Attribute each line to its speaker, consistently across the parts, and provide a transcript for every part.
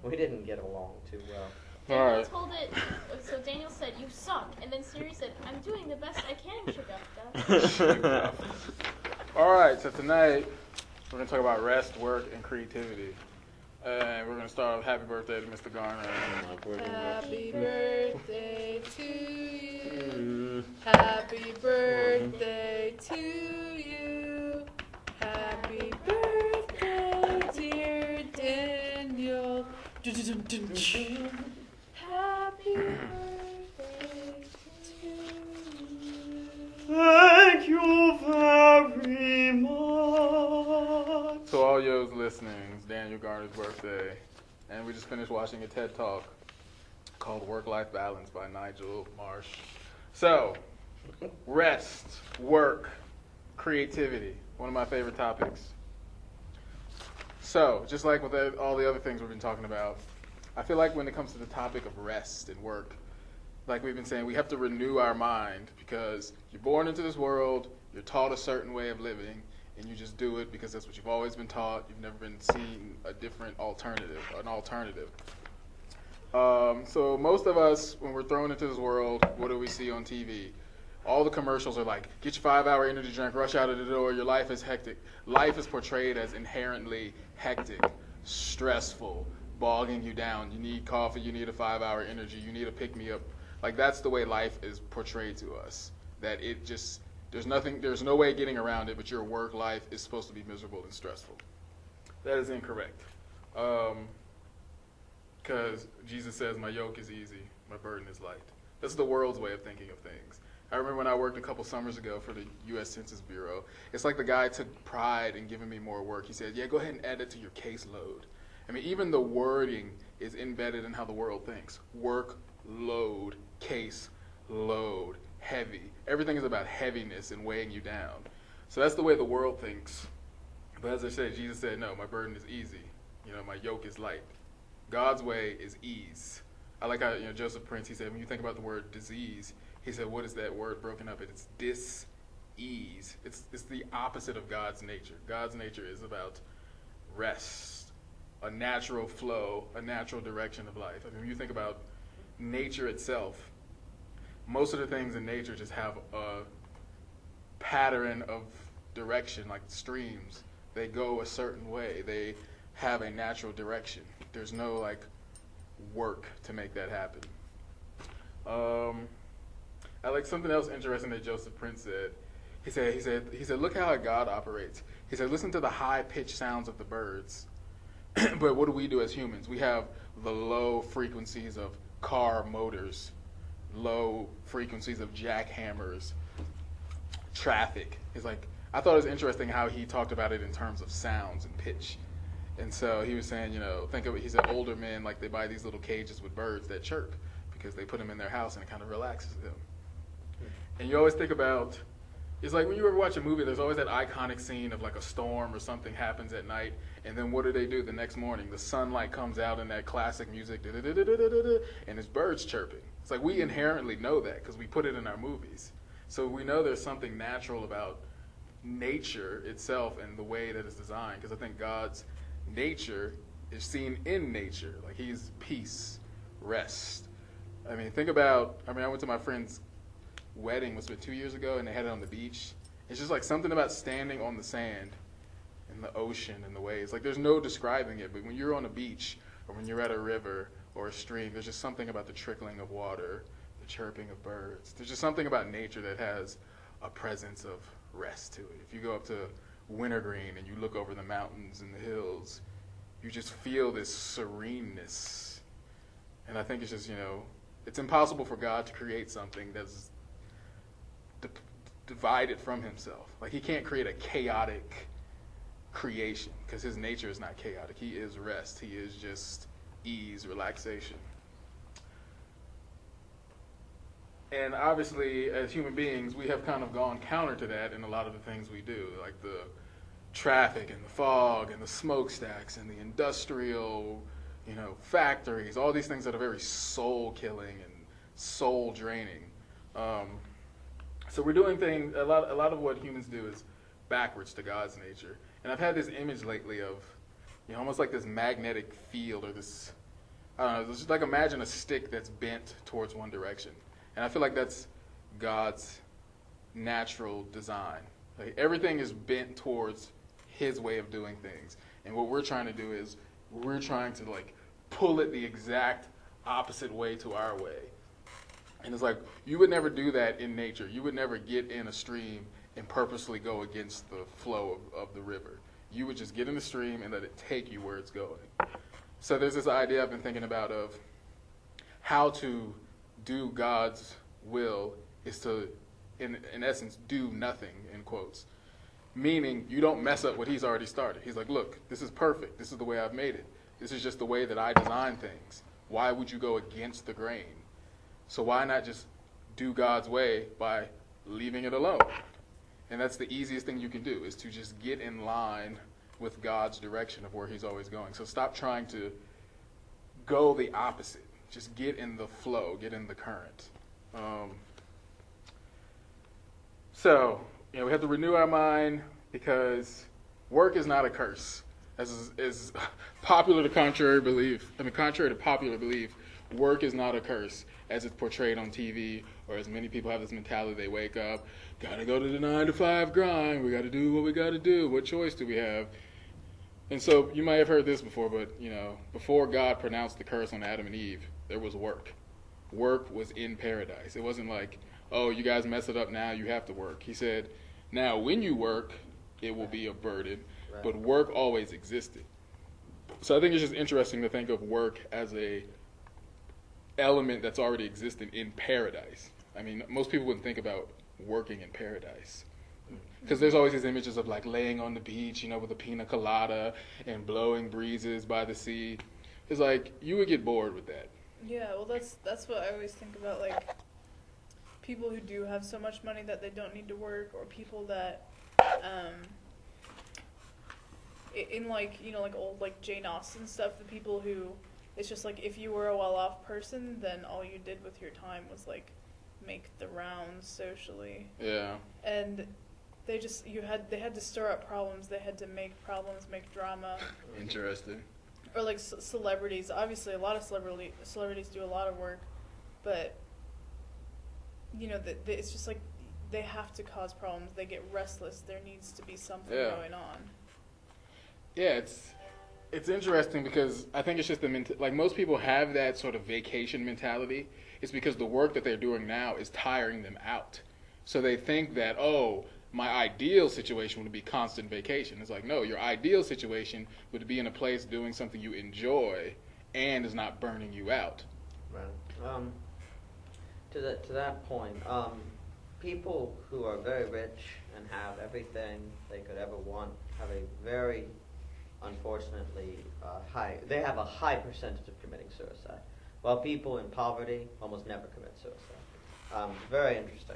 Speaker 1: We didn't get along too well.
Speaker 2: Daniel told it, so Daniel said, "You suck," and then Siri said, "I'm doing the best I can, Shagufta."
Speaker 3: All right, so tonight we're going to talk about rest, work, and creativity. And we're going to start off happy birthday to Mr. Garner.
Speaker 4: Happy birthday to you. Happy birthday to you. Happy birthday, dear Daniel. Happy birthday to you.
Speaker 1: Thank you very much.
Speaker 3: So all yo's listening, it's Daniel Garner's birthday. And we just finished watching a TED Talk called Work-Life Balance by Nigel Marsh. So, rest, work, creativity, one of my favorite topics. So, just like with all the other things we've been talking about, I feel like when it comes to the topic of rest and work, like we've been saying, we have to renew our mind because you're born into this world, you're taught a certain way of living, and you just do it because that's what you've always been taught. You've never been seen a different alternative, an alternative. So most of us, when we're thrown into this world, what do we see on TV? All the commercials are like, get your 5-hour energy drink, rush out of the door, your life is hectic. Life is portrayed as inherently hectic, stressful, bogging you down. You need coffee, you need a 5-hour energy, you need a pick-me-up. Like that's the way life is portrayed to us. That it just, there's no way getting around it, but your work life is supposed to be miserable and stressful. That is incorrect. Because Jesus says, my yoke is easy, my burden is light. That's the world's way of thinking of things. I remember when I worked a couple summers ago for the U.S. Census Bureau, it's like the guy took pride in giving me more work. He said, yeah, go ahead and add it to your caseload. I mean, even the wording is embedded in how the world thinks. Work, load, case, load, heavy. Everything is about heaviness and weighing you down. So that's the way the world thinks. But as I said, Jesus said, no, my burden is easy. My yoke is light. God's way is ease. I like how Joseph Prince, he said, when you think about the word disease, he said, what is that word broken up? It's dis-ease. It's the opposite of God's nature. God's nature is about rest, a natural flow, a natural direction of life. I mean, when you think about nature itself, most of the things in nature just have a pattern of direction, like streams. They go a certain way. They have a natural direction. There's no work to make that happen. I like something else interesting that Joseph Prince said. He said, look how God operates. He said, listen to the high-pitched sounds of the birds. But what do we do as humans? We have the low frequencies of car motors, low frequencies of jackhammers, traffic. I thought it was interesting how he talked about it in terms of sounds and pitch. And so he was saying, think of it, he said older men, they buy these little cages with birds that chirp because they put them in their house and it kind of relaxes them. And you always think about, it's like when you ever watch a movie, there's always that iconic scene of a storm or something happens at night, and then what do the next morning? The sunlight comes out in that classic music, and it's birds chirping. It's like we inherently know that because we put it in our movies. So we know there's something natural about nature itself and the way that it's designed, because I think God's nature is seen in nature. He's peace, rest. I went to my friend's wedding, was it 2 years ago, and they had it on the beach. It's just something about standing on the sand and the ocean and the waves. There's no describing it, but when you're on a beach or when you're at a river or a stream, there's just something about the trickling of water, the chirping of birds. There's just something about nature that has a presence of rest to it. If you go up to Wintergreen and you look over the mountains and the hills, you just feel this sereneness. And I think it's just, it's impossible for God to create something that's divided from himself. He can't create a chaotic creation because his nature is not chaotic. He is rest. He is just ease, relaxation. And obviously, as human beings, we have kind of gone counter to that in a lot of the things we do, like the traffic and the fog and the smokestacks and the industrial, factories, all these things that are very soul-killing and soul-draining. So we're doing things, a lot of what humans do is backwards to God's nature. And I've had this image lately of, almost like this magnetic field or this I don't know, it's just like imagine a stick that's bent towards one direction. And I feel like that's God's natural design. Like everything is bent towards his way of doing things. And what we're trying to do is we're trying to like pull it the exact opposite way to our way. And it's like you would never do that in nature. You would never get in a stream and purposely go against the flow of the river. You would just get in the stream and let it take you where it's going. So there's this idea I've been thinking about of how to do God's will is to, in essence, do nothing, in quotes. Meaning you don't mess up what he's already started. He's like, look, this is perfect. This is the way I've made it. This is just the way that I design things. Why would you go against the grain? So why not just do God's way by leaving it alone? And that's the easiest thing you can do, is to just get in line with God's direction of where he's always going. So stop trying to go the opposite. Just get in the flow, get in the current. So, we have to renew our mind because work is not a curse. As is contrary to popular belief, work is not a curse as it's portrayed on TV, or as many people have this mentality. They wake up, gotta go to the 9-to-5 grind, we gotta do what we gotta do, what choice do we have? And so you might have heard this before, but before God pronounced the curse on Adam and Eve, there was work. Work was in paradise. It wasn't like, oh, you guys mess it up now, you have to work. He said, now when you work, it will be a burden, but work always existed. So I think it's just interesting to think of work as a element that's already existing in paradise. I mean, most people wouldn't think about working in paradise. Because there's always these images of like laying on the beach, with a pina colada and blowing breezes by the sea. It's like, you would get bored with that.
Speaker 4: Yeah, well, that's what I always think about, like, people who do have so much money that they don't need to work, or people that, in like, like old, like, Jane Austen stuff, the people who, it's just like, if you were a well-off person, then all you did with your time was, like, make the rounds socially.
Speaker 3: Yeah.
Speaker 4: And they had to stir up problems, they had to make problems, make drama.
Speaker 3: Interesting.
Speaker 4: Or like celebrities. Obviously, a lot of celebrities do a lot of work, but it's just like they have to cause problems. They get restless. There needs to be something going on.
Speaker 3: Yeah, it's interesting because I think it's just like most people have that sort of vacation mentality. It's because the work that they're doing now is tiring them out. So they think that, oh, my ideal situation would be constant vacation. It's like, no, your ideal situation would be in a place doing something you enjoy and is not burning you out.
Speaker 5: Right. To that point, people who are very rich and have everything they could ever want have a very, unfortunately, they have a high percentage of committing suicide, while people in poverty almost never commit suicide. Very interesting.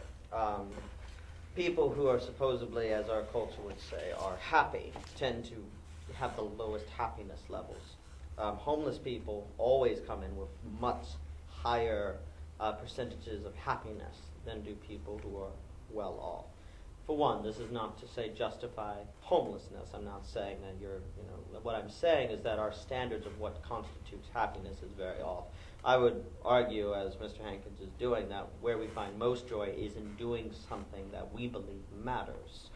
Speaker 5: People who are supposedly, as our culture would say, are happy tend to have the lowest happiness levels. Homeless people always come in with much higher percentages of happiness than do people who are well off. For one, this is not to say justify homelessness. I'm not saying that what I'm saying is that our standards of what constitutes happiness is very off. I would argue, as Mr. Hankins is doing, that where we find most joy is in doing something that we believe matters.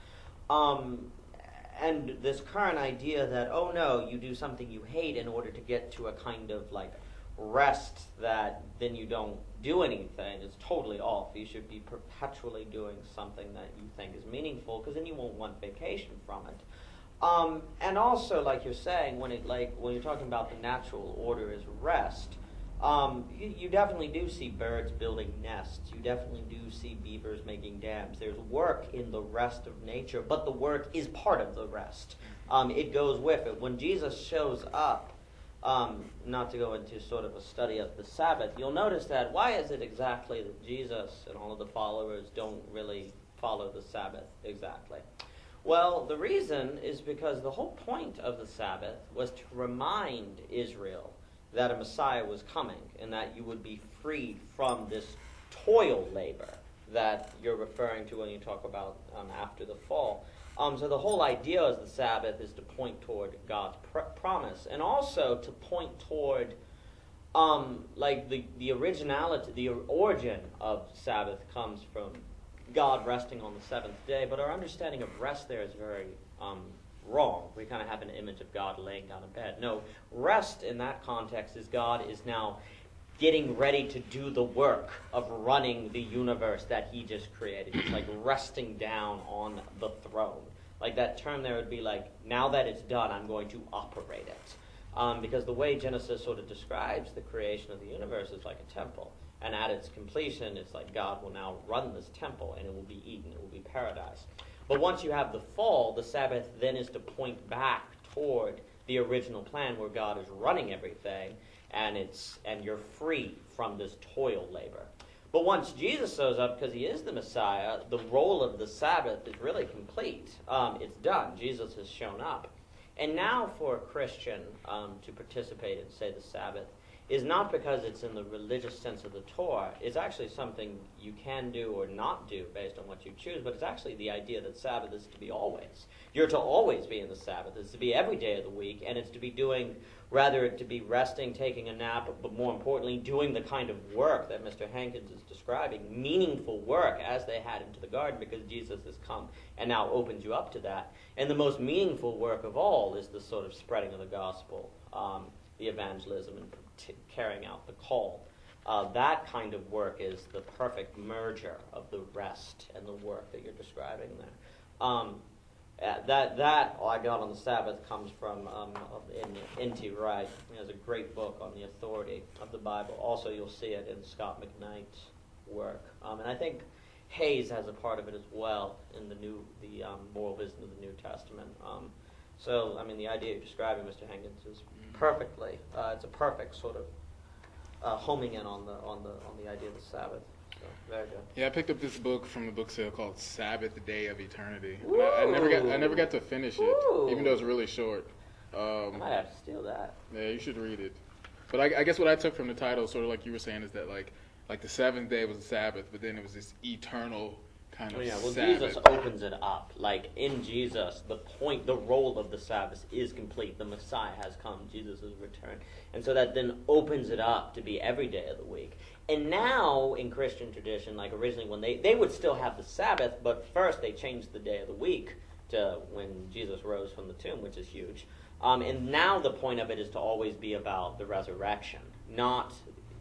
Speaker 5: And this current idea that, oh no, you do something you hate in order to get to a kind of like rest that then you don't do anything is totally off. You should be perpetually doing something that you think is meaningful, because then you won't want vacation from it. And also, like you're saying, when you're talking about the natural order is rest, you definitely do see birds building nests. You definitely do see beavers making dams. There's work in the rest of nature, but the work is part of the rest. It goes with it. When Jesus shows up, not to go into sort of a study of the Sabbath, you'll notice that why is it exactly that Jesus and all of the followers don't really follow the Sabbath exactly? Well, the reason is because the whole point of the Sabbath was to remind Israel that a Messiah was coming and that you would be freed from this toil labor that you're referring to when you talk about after the fall. So the whole idea of the Sabbath is to point toward God's promise, and also to point toward Like the originality, the origin of Sabbath comes from God resting on the seventh day, but our understanding of rest there is very wrong. We kind of have an image of God laying down in bed. No, rest in that context is God is now getting ready to do the work of running the universe that he just created. It's like resting down on the throne. Like that term there would be like, now that it's done, I'm going to operate it. Because the way Genesis sort of describes the creation of the universe is like a temple. And at its completion, it's like God will now run this temple, and it will be Eden, it will be paradise. But once you have the fall, the Sabbath then is to point back toward the original plan where God is running everything, and you're free from this toil labor. But once Jesus shows up, because he is the Messiah, the role of the Sabbath is really complete. It's done. Jesus has shown up. And now for a Christian to participate in, say, the Sabbath, is not because it's in the religious sense of the Torah. It's actually something you can do or not do based on what you choose, but it's actually the idea that Sabbath is to be always. You're to always be in the Sabbath. It's to be every day of the week, and it's to be doing, rather to be resting, taking a nap, but more importantly, doing the kind of work that Mr. Hankins is describing, meaningful work as they had into the garden, because Jesus has come and now opens you up to that. And the most meaningful work of all is the sort of spreading of the gospel, the evangelism, and carrying out the call. That kind of work is the perfect merger of the rest and the work that you're describing there. That I got on the Sabbath comes from N.T. Wright. He has a great book on the authority of the Bible. Also, you'll see it in Scott McKnight's work, and I think Hayes has a part of it as well in the moral vision of the New Testament. So, I mean, the idea you're describing, Mr. Hankins, is perfectly. It's a perfect sort of homing in on the idea of the Sabbath. So, very good.
Speaker 3: Yeah, I picked up this book from the book sale called Sabbath Day of Eternity. And I never got to finish it, even though it's really short.
Speaker 5: I might have to steal that.
Speaker 3: Yeah, you should read it. But I guess what I took from the title, sort of like you were saying, is that like the seventh day was the Sabbath, but then it was this eternal kind of Sabbath.
Speaker 5: Jesus opens it up. Like in Jesus, the role of the Sabbath is complete. The Messiah has come. Jesus has returned. And so that then opens it up to be every day of the week. And now, in Christian tradition, like originally when they would still have the Sabbath, but first they changed the day of the week to when Jesus rose from the tomb, which is huge. And now the point of it is to always be about the resurrection, not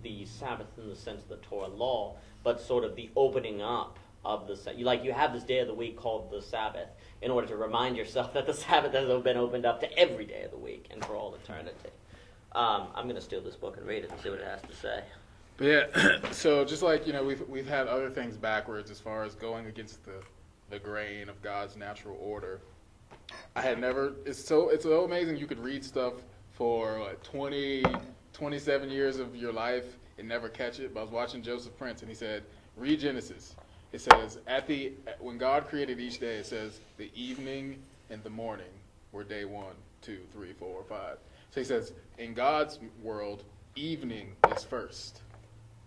Speaker 5: the Sabbath in the sense of the Torah law, but sort of the opening up of the you have this day of the week called the Sabbath in order to remind yourself that the Sabbath has been opened up to every day of the week and for all eternity. I'm going to steal this book and read it and see what it has to say.
Speaker 3: But yeah, so just like we've had other things backwards as far as going against the grain of God's natural order. I had never. It's so amazing. You could read stuff for like 27 years of your life and never catch it. But I was watching Joseph Prince and he said, read Genesis. It says when God created each day, it says the evening and the morning were day 1, 2, 3, 4, 5. So he says in God's world, evening is first,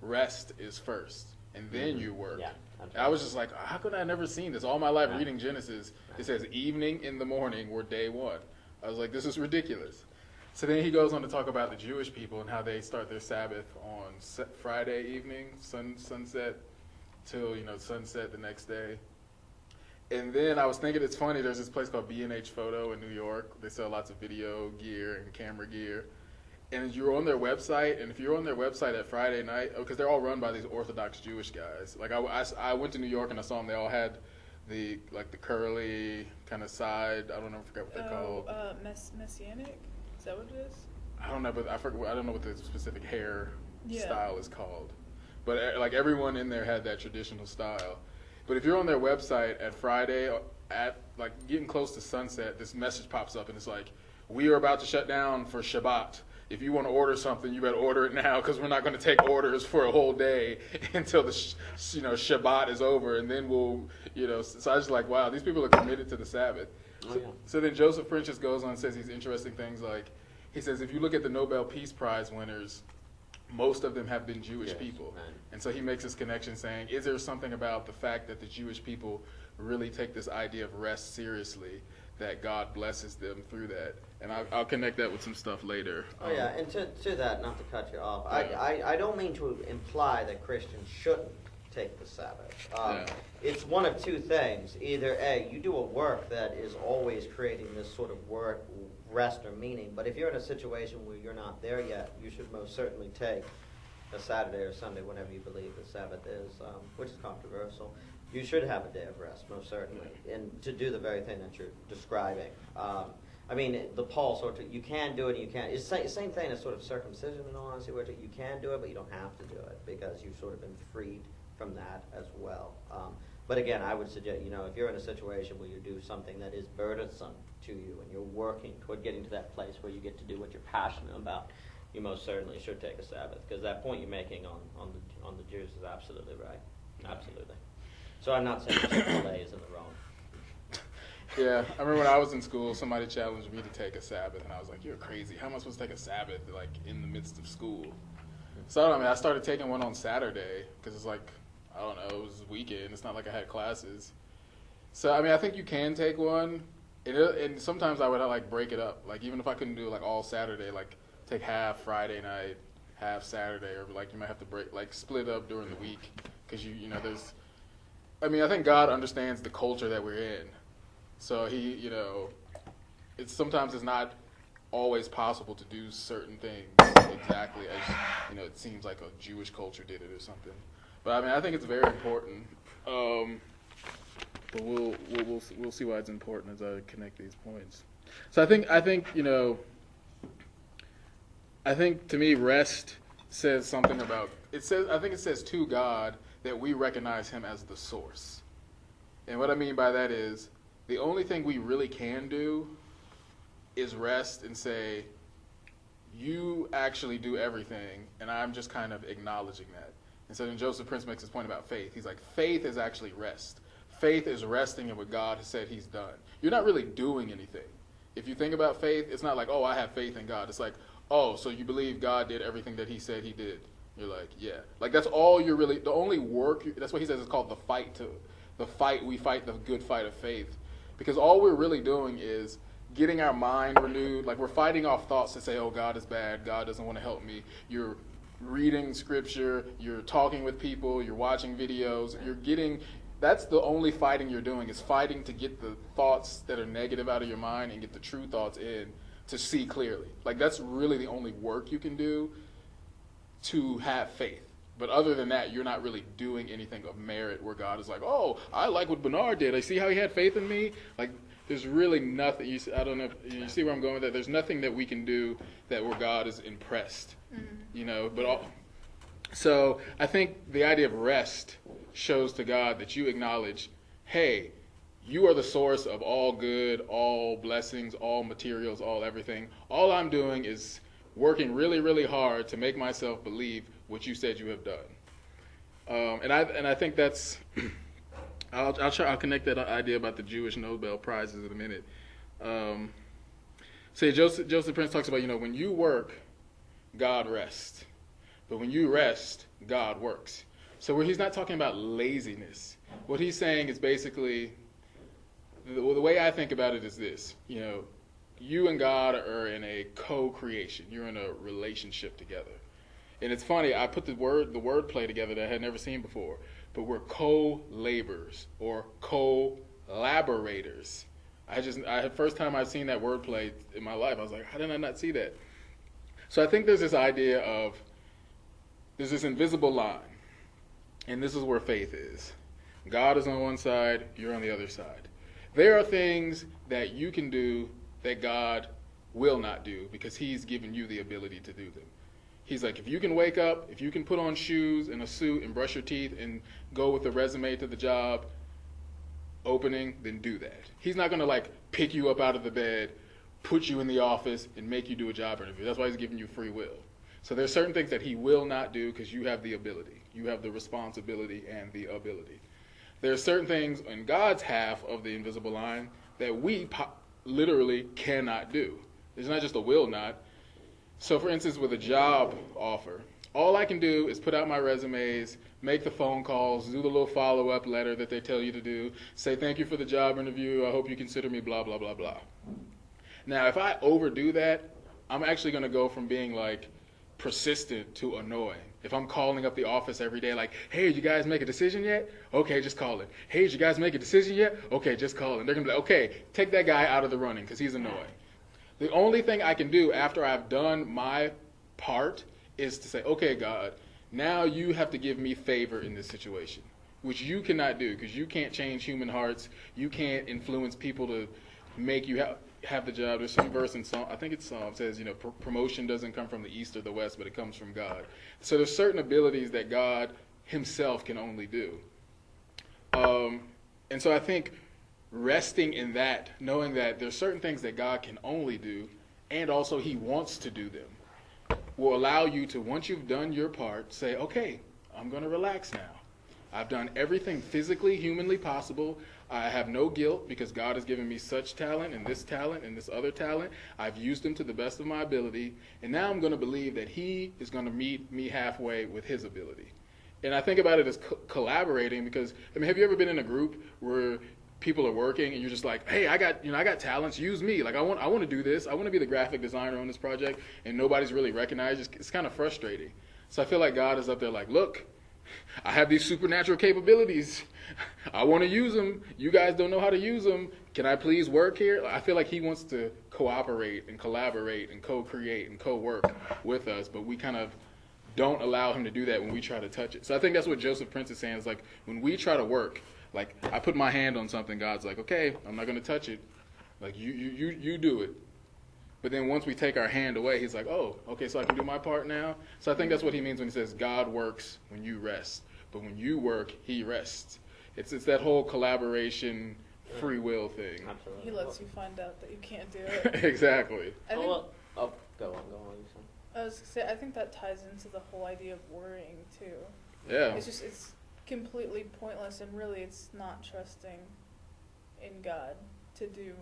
Speaker 3: rest is first, and then you work.
Speaker 5: Yeah,
Speaker 3: and I was just like, how could I have never seen this? All my life reading Genesis, it says evening and the morning were day 1. I was like, this is ridiculous. So then he goes on to talk about the Jewish people and how they start their Sabbath on Friday evening, sunset, till sunset the next day. And then I was thinking it's funny, there's this place called B&H Photo in New York. They sell lots of video gear and camera gear. And you're on their website, and if you're on their website at Friday night, because they're all run by these Orthodox Jewish guys. Like I went to New York and I saw them, they all had the curly kind of side, I forget what they're called.
Speaker 4: Messianic? Is that what it is?
Speaker 3: I don't know, but I don't know what the specific hair style is called. But like everyone in there had that traditional style. But if you're on their website at Friday, at like getting close to sunset, this message pops up and it's like, we are about to shut down for Shabbat. If you want to order something, you better order it now because we're not going to take orders for a whole day until the Shabbat is over, and then we'll So I was like, wow, these people are committed to the Sabbath. So then Joseph Prince just goes on and says these interesting things like, he says if you look at the Nobel Peace Prize winners, most of them have been Jewish people.
Speaker 5: Right.
Speaker 3: And so he makes this connection saying, is there something about the fact that the Jewish people really take this idea of rest seriously that God blesses them through that. And I'll connect that with some stuff later.
Speaker 5: Oh yeah, and to that, not to cut you off,
Speaker 3: Yeah.
Speaker 5: I don't mean to imply that Christians shouldn't take the Sabbath.
Speaker 3: Yeah.
Speaker 5: It's one of two things. Either A, you do a work that is always creating this sort of work, rest or meaning, but if you're in a situation where you're not there yet, you should most certainly take a Saturday or Sunday, whenever you believe the Sabbath is, which is controversial. You should have a day of rest, most certainly, and to do the very thing that you're describing. I mean, the Paul sort of, you can do it and you can't. It's the same thing as sort of circumcision, in all honesty, where you can do it, but you don't have to do it because you've sort of been freed from that as well. But again, I would suggest, if you're in a situation where you do something that is burdensome to you and you're working toward getting to that place where you get to do what you're passionate about, you most certainly should take a Sabbath, because that point you're making on the Jews is absolutely right. Absolutely. So I'm not saying Chick-fil-A is in the wrong.
Speaker 3: Yeah, I remember when I was in school, somebody challenged me to take a Sabbath, and I was like, "You're crazy. How am I supposed to take a Sabbath like in the midst of school?" So I started taking one on Saturday because it's like, I don't know, it was a weekend. It's not like I had classes. So I think you can take one, and sometimes I would like break it up. Like even if I couldn't do like all Saturday, like take half Friday night, half Saturday, or like you might have to split up during the week because there's. I think God understands the culture that we're in. So he, sometimes it's not always possible to do certain things exactly as, it seems like a Jewish culture did it or something. But I think it's very important. But we'll see why it's important as I connect these points. So I think to me rest says something about it says to God that we recognize him as the source. And what I mean by that is the only thing we really can do is rest and say, you actually do everything, and I'm just kind of acknowledging that. And so then Joseph Prince makes his point about faith. He's like, faith is actually rest. Faith is resting in what God has said he's done. You're not really doing anything. If you think about faith, it's not like, oh, I have faith in God. It's like, oh, so you believe God did everything that he said he did. You're like, yeah. Like that's all you're really, the only work, that's what he says is called the fight. We fight the good fight of faith. Because all we're really doing is getting our mind renewed. Like we're fighting off thoughts that say, oh, God is bad. God doesn't want to help me. You're reading scripture. You're talking with people. You're watching videos. That's the only fighting you're doing is fighting to get the thoughts that are negative out of your mind and get the true thoughts in to see clearly. Like that's really the only work you can do to have faith. But other than that, you're not really doing anything of merit where God is like, oh, I like what Bernard did. I see how he had faith in me. Like, there's really nothing. I don't know if you see where I'm going with that. There's nothing that we can do where God is impressed. Mm-hmm. So I think the idea of rest shows to God that you acknowledge, hey, you are the source of all good, all blessings, all materials, all everything. All I'm doing is working really, really hard to make myself believe what you said you have done. And I think that's I'll connect that idea about the Jewish Nobel Prizes in a minute. Joseph Prince talks about, when you work, God rests. But when you rest, God works. So where he's not talking about laziness. What he's saying is basically, the way I think about it is this, you and God are in a co-creation. You're in a relationship together. And it's funny, I put the word play together that I had never seen before. But we're co-laborers or collaborators. First time I've seen that word play in my life, I was like, how did I not see that? So I think there's this idea of, there's this invisible line. And this is where faith is. God is on one side, you're on the other side. There are things that you can do that God will not do because he's given you the ability to do them. He's like, if you can wake up, if you can put on shoes and a suit and brush your teeth and go with a resume to the job opening, then do that. He's not going to pick you up out of the bed, put you in the office, and make you do a job interview. That's why he's giving you free will. So there's certain things that he will not do because you have the ability. You have the responsibility and the ability. There are certain things in God's half of the invisible line that we literally cannot do. It's not just a will not. So for instance, with a job offer, All I can do is put out my resumes, make the phone calls, do the little follow-up letter that they tell you to do, say thank you for the job interview, I hope you consider me, blah, blah, blah, blah. Now, if I overdo that, I'm actually going to go from being like persistent to annoying. If I'm calling up the office every day like, hey, did you guys make a decision yet? Okay, just call it. Hey, did you guys make a decision yet? Okay, just call it. They're going to be like, okay, take that guy out of the running because he's annoying. The only thing I can do after I've done my part is to say, okay, God, now you have to give me favor in this situation, which you cannot do because you can't change human hearts. You can't influence people to make you have the job. There's some verse in Psalm, I think it's Psalm, says, promotion doesn't come from the east or the west, but it comes from God. So there's certain abilities that God himself can only do. And so I think resting in that, knowing that there's certain things that God can only do, and also he wants to do them, will allow you to, once you've done your part, say, okay, I'm going to relax now. I've done everything physically, humanly possible. I have no guilt because God has given me such talent and this other talent. I've used them to the best of my ability. And now I'm going to believe that he is going to meet me halfway with his ability. And I think about it as collaborating because, have you ever been in a group where people are working and you're just like, hey, I got talents, use me. Like I want to do this. I want to be the graphic designer on this project and nobody's really recognized. It's kind of frustrating. So I feel like God is up there like, look, I have these supernatural capabilities. I want to use them. You guys don't know how to use them. Can I please work here? I feel like he wants to cooperate and collaborate and co-create and co-work with us, but we kind of don't allow him to do that when we try to touch it. So I think that's what Joseph Prince is saying. Is like when we try to work, like I put my hand on something, God's like, okay, I'm not going to touch it. Like you do it. But then once we take our hand away, he's like, oh, okay, so I can do my part now? So I think that's what he means when he says God works when you rest. But when you work, he rests. It's that whole collaboration, free will thing.
Speaker 5: Absolutely.
Speaker 4: He lets you find out that you can't do it.
Speaker 3: Exactly.
Speaker 4: I think,
Speaker 5: Go on. What are you saying?
Speaker 4: I was gonna say, I think that ties into the whole idea of worrying too.
Speaker 3: Yeah.
Speaker 4: It's completely pointless, and really, it's not trusting in God to do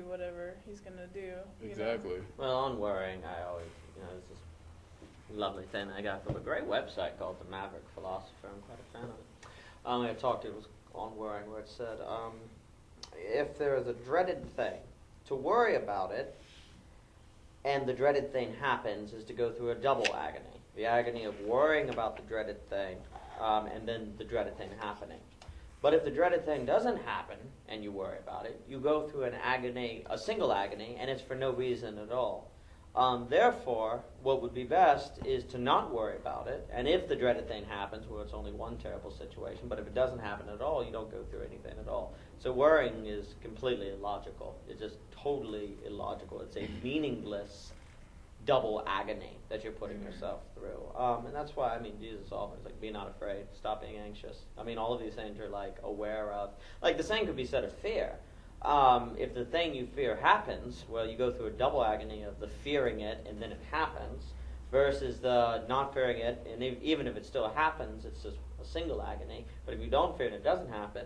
Speaker 4: whatever he's gonna do.
Speaker 3: Exactly.
Speaker 5: Well, on worrying, I always, there's this lovely thing I got from a great website called The Maverick Philosopher. I'm quite a fan of it. It was on worrying, where it said, if there is a dreaded thing, to worry about it, and the dreaded thing happens, is to go through a double agony. The agony of worrying about the dreaded thing, and then the dreaded thing happening. But if the dreaded thing doesn't happen, and you worry about it, you go through an agony, a single agony, and it's for no reason at all. Therefore, what would be best is to not worry about it, and if the dreaded thing happens, well, it's only one terrible situation, but if it doesn't happen at all, you don't go through anything at all. So worrying is completely illogical. It's just totally illogical. It's a meaningless double agony that you're putting yourself through. And that's why, Jesus offers, be not afraid, stop being anxious. All of these things are, aware of. The same could be said of fear. If the thing you fear happens, well, you go through a double agony of the fearing it and then it happens, versus the not fearing it, and even if it still happens, it's just a single agony. But if you don't fear and it doesn't happen,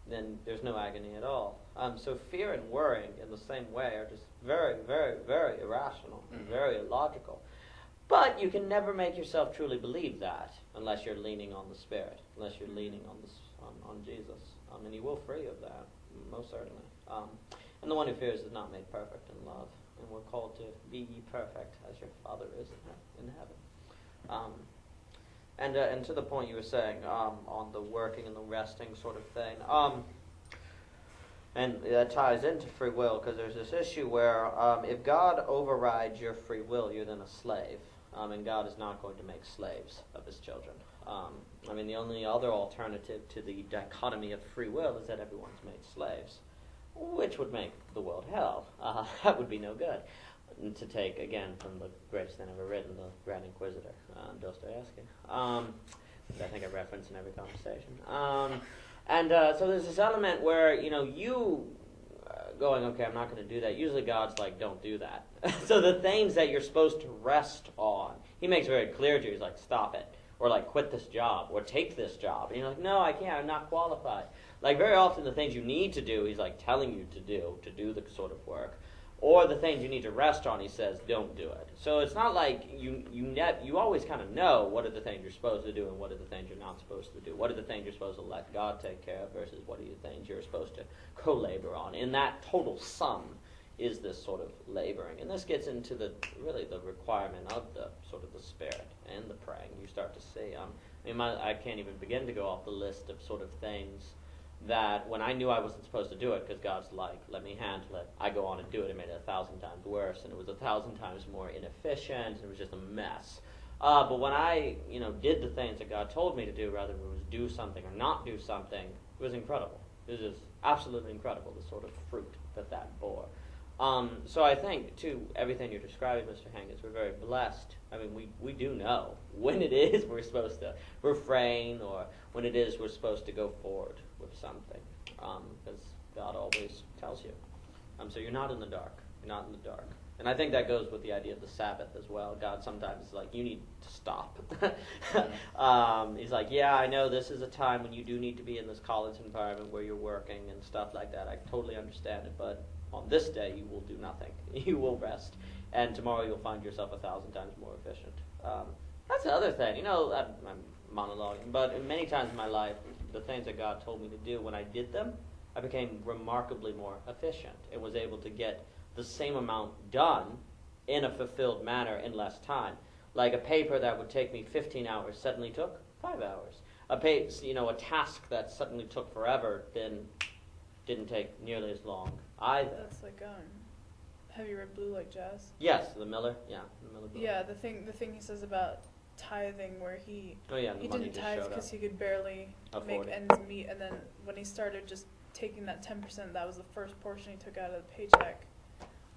Speaker 5: then there's no agony at all. So fear and worrying in the same way are just very, very, very irrational and very illogical. But you can never make yourself truly believe that unless you're leaning on the Spirit, unless you're leaning on Jesus. And he will free you of that, most certainly. And the one who fears is not made perfect in love. And we're called to be ye perfect as your Father is in heaven. And to the point you were saying on the working and the resting sort of thing, and that ties into free will, because there's this issue where if God overrides your free will, you're then a slave, and God is not going to make slaves of his children. The only other alternative to the dichotomy of free will is that everyone's made slaves, which would make the world hell. That would be no good. And to take, again, from the greatest thing ever written, the Grand Inquisitor, Dostoevsky, that I think I reference in every conversation. So there's this element where, you going, okay, I'm not going to do that. Usually God's like, don't do that. So the things that you're supposed to rest on, he makes very clear to you. He's like, stop it. Or quit this job. Or take this job. And you're like, no, I can't. I'm not qualified. Very often the things you need to do, he's telling you to do the sort of work. Or the things you need to rest on, he says, don't do it. So it's not like you always kind of know what are the things you're supposed to do and what are the things you're not supposed to do. What are the things you're supposed to let God take care of versus what are the things you're supposed to co-labor on. In that total sum is this sort of laboring. And this gets into the requirement of the sort of the spirit and the praying. You start to see. I can't even begin to go off the list of sort of things that when I knew I wasn't supposed to do it, because God's like, let me handle it, I go on and do it. It made it 1,000 times worse, and it was 1,000 times more inefficient, and it was just a mess. But when I, did the things that God told me to do, rather than it was do something or not do something, it was incredible. It was just absolutely incredible, the sort of fruit that bore. So I think, too, everything you're describing, Mr. Hankins, we're very blessed. I mean, we do know when it is we're supposed to refrain or when it is we're supposed to go forward with something, because God always tells you. So you're not in the dark. You're not in the dark. And I think that goes with the idea of the Sabbath as well. God sometimes is like, you need to stop. He's like, yeah, I know this is a time when you do need to be in this college environment where you're working and stuff like that. I totally understand it, but on this day you will do nothing. You will rest. And tomorrow you'll find yourself 1,000 times more efficient. That's the other thing. I'm monologuing, but many times in my life, the things that God told me to do, when I did them, I became remarkably more efficient and was able to get the same amount done in a fulfilled manner in less time. Like a paper that would take me 15 hours suddenly took 5 hours. A task that suddenly took forever then didn't take nearly as long either.
Speaker 4: That's like, have you read Blue Like Jazz?
Speaker 5: Yes, the Miller book.
Speaker 4: Yeah, the thing he says about tithing, where he
Speaker 5: the money
Speaker 4: didn't
Speaker 5: just
Speaker 4: tithe
Speaker 5: showed up.
Speaker 4: because he could barely
Speaker 5: Afford
Speaker 4: make
Speaker 5: it.
Speaker 4: ends meet, and then when he started just taking that 10%, that was the first portion he took out of the paycheck.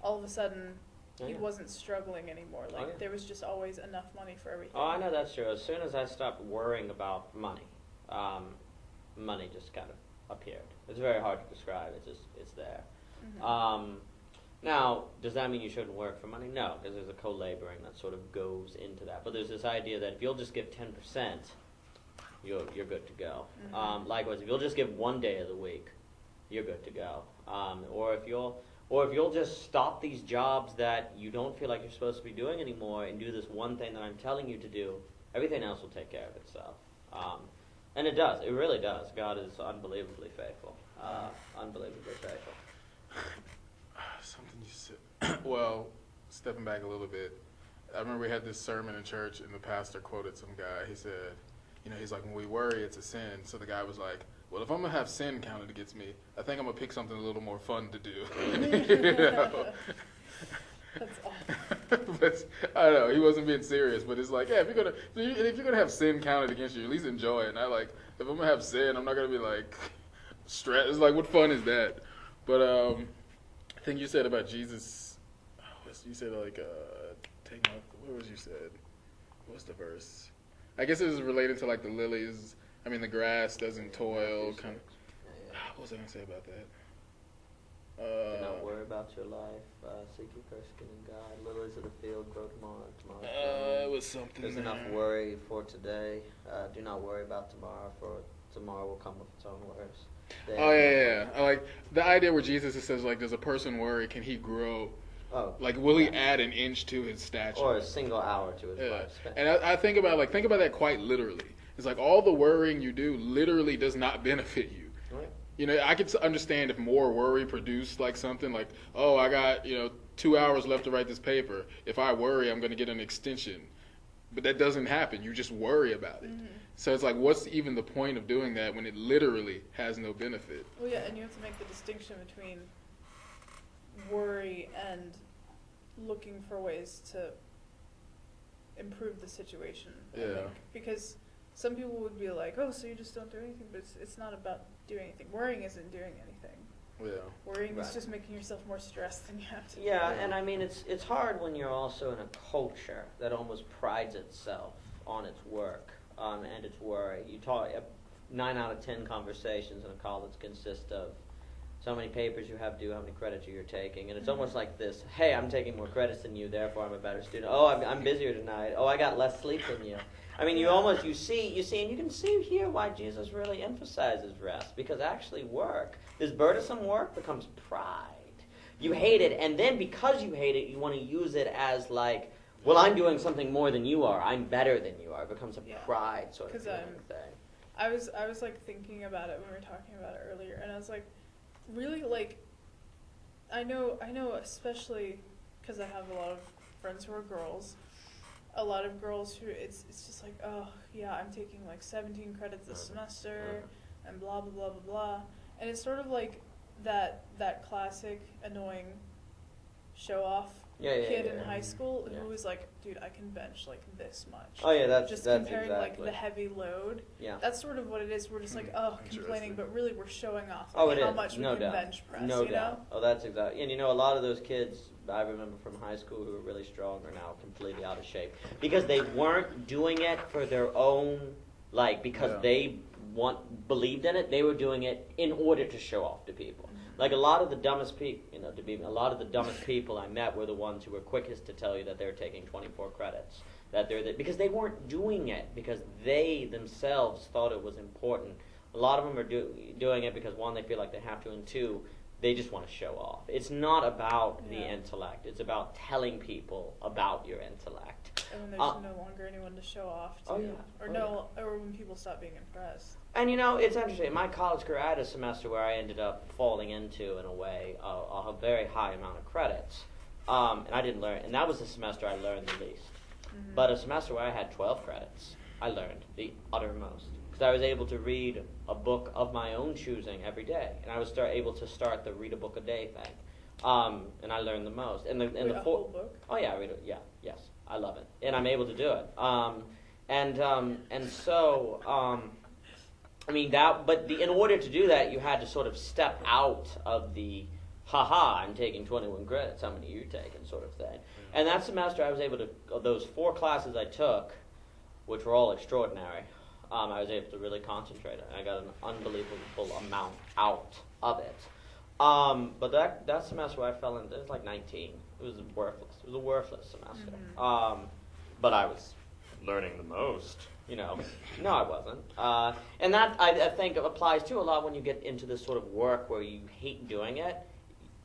Speaker 4: All of a sudden, he wasn't struggling anymore. Like there was just always enough money for everything.
Speaker 5: Oh, I know that's true. As soon as I stopped worrying about money, money just kind of appeared. It's very hard to describe. It's there.
Speaker 4: Mm-hmm.
Speaker 5: Now, does that mean you shouldn't work for money? No, because there's a co-laboring that sort of goes into that. But there's this idea that if you'll just give 10%, you're good to go.
Speaker 4: Mm-hmm.
Speaker 5: Likewise, if you'll just give 1 day of the week, you're good to go. Or if you'll just stop these jobs that you don't feel like you're supposed to be doing anymore and do this one thing that I'm telling you to do, everything else will take care of itself. And it does. It really does. God is unbelievably faithful. Unbelievably faithful.
Speaker 3: Something you said. Well, stepping back a little bit, I remember we had this sermon in church, and the pastor quoted some guy. He said, he's like, when we worry, it's a sin. So the guy was like, well, if I'm going to have sin counted against me, I think I'm going to pick something a little more fun to do.
Speaker 4: That's awful.
Speaker 3: But I don't know, he wasn't being serious, but it's like, yeah, if you're gonna have sin counted against you, at least enjoy it. Not like, if I'm gonna have sin, I'm not gonna be like stressed. It's like, what fun is that? But I think you said about Jesus, you said like, what was you said? What's the verse? I guess it was related to like the lilies. I mean, the grass doesn't toil. Kind of. What was I gonna say about that?
Speaker 5: Do not worry about your life. Seek ye first the kingdom of God. Lilies of the field grow tomorrow.
Speaker 3: It was something.
Speaker 5: There's enough worry for today. Do not worry about tomorrow, for tomorrow will come with its own worries.
Speaker 3: Yeah. I like the idea where Jesus says, like, does a person worry? Can he grow?
Speaker 5: Oh,
Speaker 3: like, will he add an inch to his stature?
Speaker 5: Or a single hour to his lifespan.
Speaker 3: And I think about that quite literally. It's like all the worrying you do literally does not benefit you.
Speaker 5: Right.
Speaker 3: I could understand if more worry produced like something like, oh, I got 2 hours left to write this paper. If I worry, I'm going to get an extension. But that doesn't happen. You just worry about it. Mm-hmm. So it's like, what's even the point of doing that when it literally has no benefit?
Speaker 4: Well, yeah, and you have to make the distinction between worry and looking for ways to improve the situation.
Speaker 3: Yeah.
Speaker 4: I think. Because some people would be like, oh, so you just don't do anything, but it's not about doing anything. Worrying isn't doing anything.
Speaker 3: Yeah.
Speaker 4: Worrying is just making yourself more stressed than you have to.
Speaker 5: Yeah, and I mean, it's hard when you're also in a culture that almost prides itself on its work and its worry. 9 out of 10 conversations in a college consist of so many papers you have due, how many credits you're taking, and it's almost like this, hey, I'm taking more credits than you, therefore I'm a better student. Oh, I'm busier tonight. Oh, I got less sleep than you. I mean, you see, and you can see here why Jesus really emphasizes rest, because actually this burdensome work becomes pride. You hate it, and then because you hate it, you want to use it as like, well, I'm doing something more than you are. I'm better than you are. It becomes a pride sort of feeling thing.
Speaker 4: I was like thinking about it when we were talking about it earlier, and I was like, really, like, I know, especially because I have a lot of friends who are girls. A lot of girls who it's just like, oh yeah, I'm taking like 17 credits this semester, and blah blah blah blah blah, and it's sort of like that classic annoying show off kid in high school who was like, dude, I can bench like this much.
Speaker 5: Oh yeah, that's
Speaker 4: comparing
Speaker 5: exactly.
Speaker 4: like the heavy load.
Speaker 5: Yeah,
Speaker 4: that's sort of what it is. We're just like, complaining, but really we're showing off how much we can bench press.
Speaker 5: No doubt. Oh, that's exactly. And a lot of those kids I remember from high school who were really strong are now completely out of shape because they weren't doing it for their own, because they believed in it. They were doing it in order to show off to people. Like a lot of the dumbest people, a lot of the dumbest people I met were the ones who were quickest to tell you that they're taking 24 credits. Because they weren't doing it because they themselves thought it was important. A lot of them are doing it because, one, they feel like they have to, and two, they just want to show off. It's not about the intellect. It's about telling people about your intellect.
Speaker 4: And then there's no longer anyone to show off to. Or when people stop being impressed.
Speaker 5: And it's interesting. In my college career, I had a semester where I ended up falling into, in a way, a very high amount of credits. And I didn't learn. And that was the semester I learned the least. Mm-hmm. But a semester where I had 12 credits, I learned the uttermost. Because I was able to read a book of my own choosing every day. And I was able to start the read a book a day thing. And I learned the most. And the
Speaker 4: whole book?
Speaker 5: Oh, yeah, I read it. Yeah, yes. I love it. And I'm able to do it. In order to do that, you had to sort of step out of the, I'm taking 21 credits, how many are you taking, sort of thing. And that semester I was able to, of those 4 classes I took, which were all extraordinary, I was able to really concentrate on it. I got an unbelievable amount out of it. But that semester where I fell into, it was like 19. It was worthless. It was a worthless semester.
Speaker 4: Mm-hmm.
Speaker 5: But I was learning the most. No, I wasn't. And that, I think, applies to a lot when you get into this sort of work where you hate doing it.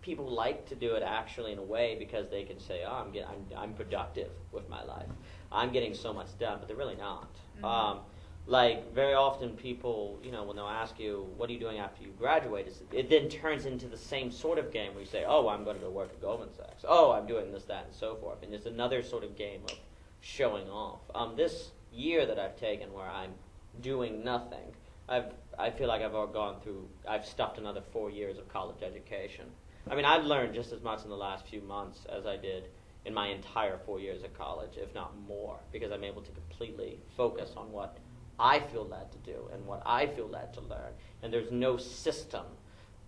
Speaker 5: People like to do it actually in a way because they can say, I'm productive with my life. I'm getting so much done, but they're really not. Mm-hmm. Very often people, when they'll ask you, what are you doing after you graduate, it then turns into the same sort of game where you say, I'm going to go work at Goldman Sachs. I'm doing this, that, and so forth. And it's another sort of game of showing off. This year that I've taken where I'm doing nothing, I feel like I've stuffed another 4 years of college education. I mean, I've learned just as much in the last few months as I did in my entire 4 years of college, if not more, because I'm able to completely focus on what I feel led to do and what I feel led to learn, and there's no system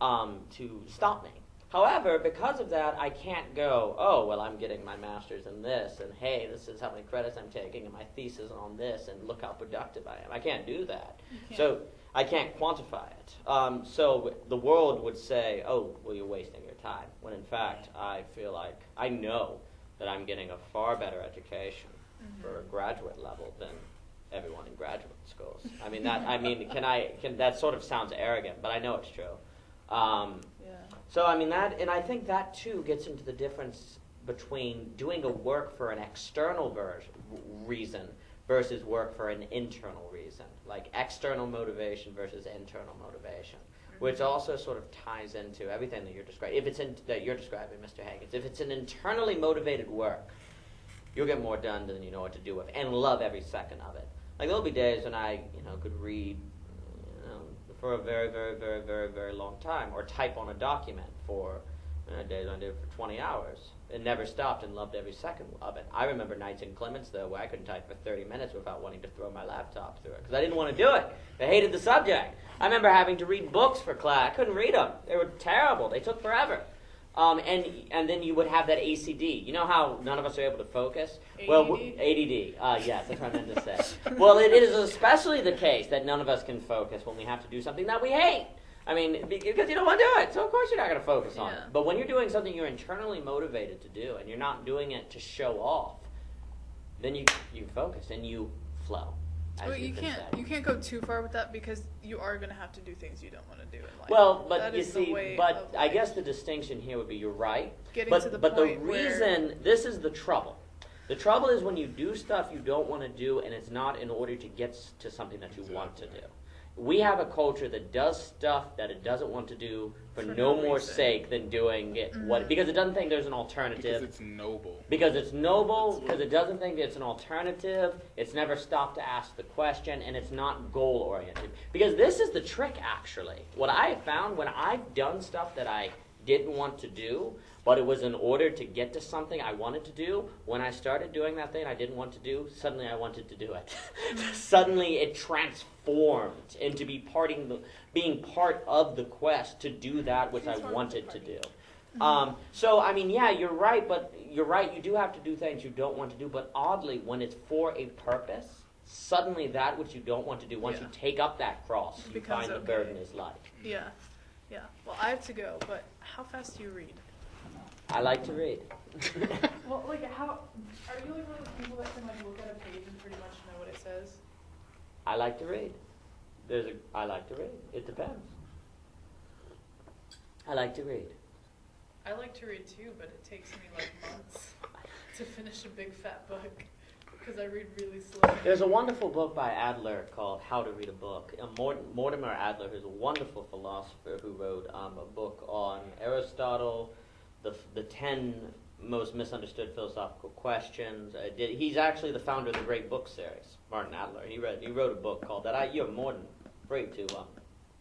Speaker 5: to stop me. However, because of that, I can't go, I'm getting my master's in this, and hey, this is how many credits I'm taking, and my thesis on this, and look how productive I am. I can't do that. So I can't quantify it. So the world would say, you're wasting your time, when in fact, I feel like I know that I'm getting a far better education for a graduate level than everyone in graduate schools. That sort of sounds arrogant, but I know it's true. So and I think that too gets into the difference between doing a work for an external reason versus work for an internal reason, like external motivation versus internal motivation, which also sort of ties into everything that you're describing. That you're describing, Mr. Hankins, if it's an internally motivated work, you'll get more done than you know what to do with, and love every second of it. Like there'll be days when I, could read for a very, very, very, very, very long time, or type on a document for days I did for 20 hours, and never stopped and loved every second of it. I remember nights in Clements, though, where I couldn't type for 30 minutes without wanting to throw my laptop through it, because I didn't want to do it. I hated the subject. I remember having to read books for class. I couldn't read them. They were terrible. They took forever. And then you would have that ACD. You know how none of us are able to focus?
Speaker 4: ADD?
Speaker 5: Well, ADD. Yes, that's what I meant to say. Well, it is especially the case that none of us can focus when we have to do something that we hate. I mean, because you don't want to do it, so of course you're not going to focus on it. But when you're doing something you're internally motivated to do, and you're not doing it to show off, then you focus and you flow. as
Speaker 4: Well, you
Speaker 5: you've been
Speaker 4: can't
Speaker 5: saying.
Speaker 4: you can't go too far with that because you are gonna have to do things you don't want to do in life.
Speaker 5: Well, but
Speaker 4: That
Speaker 5: you
Speaker 4: is the
Speaker 5: see,
Speaker 4: way
Speaker 5: but
Speaker 4: of
Speaker 5: I
Speaker 4: life.
Speaker 5: guess the distinction here would be you're right.
Speaker 4: Getting
Speaker 5: But
Speaker 4: to the
Speaker 5: but the
Speaker 4: point where-
Speaker 5: reason this is the trouble. The trouble is when you do stuff you don't want to do, and it's not in order to get to something that you want to do. We have a culture that does stuff that it doesn't want to do for no more
Speaker 4: reason.
Speaker 5: sake than doing it because it doesn't think there's an alternative.
Speaker 3: Because it's noble.
Speaker 5: Because it's noble, because it doesn't think it's an alternative, it's never stopped to ask the question, and it's not goal-oriented. Because this is the trick, actually. What I have found when I've done stuff that I didn't want to do, but it was in order to get to something I wanted to do, when I started doing that thing I didn't want to do, suddenly I wanted to do it. Suddenly it transformed into being part of the quest to do that which I wanted to do. So, I mean, yeah, you're right, you do have to do things you don't want to do, but oddly, when it's for a purpose, suddenly that which you don't want to do, once you take up that cross, you
Speaker 4: Becomes
Speaker 5: find the
Speaker 4: okay.
Speaker 5: burden is light.
Speaker 4: Yeah. Well, I have to go, but how fast do you read?
Speaker 5: I like to read.
Speaker 4: Well, like, how are you like one of those people that can like look at a page and pretty much know what it says?
Speaker 5: I like to read. I like to read. It depends. I like to read.
Speaker 6: I like to read too, but it takes me like months to finish a big fat book because I read really slow.
Speaker 5: There's a wonderful book by Adler called How to Read a Book. Mortimer Adler, who's a wonderful philosopher who wrote a book on Aristotle, the 10 most misunderstood philosophical questions. He's actually the founder of the Great Book series, Martin Adler. He wrote a book called that you're more than free to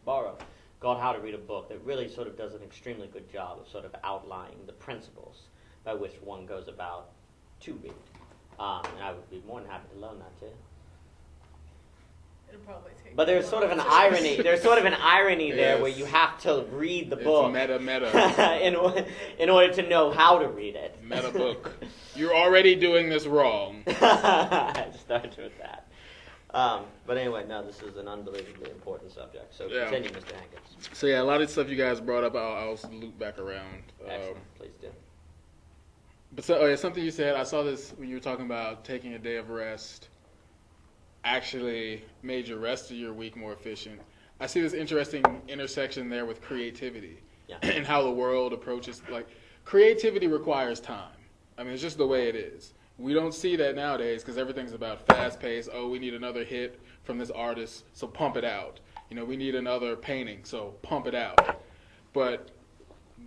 Speaker 5: borrow, called How to Read a Book, that really sort of does an extremely good job of sort of outlining the principles by which one goes about to read. And I would be more than happy to learn that too.
Speaker 6: It'll probably take.
Speaker 5: But there's sort of an irony. There's sort of an irony there
Speaker 3: Yes.
Speaker 5: where you have to read the
Speaker 3: It's
Speaker 5: book
Speaker 3: meta.
Speaker 5: in order to know how to read it.
Speaker 3: Meta book. You're already doing this wrong.
Speaker 5: I started with that. But anyway, no, this is an unbelievably important subject. So
Speaker 3: Yeah.
Speaker 5: continue, Mr. Hankins.
Speaker 3: So yeah, a lot of the stuff you guys brought up, I'll loop back around.
Speaker 5: Excellent. Please do.
Speaker 3: But something you said, I saw this when you were talking about taking a day of rest actually made your rest of your week more efficient. I see this interesting intersection there with creativity
Speaker 5: Yeah.
Speaker 3: and how the world approaches, like, creativity requires time. I mean, it's just the way it is. We don't see that nowadays because everything's about fast pace. Oh, we need another hit from this artist, so pump it out. You know, we need another painting, so pump it out. But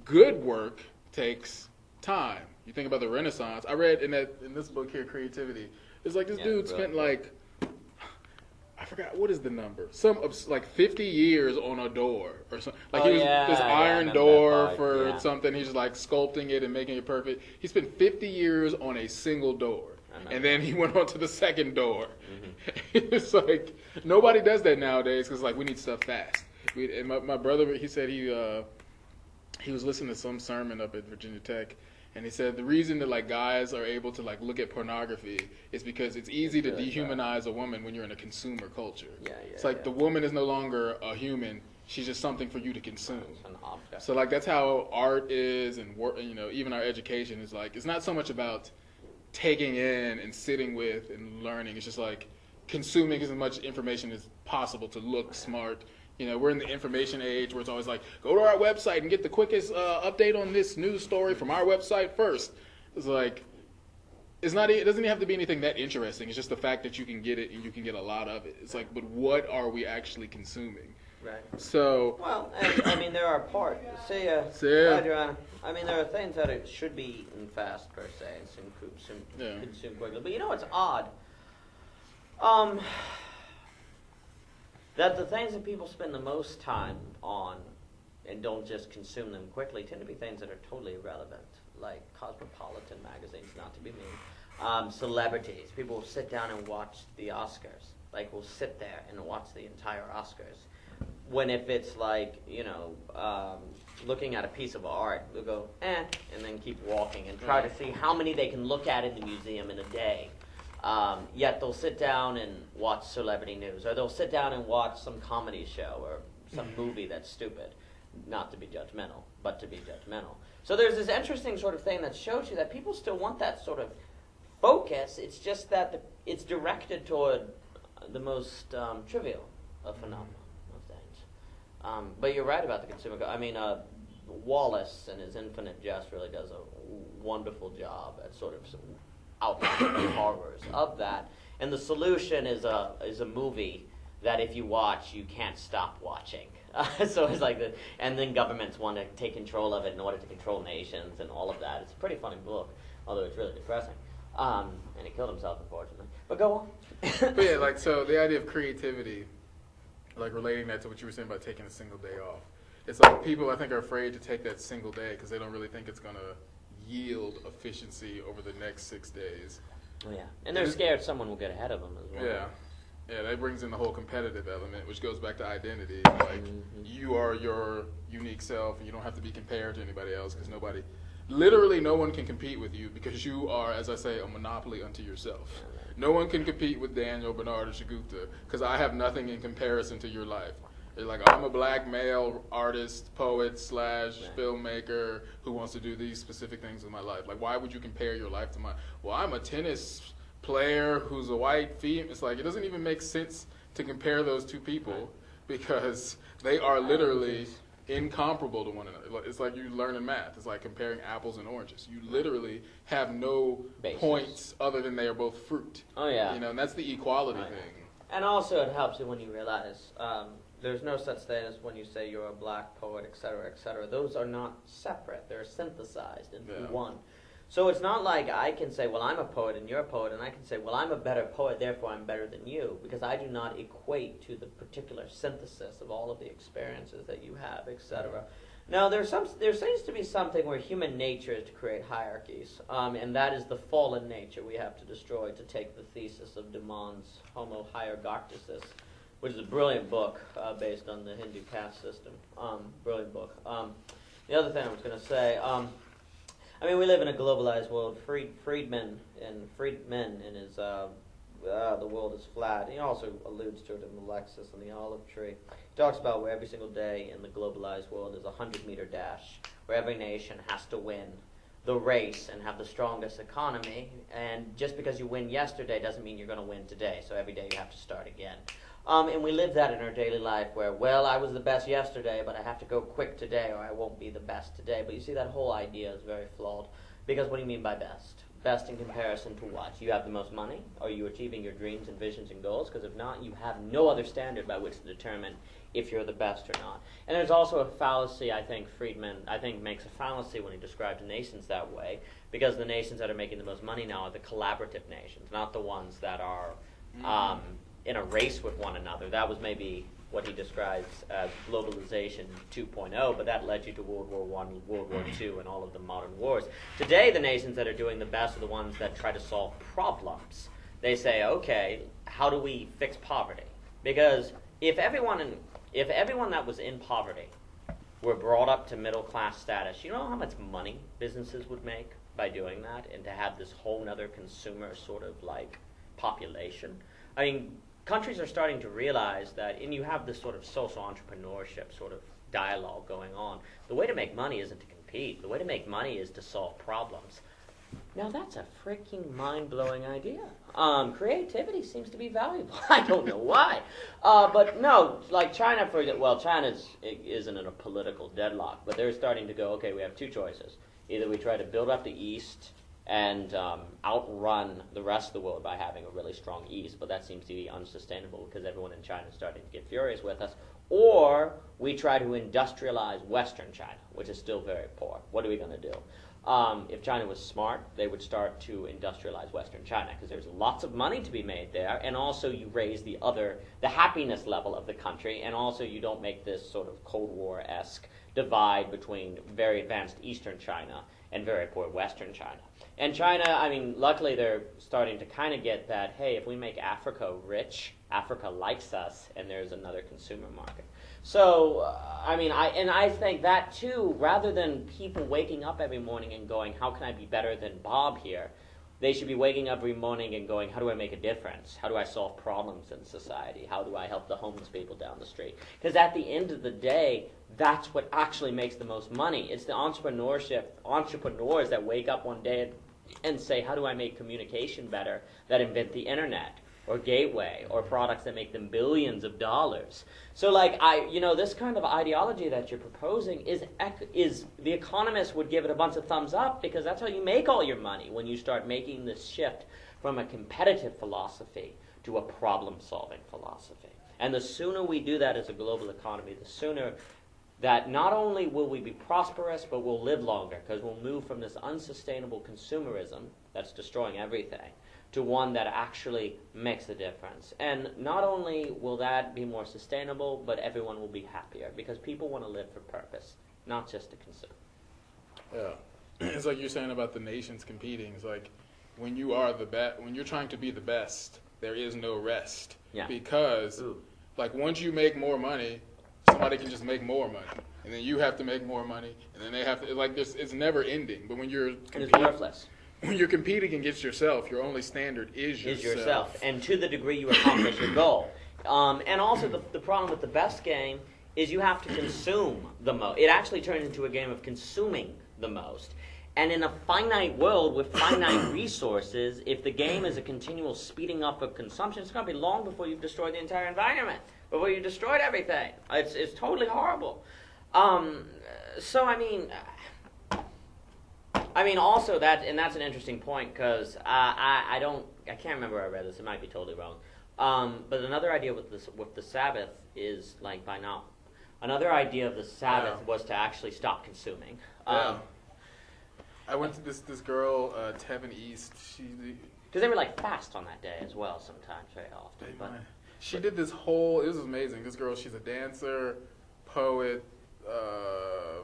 Speaker 3: good work takes time. You think about the Renaissance. I read in this book here, Creativity. It's like this dude spent like, I forgot, what is the number? Like 50 years on a door or something. Like this iron door for something. He's just like sculpting it and making it perfect. He spent 50 years on a single door. And then he went on to the second door. Mm-hmm. It's like, nobody does that nowadays because like we need stuff fast. And my brother, he said he was listening to some sermon up at Virginia Tech. And he said the reason that like guys are able to like look at pornography is because it's easy to dehumanize a woman when you're in a consumer culture. It's like the woman is no longer a human; she's just something for you to consume.
Speaker 5: An object.
Speaker 3: So like that's how art is, and even our education is like it's not so much about taking in and sitting with and learning. It's just like consuming as much information as possible to look smart. You know, we're in the information age where it's always like, go to our website and get the quickest update on this news story from our website first. It's like, it doesn't even have to be anything that interesting. It's just the fact that you can get it and you can get a lot of it. It's like, but what are we actually consuming?
Speaker 5: Right.
Speaker 3: So.
Speaker 5: Well, I mean, there are parts. See ya. Bye, Your Honor. I mean, there are things that it should be eaten fast, per se, and consumed quickly. But you know what's odd? That the things that people spend the most time on and don't just consume them quickly tend to be things that are totally irrelevant, like Cosmopolitan magazines, not to be mean. Celebrities. People will sit down and watch the Oscars. Like, will sit there and watch the entire Oscars. When if it's like, looking at a piece of art, they'll go, and then keep walking and try to see how many they can look at in the museum in a day. Yet they'll sit down and watch celebrity news, or they'll sit down and watch some comedy show or some movie that's stupid. Not to be judgmental, but to be judgmental. So there's this interesting sort of thing that shows you that people still want that sort of focus. It's just that it's directed toward trivial of phenomena of things. But you're right about the consumer. Wallace and his Infinite Jest really does a wonderful job at sort of outlining the horrors of that. And the solution is a movie that if you watch, you can't stop watching. So it's like and then governments want to take control of it in order to control nations and all of that. It's a pretty funny book, although it's really depressing. And he killed himself, unfortunately. But go on.
Speaker 3: But yeah, so the idea of creativity, relating that to what you were saying about taking a single day off. It's like people, I think, are afraid to take that single day because they don't really think it's going to yield efficiency over the next 6 days.
Speaker 5: Oh, yeah. And they're scared someone will get ahead of them as well.
Speaker 3: Yeah. Yeah, that brings in the whole competitive element, which goes back to identity. You are your unique self, and you don't have to be compared to anybody else because literally no one can compete with you because you are, as I say, a monopoly unto yourself. No one can compete with Daniel, Bernard, or Shagupta because I have nothing in comparison to your life. They're like, I'm a black male artist, poet / filmmaker who wants to do these specific things in my life. Like, why would you compare your life to mine? Well, I'm a tennis player who's a white female. It's like, it doesn't even make sense to compare those two people because they are literally incomparable to one another. It's like you learning math. It's like comparing apples and oranges. You literally have no points other than they are both fruit.
Speaker 5: Oh, yeah.
Speaker 3: And that's the equality thing.
Speaker 5: And also it helps you when you realize there's no such thing as when you say you're a black poet, et cetera, et cetera. Those are not separate. They're synthesized into one. So it's not like I can say, well, I'm a poet and you're a poet, and I can say, well, I'm a better poet, therefore I'm better than you, because I do not equate to the particular synthesis of all of the experiences that you have, et cetera. Now, there seems to be something where human nature is to create hierarchies, and that is the fallen nature we have to destroy to take the thesis of Demond's Homo hierarchicis, which is a brilliant book based on the Hindu caste system. Brilliant book. The other thing I was going to say, we live in a globalized world. Friedman in his The World is Flat, he also alludes to it in the Lexus and the Olive Tree. He talks about where every single day in the globalized world is a 100-meter dash, where every nation has to win the race and have the strongest economy. And just because you win yesterday doesn't mean you're going to win today. So every day you have to start again. And we live that in our daily life where, well, I was the best yesterday, but I have to go quick today or I won't be the best today. But you see, that whole idea is very flawed. Because what do you mean by best? Best in comparison to what? You have the most money? Are you achieving your dreams and visions and goals? Because if not, you have no other standard by which to determine if you're the best or not. And there's also a fallacy, I think Friedman makes a fallacy when he describes nations that way, because the nations that are making the most money now are the collaborative nations, not the ones that are in a race with one another. That was maybe what he describes as globalization 2.0, but that led you to World War I, World War II, and all of the modern wars. Today, the nations that are doing the best are the ones that try to solve problems. They say, okay, how do we fix poverty? Because if everyone that was in poverty were brought up to middle-class status, you know how much money businesses would make by doing that, and to have this whole other consumer sort of like population? I mean, countries are starting to realize that, and you have this sort of social entrepreneurship sort of dialogue going on. The way to make money isn't to compete. The way to make money is to solve problems. Now, that's a freaking mind-blowing idea. Creativity seems to be valuable. I don't know why. But no, like China, China isn't in a political deadlock, but they're starting to go, okay, we have two choices. Either we try to build up the East and outrun the rest of the world by having a really strong East, but that seems to be unsustainable because everyone in China is starting to get furious with us, or we try to industrialize Western China, which is still very poor. What are we going to do? If China was smart, they would start to industrialize Western China because there's lots of money to be made there, and also you raise the happiness level of the country, and also you don't make this sort of Cold War-esque divide between very advanced Eastern China and very poor Western China. And China, luckily they're starting to kind of get that, hey, if we make Africa rich, Africa likes us, and there's another consumer market. So, I think that too, rather than people waking up every morning and going, how can I be better than Bob here? They should be waking up every morning and going, how do I make a difference? How do I solve problems in society? How do I help the homeless people down the street? Because at the end of the day, that's what actually makes the most money. It's the entrepreneurs that wake up one day and say, how do I make communication better, that invent the internet. or Gateway or products that make them billions of dollars. So like this kind of ideology that you're proposing is the economists would give it a bunch of thumbs up, because that's how you make all your money, when you start making this shift from a competitive philosophy to a problem-solving philosophy. And the sooner we do that as a global economy, the sooner that not only will we be prosperous, but we'll live longer, because we'll move from this unsustainable consumerism that's destroying everything to one that actually makes a difference. And not only will that be more sustainable, but everyone will be happier, because people want to live for purpose, not just to consume.
Speaker 3: Yeah. It's like you're saying about the nations competing. It's like when you are when you're trying to be the best, there is no rest.
Speaker 5: Yeah.
Speaker 3: Because like once you make more money, somebody can just make more money, and then you have to make more money, and then they have to, like this. It's never ending. But when you're
Speaker 5: And it's worthless.
Speaker 3: When you're competing against yourself, your only standard is yourself.
Speaker 5: And to the degree you accomplish your goal. And also the problem with the best game is you have to consume the most. It actually turns into a game of consuming the most. And in a finite world with finite resources, if the game is a continual speeding up of consumption, it's going to be long before you've destroyed the entire environment, before you've destroyed everything. It's totally horrible. So I mean, also that's an interesting point, because I can't remember where I read this. It might be totally wrong. But another idea with the Sabbath is like by now. Another idea of the Sabbath was to actually stop consuming.
Speaker 3: I went to this girl, Tevin East.
Speaker 5: Because they were like fast on that day as well, sometimes, very often. But
Speaker 3: she did this whole. It was amazing. This girl, she's a dancer, poet. I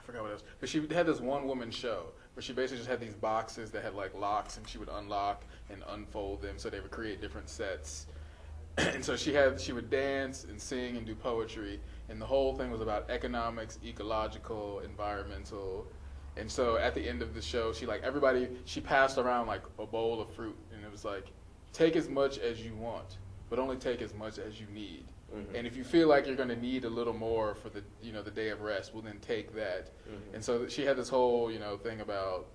Speaker 3: forgot what else. But she had this one-woman show where she basically just had these boxes that had like locks, and she would unlock and unfold them, so they would create different sets. And so she would dance and sing and do poetry, and the whole thing was about economics, ecological, environmental. And so at the end of the show, she passed around like a bowl of fruit, and it was like, take as much as you want, but only take as much as you need. Mm-hmm. And if you feel like you're going to need a little more for the day of rest, well then take that. Mm-hmm. And so she had this whole thing about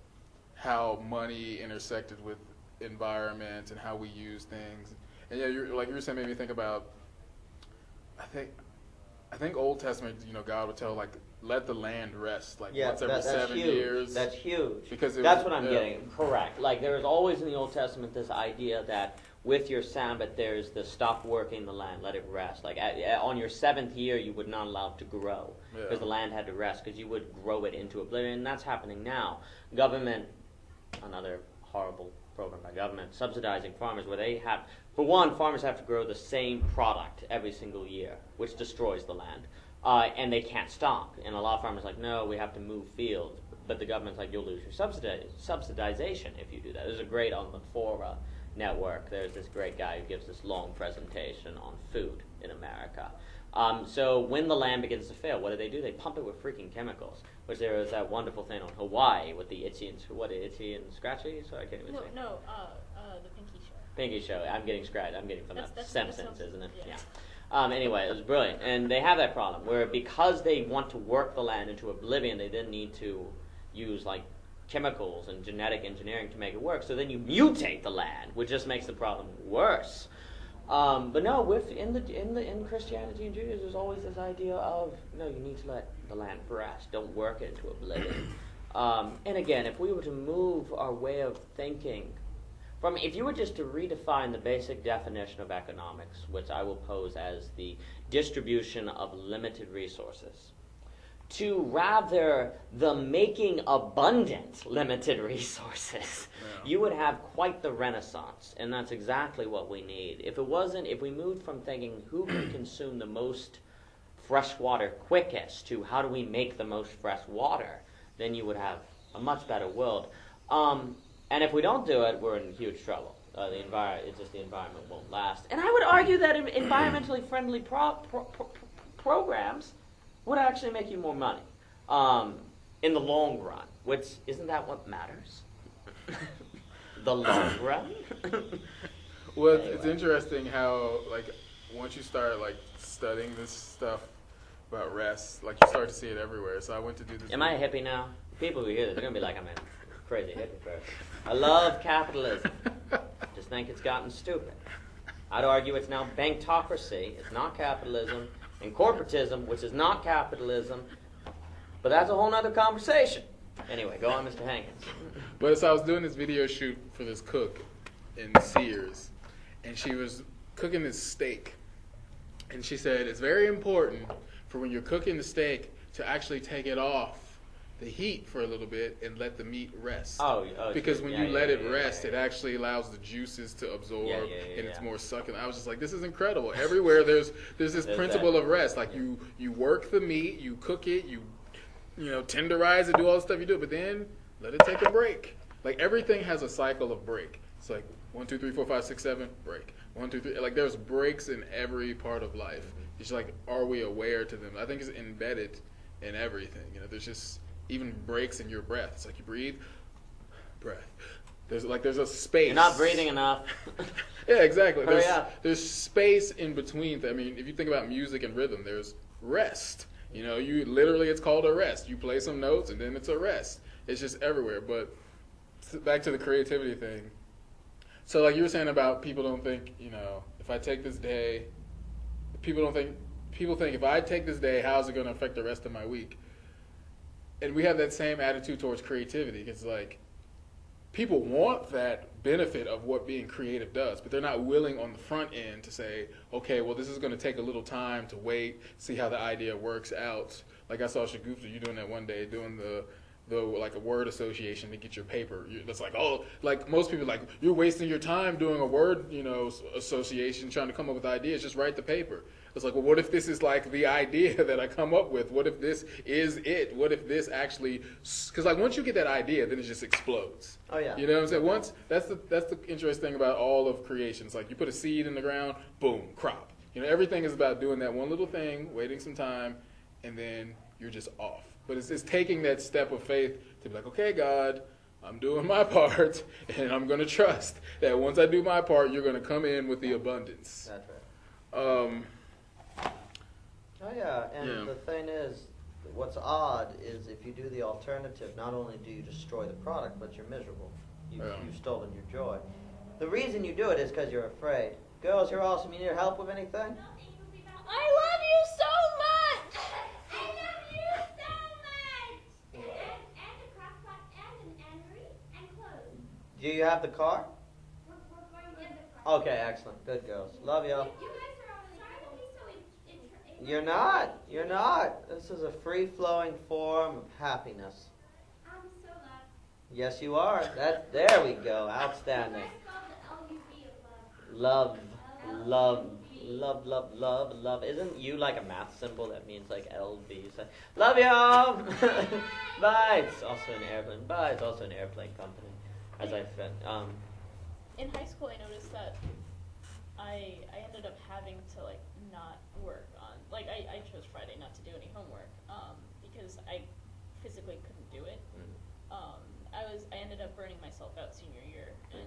Speaker 3: how money intersected with environment and how we use things. And yeah, you were saying, made me think about. I think Old Testament, God would tell like, let the land rest, like once every 7 years.
Speaker 5: That's huge.
Speaker 3: Because
Speaker 5: that's what I'm getting. Correct. Like there is always in the Old Testament this idea that with your Sabbath, there's the stop working the land, let it rest. Like on your 7th year, you would not allow it to grow because the land had to rest, because you would grow it into oblivion. And that's happening now. Government, another horrible program by government, subsidizing farmers, where they have, for one, farmers have to grow the same product every single year, which destroys the land. And they can't stop. And a lot of farmers are like, no, we have to move fields. But the government's like, you'll lose your subsidization if you do that. There's a great on the Fora network. There's this great guy who gives this long presentation on food in America. So when the land begins to fail, what do? They pump it with freaking chemicals. Which there was that wonderful thing on Hawaii with the Itchy and Scratchy? So I can't even say.
Speaker 2: No, the Pinky Show.
Speaker 5: Pinky Show. I'm getting scratched. I'm getting from
Speaker 2: that's
Speaker 5: Simpsons, isn't it?
Speaker 2: Yeah.
Speaker 5: Anyway, it was brilliant. And they have that problem where because they want to work the land into oblivion, they then need to use like chemicals and genetic engineering to make it work. So then you mutate the land, which just makes the problem worse. But no, in Christianity and Judaism, there's always this idea of no, you need to let the land rest. Don't work it into oblivion. And again, if we were to move our way of thinking from, if you were just to redefine the basic definition of economics, which I will pose as the distribution of limited resources, to rather the making abundant limited resources, you would have quite the renaissance, and that's exactly what we need. If we moved from thinking who can consume the most fresh water quickest to how do we make the most fresh water, then you would have a much better world. And if we don't do it, we're in huge trouble. The environment won't last. And I would argue that environmentally friendly programs would actually make you more money in the long run. Which, isn't that what matters? The long run?
Speaker 3: Well,
Speaker 5: anyway.
Speaker 3: It's interesting how, like, once you start, like, studying this stuff about rest, like, you start to see it everywhere. So I went to do this.
Speaker 5: Am I a hippie now? People who hear this, they're going to be like, I'm a crazy hippie person. I love capitalism. Just think it's gotten stupid. I'd argue it's now banktocracy. It's not capitalism. And corporatism, which is not capitalism. But that's a whole other conversation. Anyway, go on, Mr. Hankins.
Speaker 3: But so I was doing this video shoot for this cook in Sears, and she was cooking this steak. And she said it's very important for when you're cooking the steak to actually take it off the heat for a little bit and let the meat rest. Because when you let it rest, it actually allows the juices to absorb, and it's more succulent. I was just like, this is incredible. Everywhere there's this principle of rest. Like you work the meat, you cook it, you tenderize it, do all the stuff you do, but then let it take a break. Like everything has a cycle of break. It's like 1, 2, 3, 4, 5, 6, 7, break. 1, 2, 3. Like there's breaks in every part of life. It's just like, are we aware to them? I think it's embedded in everything. There's just even breaks in your breath. It's like you breathe, breath. There's a space.
Speaker 5: You're not breathing enough.
Speaker 3: Yeah, exactly.
Speaker 5: Hurry up.
Speaker 3: There's space in between. I mean, if you think about music and rhythm, there's rest. You literally, it's called a rest. You play some notes and then it's a rest. It's just everywhere. But back to the creativity thing. So like you were saying about people don't think, if I take this day, people think if I take this day, how's it going to affect the rest of my week? And we have that same attitude towards creativity. It's like people want that benefit of what being creative does, but they're not willing on the front end to say, okay, well, this is going to take a little time to wait, see how the idea works out. Like I saw Shagufta, you doing that one day, doing the like a word association to get your paper. That's like, like most people like, you're wasting your time doing a word, association, trying to come up with ideas. Just write the paper. It's like, well, what if this is like the idea that I come up with? What if this is it? What if this actually? Because like once you get that idea, then it just explodes.
Speaker 5: Oh yeah.
Speaker 3: You know what I'm saying? Once that's the interesting thing about all of creation. It's like you put a seed in the ground, boom, crop. Everything is about doing that one little thing, waiting some time, and then you're just off. But it's taking that step of faith to be like, okay, God, I'm doing my part, and I'm going to trust that once I do my part, you're going to come in with the abundance.
Speaker 5: That's right. And the thing is, what's odd is if you do the alternative, not only do you destroy the product, but you're miserable. You've stolen your joy. The reason you do it is because you're afraid. Girls, you're awesome. You need help with anything?
Speaker 2: I love you so much!
Speaker 7: I love you so much! And a crockpot and an annery and clothes.
Speaker 5: Do you have the car?
Speaker 7: We're going to the car.
Speaker 5: Okay, excellent. Good girls. Love y'all.
Speaker 7: You guys are all sorry to be so
Speaker 5: You're not. You're not. This is a free-flowing form of happiness.
Speaker 7: I'm so loved.
Speaker 5: Yes, you are. There we go. Outstanding.
Speaker 7: I spelled the L-U-V of
Speaker 5: Love, love, love, love, love, love. Isn't you like a math symbol that means like LV? So, love y'all. Bye. It's also an airplane. Bye. It's also an airplane company. As I said.
Speaker 2: In high school, I noticed that I ended up having to like not work on I chose Friday not to do any homework because I physically couldn't do it. I ended up burning myself out senior year, and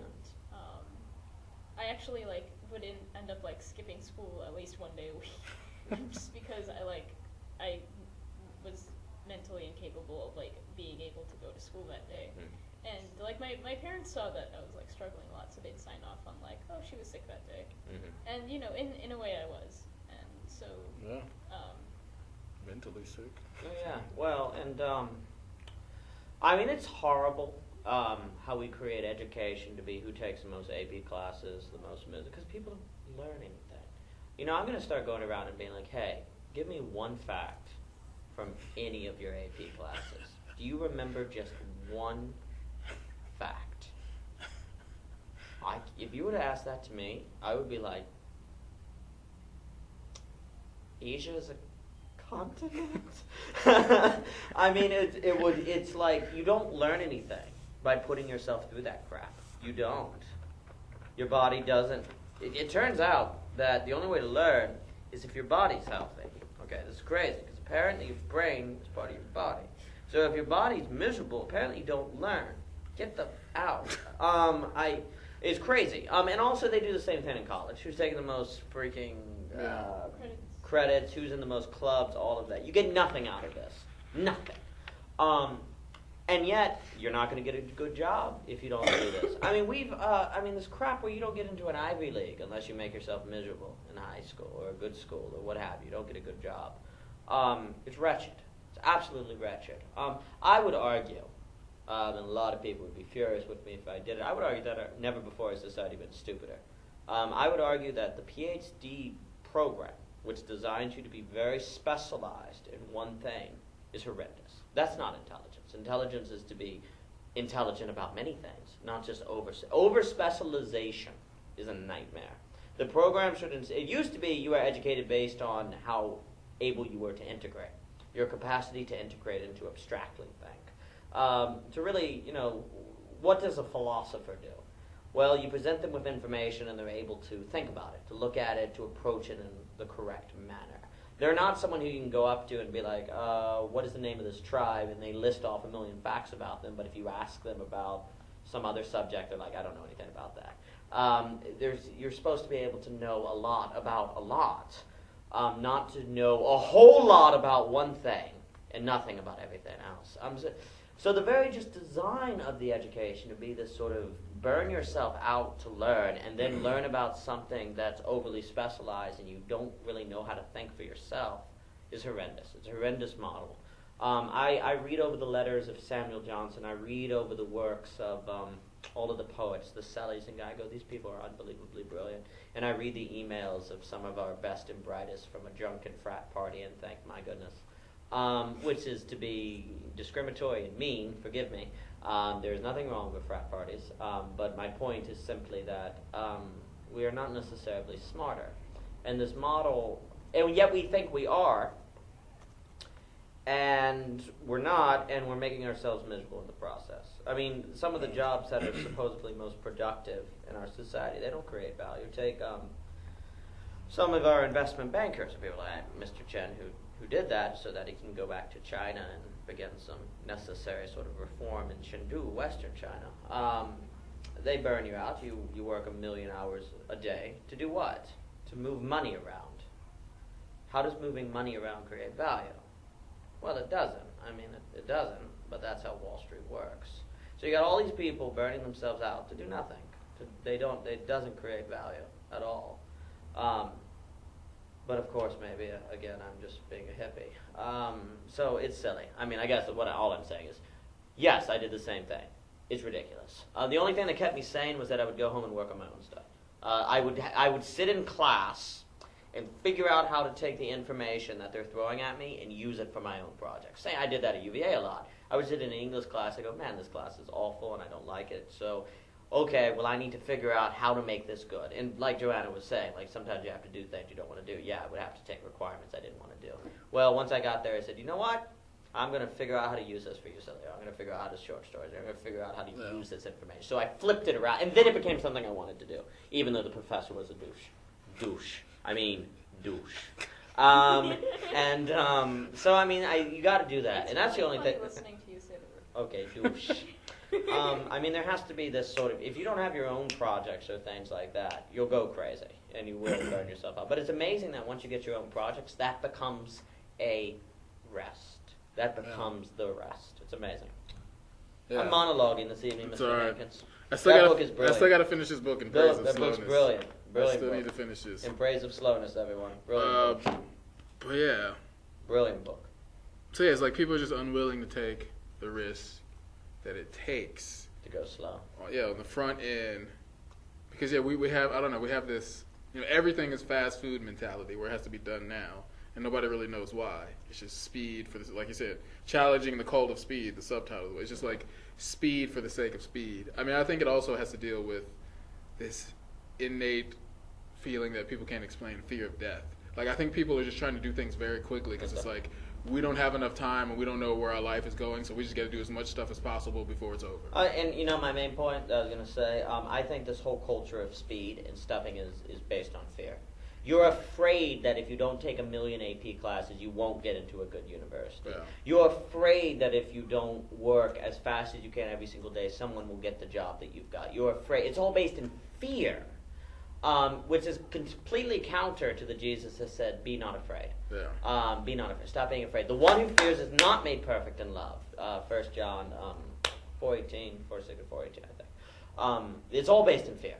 Speaker 2: I actually would end up skipping school at least one day a week just because I was mentally incapable of being able to go to school that day. And my parents saw that I was struggling a lot, so they'd sign off on oh, she was sick that day. And in a way I was. And so
Speaker 3: mentally sick.
Speaker 5: Oh, yeah. Well, and I mean, it's horrible how we create education to be who takes the most AP classes, the most because people don't learn anything. I'm going to start going around and being like, hey, give me one fact from any of your AP classes. Do you remember just one fact? If you were to ask that to me, I would be like, Asia is a continent? I mean, it's like you don't learn anything by putting yourself through that crap. You don't. Your body doesn't. It turns out that the only way to learn is if your body's healthy. Okay, this is crazy, because apparently your brain is part of your body. So if your body's miserable, apparently you don't learn. Get the out. It's crazy. And also they do the same thing in college. Who's taking the most freaking credits? Who's in the most clubs? All of that. You get nothing out of this. Nothing. And yet, you're not going to get a good job if you don't do this. I mean, this crap where you don't get into an Ivy League unless you make yourself miserable in high school or a good school or what have you. You don't get a good job. It's wretched. It's absolutely wretched. I would argue, and a lot of people would be furious with me if I did it, I would argue that never before has society been stupider. I would argue that the PhD program, which designs you to be very specialized in one thing, is horrendous. That's not intelligence. Intelligence is to be intelligent about many things, not just over-specialization is a nightmare. The program shouldn't. It used to be you were educated based on how able you were to integrate, your capacity to integrate and to abstractly think. To really, what does a philosopher do? Well, you present them with information and they're able to think about it, to look at it, to approach it in the correct manner. They're not someone who you can go up to and be like, what is the name of this tribe? And they list off a million facts about them, but if you ask them about some other subject, they're like, I don't know anything about that. You're supposed to be able to know a lot about a lot, not to know a whole lot about one thing and nothing about everything else. So the very just design of the education to be this sort of burn yourself out to learn and then learn about something that's overly specialized and you don't really know how to think for yourself is horrendous. It's a horrendous model. I read over the letters of Samuel Johnson. I read over the works of all of the poets, the Selleys and Geigo. These people are unbelievably brilliant. And I read the emails of some of our best and brightest from a drunken frat party, and thank my goodness. Which is to be discriminatory and mean, forgive me. There's nothing wrong with frat parties, but my point is simply that we are not necessarily smarter. And this model, and yet we think we are, and we're not, and we're making ourselves miserable in the process. I mean, some of the jobs that are supposedly most productive in our society, they don't create value. Take some of our investment bankers, people like Mr. Chen, who did that so that he can go back to China and begin some necessary sort of reform in Chengdu, Western China. They burn you out. You work 1 million hours a day. To do what? To move money around. How does moving money around create value? Well, it doesn't. I mean, it doesn't, but that's how Wall Street works. So you got all these people burning themselves out to do nothing. It doesn't create value at all. But of course, maybe, again, I'm just being a hippie. So it's silly. I mean, I guess all I'm saying is, yes, I did the same thing. It's ridiculous. The only thing that kept me sane was that I would go home and work on my own stuff. I would sit in class and figure out how to take the information that they're throwing at me and use it for my own projects. Say I did that at UVA a lot. I would sit in an English class, I go, man, this class is awful and I don't like it. So, okay, well, I need to figure out how to make this good. And like Joanna was saying, like sometimes you have to do things you don't want to do. Yeah, I would have to take requirements I didn't want to do. Well, once I got there, I said, you know what? I'm going to figure out how to use this for you, Celia. I'm going to figure out how to short stories. I'm going to figure out how to use this information. So I flipped it around, and then it became something I wanted to do, even though the professor was a douche. So I mean, you got to do that, and that's the only thing.
Speaker 2: Listening to you say the word.
Speaker 5: Okay, douche. I mean, there has to be this sort of, if you don't have your own projects or things like that, you'll go crazy, and you will burn yourself out. But it's amazing that once you get your own projects, that becomes a rest. That becomes the rest. It's amazing. Yeah. I'm monologuing this evening, Mr. Hankins.
Speaker 3: I still got to finish this book in praise of slowness.
Speaker 5: That book's brilliant.
Speaker 3: I still need to finish this.
Speaker 5: In praise of slowness, everyone. Brilliant book.
Speaker 3: But yeah.
Speaker 5: Brilliant book.
Speaker 3: So yeah, it's like people are just unwilling to take the risk that it takes
Speaker 5: to go slow.
Speaker 3: Yeah, on the front end, because yeah, we have this, everything is fast food mentality where it has to be done now, and nobody really knows why. It's just speed for this, like you said, challenging the cult of speed. The subtitle, it's just like speed for the sake of speed. I mean, I think it also has to deal with this innate feeling that people can't explain, fear of death. Like I think people are just trying to do things very quickly because it's like, we don't have enough time and we don't know where our life is going, so we just got to do as much stuff as possible before it's over.
Speaker 5: And my main point that I was going to say, I think this whole culture of speed and stuffing is based on fear. You're afraid that if you don't take 1 million AP classes, you won't get into a good university. Yeah. You're afraid that if you don't work as fast as you can every single day, someone will get the job that you've got. You're afraid. It's all based in fear. which is completely counter to the Jesus has said, be not afraid.
Speaker 3: Yeah.
Speaker 5: Be not afraid. Stop being afraid. The one who fears is not made perfect in love. 1 John 4:18, 4:6 or 4:18, I think. It's all based in fear.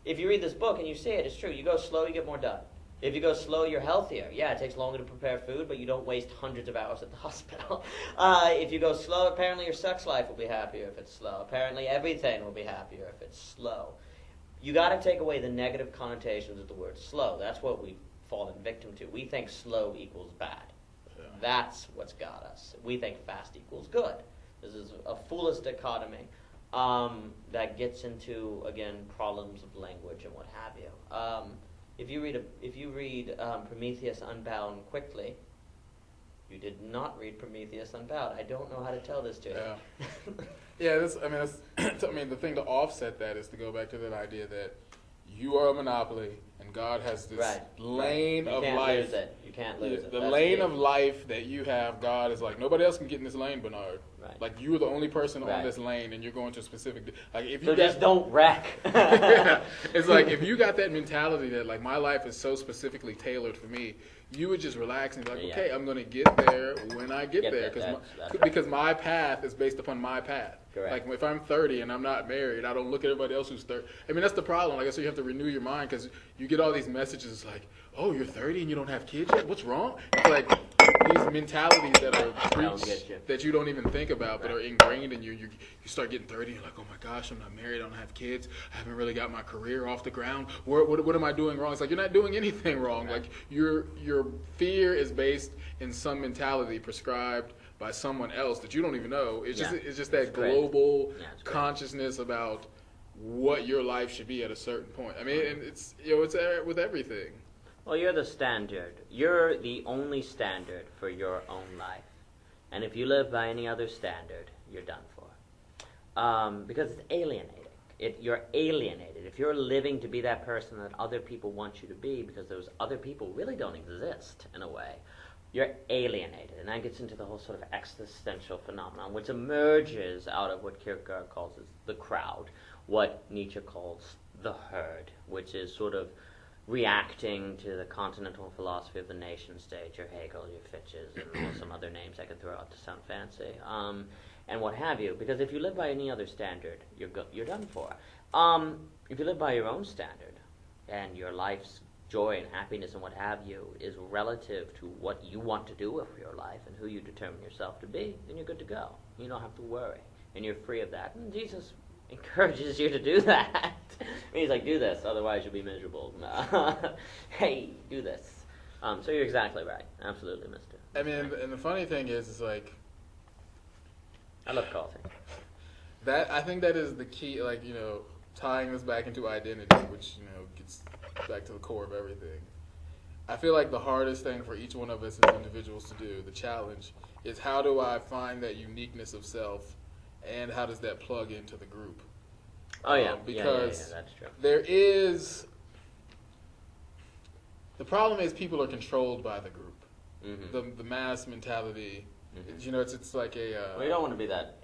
Speaker 5: If you read this book and you see it, it's true. You go slow, you get more done. If you go slow, you're healthier. Yeah, it takes longer to prepare food, but you don't waste hundreds of hours at the hospital. If you go slow, apparently your sex life will be happier if it's slow. Apparently everything will be happier if it's slow. You got to take away the negative connotations of the word slow. That's what we've fallen victim to. We think slow equals bad.
Speaker 3: Yeah.
Speaker 5: That's what's got us. We think fast equals good. This is a foolish dichotomy that gets into, again, problems of language and what have you. If you read Prometheus Unbound quickly, you did not read Prometheus Unbound. I don't know how to tell this to you.
Speaker 3: Yeah. Yeah, the thing to offset that is to go back to that idea that you are a monopoly and God has this lane of life.
Speaker 5: You can't lose it.
Speaker 3: The lane of life that you have, God is like, nobody else can get in this lane, Bernard.
Speaker 5: Right.
Speaker 3: Like, you are the only person on this lane, and you're going to a specific... Like, if you
Speaker 5: just don't wreck.
Speaker 3: Yeah. It's like, if you got that mentality that, like, my life is so specifically tailored for me, you would just relax and be like, okay, I'm going to get there when I get there. Because my path is based upon my path.
Speaker 5: Correct.
Speaker 3: Like, if I'm 30 and I'm not married, I don't look at everybody else who's 30. I mean, that's the problem. Like I said, you have to renew your mind because you get all these messages like, oh, you're 30 and you don't have kids yet? What's wrong? It's like these mentalities that are preached that you don't even think about but are ingrained in you. You start getting 30 and you're like, oh my gosh, I'm not married, I don't have kids, I haven't really got my career off the ground. What am I doing wrong? It's like, you're not doing anything wrong. Like, your fear is based in some mentality prescribed by someone else that you don't even know. It's just that global consciousness about what your life should be at a certain point. I mean, and it's with everything.
Speaker 5: Well, you're the standard. You're the only standard for your own life. And if you live by any other standard, you're done for. Because it's alienating. You're alienated. If you're living to be that person that other people want you to be, because those other people really don't exist in a way, you're alienated. And that gets into the whole sort of existential phenomenon, which emerges out of what Kierkegaard calls the crowd, what Nietzsche calls the herd, which is sort of reacting to the continental philosophy of the nation state, your Hegel, your Ficht's, and some other names I could throw out to sound fancy, and what have you. Because if you live by any other standard, you're done for. If you live by your own standard, and your life's joy and happiness and what have you is relative to what you want to do with your life and who you determine yourself to be, then you're good to go. You don't have to worry, and you're free of that. And Jesus encourages you to do that. He's like, do this, otherwise you'll be miserable. Hey, do this. So you're exactly right. Absolutely, mister.
Speaker 3: I mean, and the funny thing is, it's like,
Speaker 5: I love coffee.
Speaker 3: I think that is the key, like, tying this back into identity, which, gets back to the core of everything. I feel like the hardest thing for each one of us as individuals to do, the challenge, is how do I find that uniqueness of self, and how does that plug into the group?
Speaker 5: Oh, yeah.
Speaker 3: Because
Speaker 5: that's true.
Speaker 3: there is... The problem is people are controlled by the group. Mm-hmm. The mass mentality, mm-hmm. It's like a...
Speaker 5: Well, you don't want to be that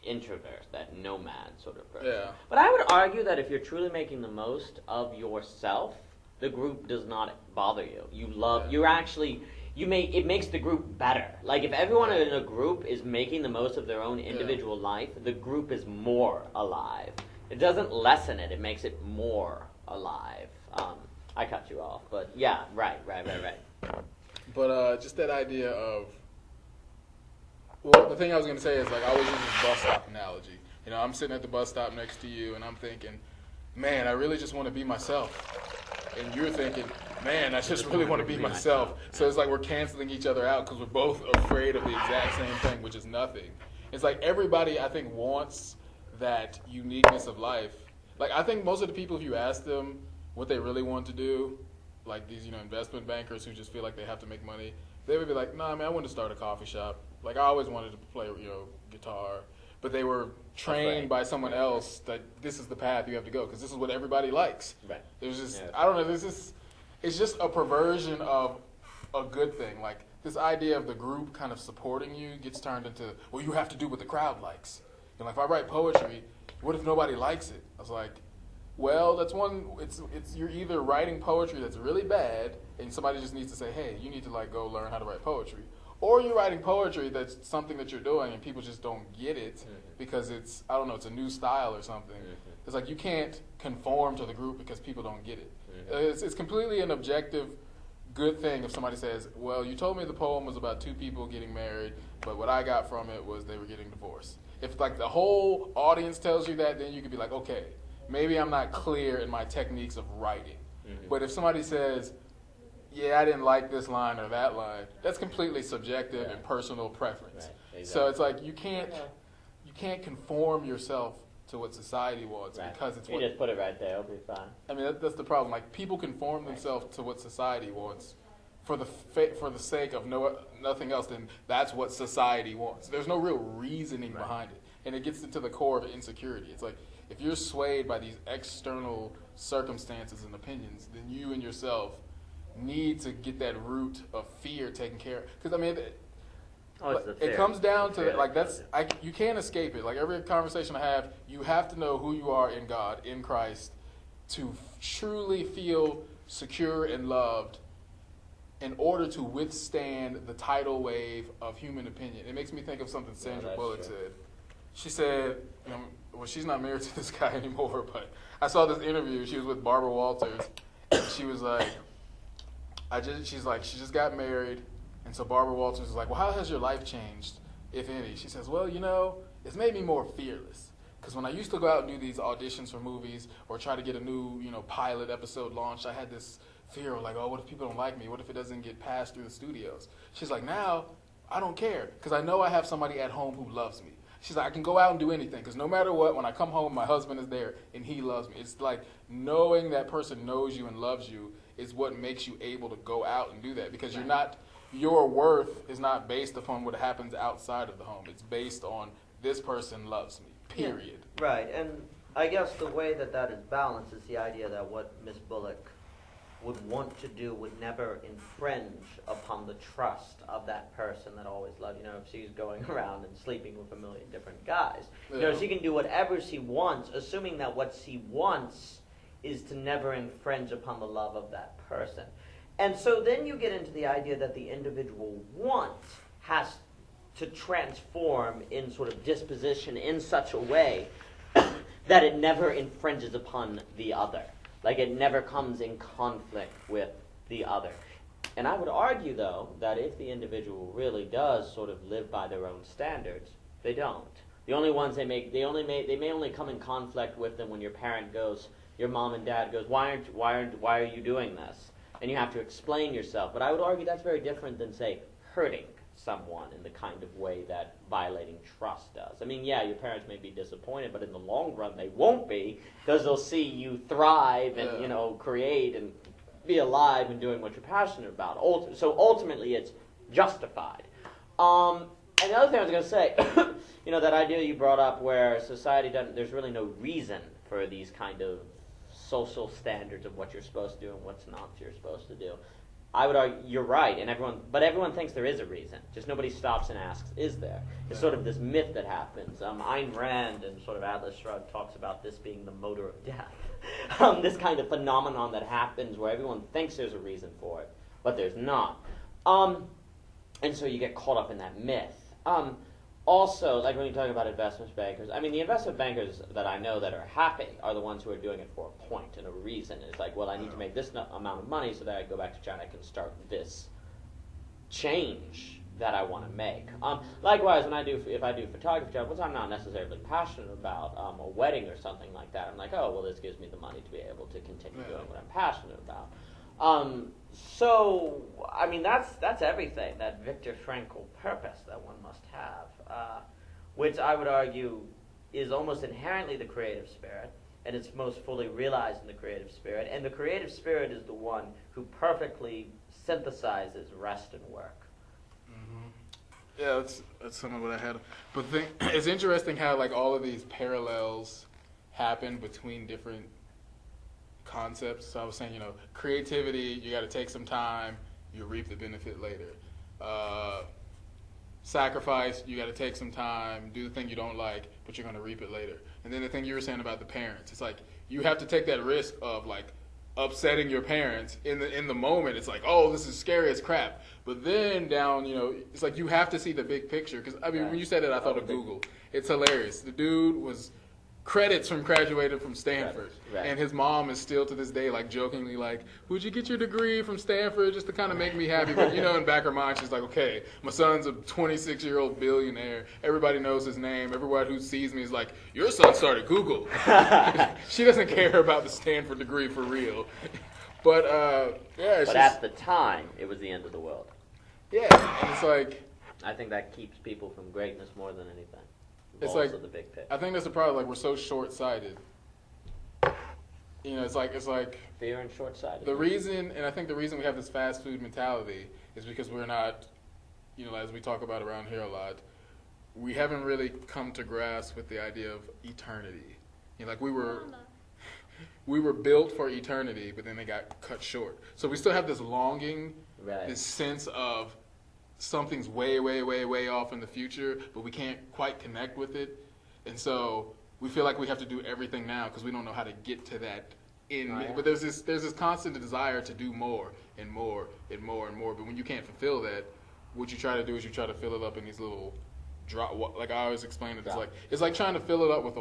Speaker 5: introvert, that nomad sort of person.
Speaker 3: Yeah.
Speaker 5: But I would argue that if you're truly making the most of yourself, the group does not bother you. It makes the group better. Like, if everyone in a group is making the most of their own individual life, the group is more alive. It doesn't lessen it, it makes it more alive. I cut you off, but yeah, right.
Speaker 3: But just that idea of... Well, the thing I was going to say is, like, I always use this bus stop analogy. I'm sitting at the bus stop next to you, and I'm thinking, man, I really just want to be myself. And you're thinking, man, I just really want to be myself. So it's like we're canceling each other out because we're both afraid of the exact same thing, which is nothing. It's like everybody, I think, wants that uniqueness of life. Like, I think most of the people, if you ask them what they really want to do, like these, investment bankers who just feel like they have to make money, they would be like, nah, man, I want to start a coffee shop. Like, I always wanted to play, guitar. But they were trained by someone else that this is the path you have to go because this is what everybody likes. Right. There's just, I don't know, it's just a perversion of a good thing. Like, this idea of the group kind of supporting you gets turned into, well, you have to do what the crowd likes. Like, if I write poetry, what if nobody likes it? I was like, Well, that's one. It's you're either writing poetry that's really bad, and somebody just needs to say, "Hey, you need to like go learn how to write poetry," or you're writing poetry that's something that you're doing, and people just don't get it because it's I don't know, it's a new style or something. It's like you can't conform to the group because people don't get it. It's completely an objective good thing if somebody says, "Well, you told me the poem was about two people getting married, but what I got from it was they were getting divorced." If like the whole audience tells you that, then you could be like, "Okay, maybe I'm not clear in my techniques of writing." But if somebody says, "Yeah, I didn't like this line or that line," that's completely subjective and personal preference.
Speaker 5: Right, exactly.
Speaker 3: So it's like you can't conform yourself to what society wants because it's
Speaker 5: you
Speaker 3: what
Speaker 5: just put it right there. It'll be fine.
Speaker 3: I mean that's the problem. Like people conform themselves to what society wants for the sake of nothing else. Then that's what society wants. There's no real reasoning behind it, and it gets into the core of insecurity. It's like if you're swayed by these external circumstances and opinions, then you and yourself need to get that root of fear taken care of. Because I mean, it comes down to like you can't escape it. Like every conversation I have, you have to know who you are in God, in Christ, to truly feel secure and loved in order to withstand the tidal wave of human opinion. It makes me think of something Sandra Bullock said. She said, well, she's not married to this guy anymore, but I saw this interview. She was with Barbara Walters, and she was like, she just got married, and so Barbara Walters was like, well, how has your life changed, if any? She says, well, it's made me more fearless. Because when I used to go out and do these auditions for movies or try to get a new, pilot episode launched, I had this fear of like, oh, what if people don't like me? What if it doesn't get passed through the studios? She's like, now I don't care because I know I have somebody at home who loves me. She's like, I can go out and do anything because no matter what, when I come home, my husband is there and he loves me. It's like knowing that person knows you and loves you is what makes you able to go out and do that because your worth is not based upon what happens outside of the home. It's based on this person loves me, period.
Speaker 5: Yeah, right, and I guess the way that is balanced is the idea that what Miss Bullock would want to do would never infringe upon the trust of that person that always loved. If she's going around and sleeping with a million different guys, she can do whatever she wants, assuming that what she wants is to never infringe upon the love of that person. And so then you get into the idea that the individual want has to transform in sort of disposition in such a way that it never infringes upon the other. Like it never comes in conflict with the other. And I would argue, though, that if the individual really does sort of live by their own standards, they don't. The only ones they may only come in conflict with them when your parent goes, your mom and dad goes, why are you doing this? And you have to explain yourself. But I would argue that's very different than, say, hurting someone in the kind of way that violating trust does. I mean, yeah, your parents may be disappointed, but in the long run they won't be because they'll see you thrive and, create and be alive and doing what you're passionate about. So ultimately it's justified. And the other thing I was going to say, that idea you brought up where society there's really no reason for these kind of social standards of what you're supposed to do and what's not you're supposed to do. I would argue you're right, but everyone thinks there is a reason. Just nobody stops and asks, is there? It's sort of this myth that happens. Ayn Rand and sort of Atlas Shrugged talks about this being the motor of death. This kind of phenomenon that happens where everyone thinks there's a reason for it, but there's not. And so you get caught up in that myth. Also, like when you talk about investment bankers, I mean, the investment bankers that I know that are happy are the ones who are doing it for a point and a reason. It's like, well, I need to make this amount of money so that I go back to China and can start this change that I want to make. Likewise, if I do photography, which I'm not necessarily passionate about, a wedding or something like that, I'm like, oh, well, this gives me the money to be able to continue doing what I'm passionate about. So, I mean, that's everything, that Viktor Frankl purpose that one must have, which I would argue is almost inherently the creative spirit, and it's most fully realized in the creative spirit, and the creative spirit is the one who perfectly synthesizes rest and work.
Speaker 3: Mm-hmm. Yeah, that's some of what I had. But it's interesting how like all of these parallels happen between different concepts. So I was saying, creativity, you got to take some time, you reap the benefit later. Sacrifice, you got to take some time, do the thing you don't like, but you're going to reap it later. And then the thing you were saying about the parents, it's like you have to take that risk of like upsetting your parents in the moment. It's like, oh, this is scary as crap. But then down, it's like you have to see the big picture. Because I mean,
Speaker 5: Right.
Speaker 3: when you said it, I thought of Google. It's hilarious. The dude was credits from graduated from Stanford,
Speaker 5: Right.
Speaker 3: and his mom is still to this day like jokingly like, "Would you get your degree from Stanford just to kind of make me happy?" But in the back of her mind, she's like, "Okay, my son's a 26-year-old billionaire. Everybody knows his name. Everyone who sees me is like, your son started Google." She doesn't care about the Stanford degree for real. But yeah, it's
Speaker 5: But
Speaker 3: just,
Speaker 5: at the time, it was the end of the world.
Speaker 3: yeah, and it's like.
Speaker 5: I think that keeps people from greatness more than anything.
Speaker 3: It's
Speaker 5: Also
Speaker 3: like
Speaker 5: the big picture.
Speaker 3: I think that's the problem. Like we're so short-sighted. It's like
Speaker 5: Fear and short-sighted.
Speaker 3: the reason, and I think the reason we have this fast food mentality is because we're not, as we talk about around here a lot, we haven't really come to grasp with the idea of eternity. Like we were built for eternity, but then they got cut short. So we still have this longing,
Speaker 5: Right.
Speaker 3: this sense of something's way, way, way, way off in the future, but we can't quite connect with it. And so we feel like we have to do everything now because we don't know how to get to that end.
Speaker 5: Oh, yeah.
Speaker 3: But there's this constant desire to do more and more and more and more. But when you can't fulfill that, what you try to do is you try to fill it up in these little drop. Like I always explain it, it's like trying to fill it up with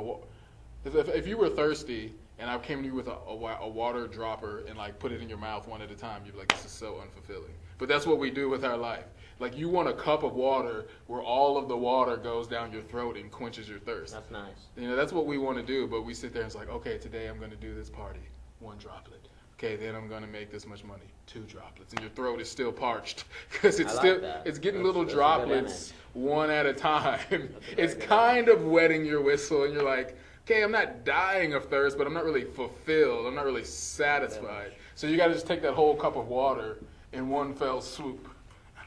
Speaker 3: if you were thirsty and I came to you with a water dropper and like put it in your mouth one at a time, you'd be like, this is so unfulfilling. But that's what we do with our life. Like you want a cup of water where all of the water goes down your throat and quenches your thirst.
Speaker 5: That's nice.
Speaker 3: That's what we want to do, but we sit there and it's like, okay, today I'm going to do this party, 1 droplet. Okay, then I'm going to make this much money, 2 droplets. And your throat is still parched because it's
Speaker 5: I like
Speaker 3: still
Speaker 5: that.
Speaker 3: it's getting
Speaker 5: That's
Speaker 3: little
Speaker 5: a good
Speaker 3: droplets
Speaker 5: image.
Speaker 3: one at a time.
Speaker 5: very
Speaker 3: It's
Speaker 5: good
Speaker 3: kind of wetting your whistle and you're like, okay, I'm not dying of thirst, but I'm not really fulfilled. I'm not really satisfied. So you got to just take that whole cup of water in one fell swoop.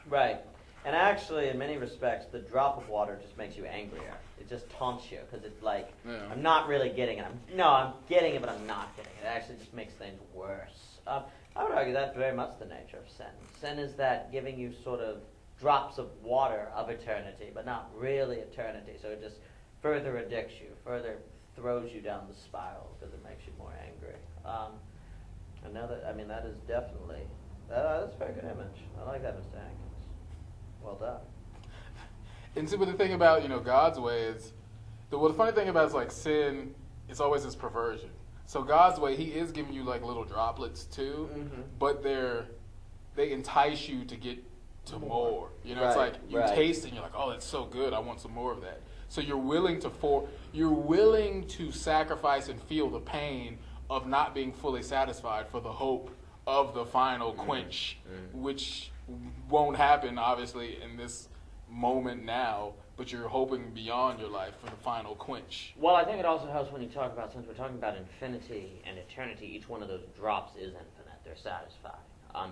Speaker 5: Right. And actually, in many respects, the drop of water just makes you angrier. It just taunts you because it's like,
Speaker 3: Yeah.
Speaker 5: I'm not really getting it. I'm getting it, but I'm not getting it. It actually just makes things worse. I would argue that's very much the nature of sin. Sin is that giving you sort of drops of water of eternity, but not really eternity. So it just further addicts you, further throws you down the spiral because it makes you more angry. And now that is definitely, that's a very good image. I like that, Mr. Hankins. Well done.
Speaker 3: And see, but the thing about God's way is, the funny thing about is like sin, it's always this perversion. So God's way, He is giving you like little droplets too, but they entice you to get to more. It's
Speaker 5: Right,
Speaker 3: like you
Speaker 5: right.
Speaker 3: taste it and you're like, oh, that's so good, I want some more of that. So you're willing to sacrifice and feel the pain of not being fully satisfied for the hope of the final quench, which won't happen obviously in this moment now, but you're hoping beyond your life for the final quench.
Speaker 5: Well, I think it also helps when you talk about, since we're talking about infinity and eternity, each one of those drops is infinite. They're satisfying.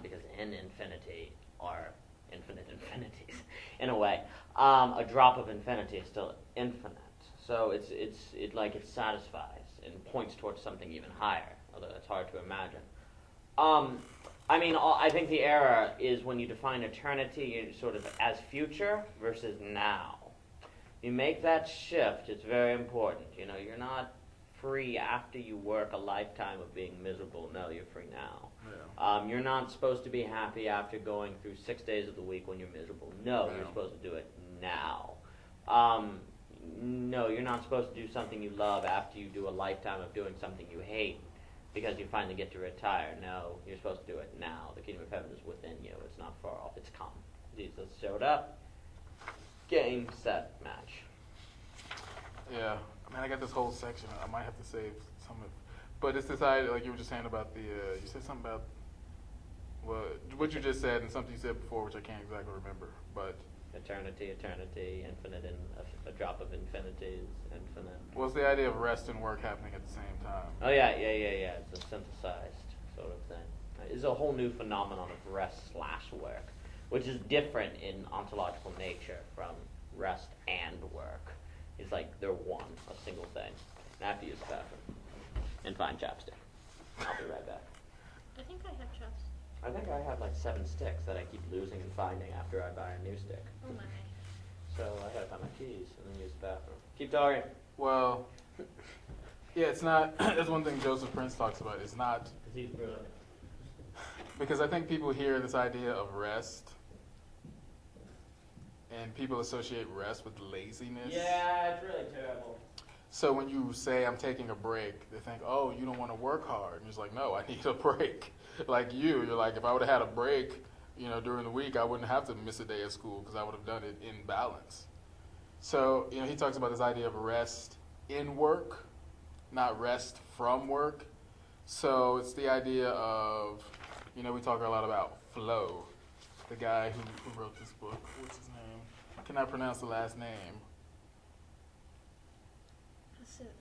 Speaker 5: Because in infinity are infinite infinities, in a way. A drop of infinity is still infinite. So it satisfies and points towards something even higher, although it's hard to imagine. I think the error is when you define eternity sort of as future versus now. You make that shift, it's very important. You're not free after you work a lifetime of being miserable. No, you're free now.
Speaker 3: Yeah.
Speaker 5: You're not supposed to be happy after going through 6 days of the week when you're miserable. No, you're supposed to do it now. No, you're not supposed to do something you love after you do a lifetime of doing something you hate because you finally get to retire. No, you're supposed to do it now. The kingdom of heaven is within you. It's not far off. It's come. Jesus showed up. Game, set, match.
Speaker 3: Yeah, I got this whole section. I might have to save some of it. But it's this idea, like you were just saying about you said something about, well, what you just said and something you said before, which I can't exactly remember, but.
Speaker 5: Eternity, infinite, and a drop of infinity is infinite.
Speaker 3: Well, it's the idea of rest and work happening at the same time.
Speaker 5: Oh, yeah. It's a synthesized sort of thing. It's a whole new phenomenon of rest/work, which is different in ontological nature from rest and work. It's like they're one, a single thing. And I have to use the bathroom and find chapstick. I'll be right back.
Speaker 2: I think I have chops.
Speaker 5: I think I have like 7 sticks that I keep losing and finding after I buy a new stick.
Speaker 2: Oh my.
Speaker 5: So I gotta find my keys and then use the bathroom. Keep talking.
Speaker 3: Well, Yeah, it's not. That's one thing Joseph Prince talks about. It's not
Speaker 5: Because he's brilliant.
Speaker 3: because I think people hear this idea of rest, and people associate rest with laziness.
Speaker 5: Yeah, it's really terrible.
Speaker 3: So when you say I'm taking a break, they think, oh, you don't want to work hard. And it's like, no, I need a break. Like you're like, if I would have had a break, during the week, I wouldn't have to miss a day of school because I would have done it in balance. So, he talks about this idea of rest in work, not rest from work. So it's the idea of, we talk a lot about flow. The guy who wrote this book, what's his name? I cannot pronounce the last name.
Speaker 2: That's it.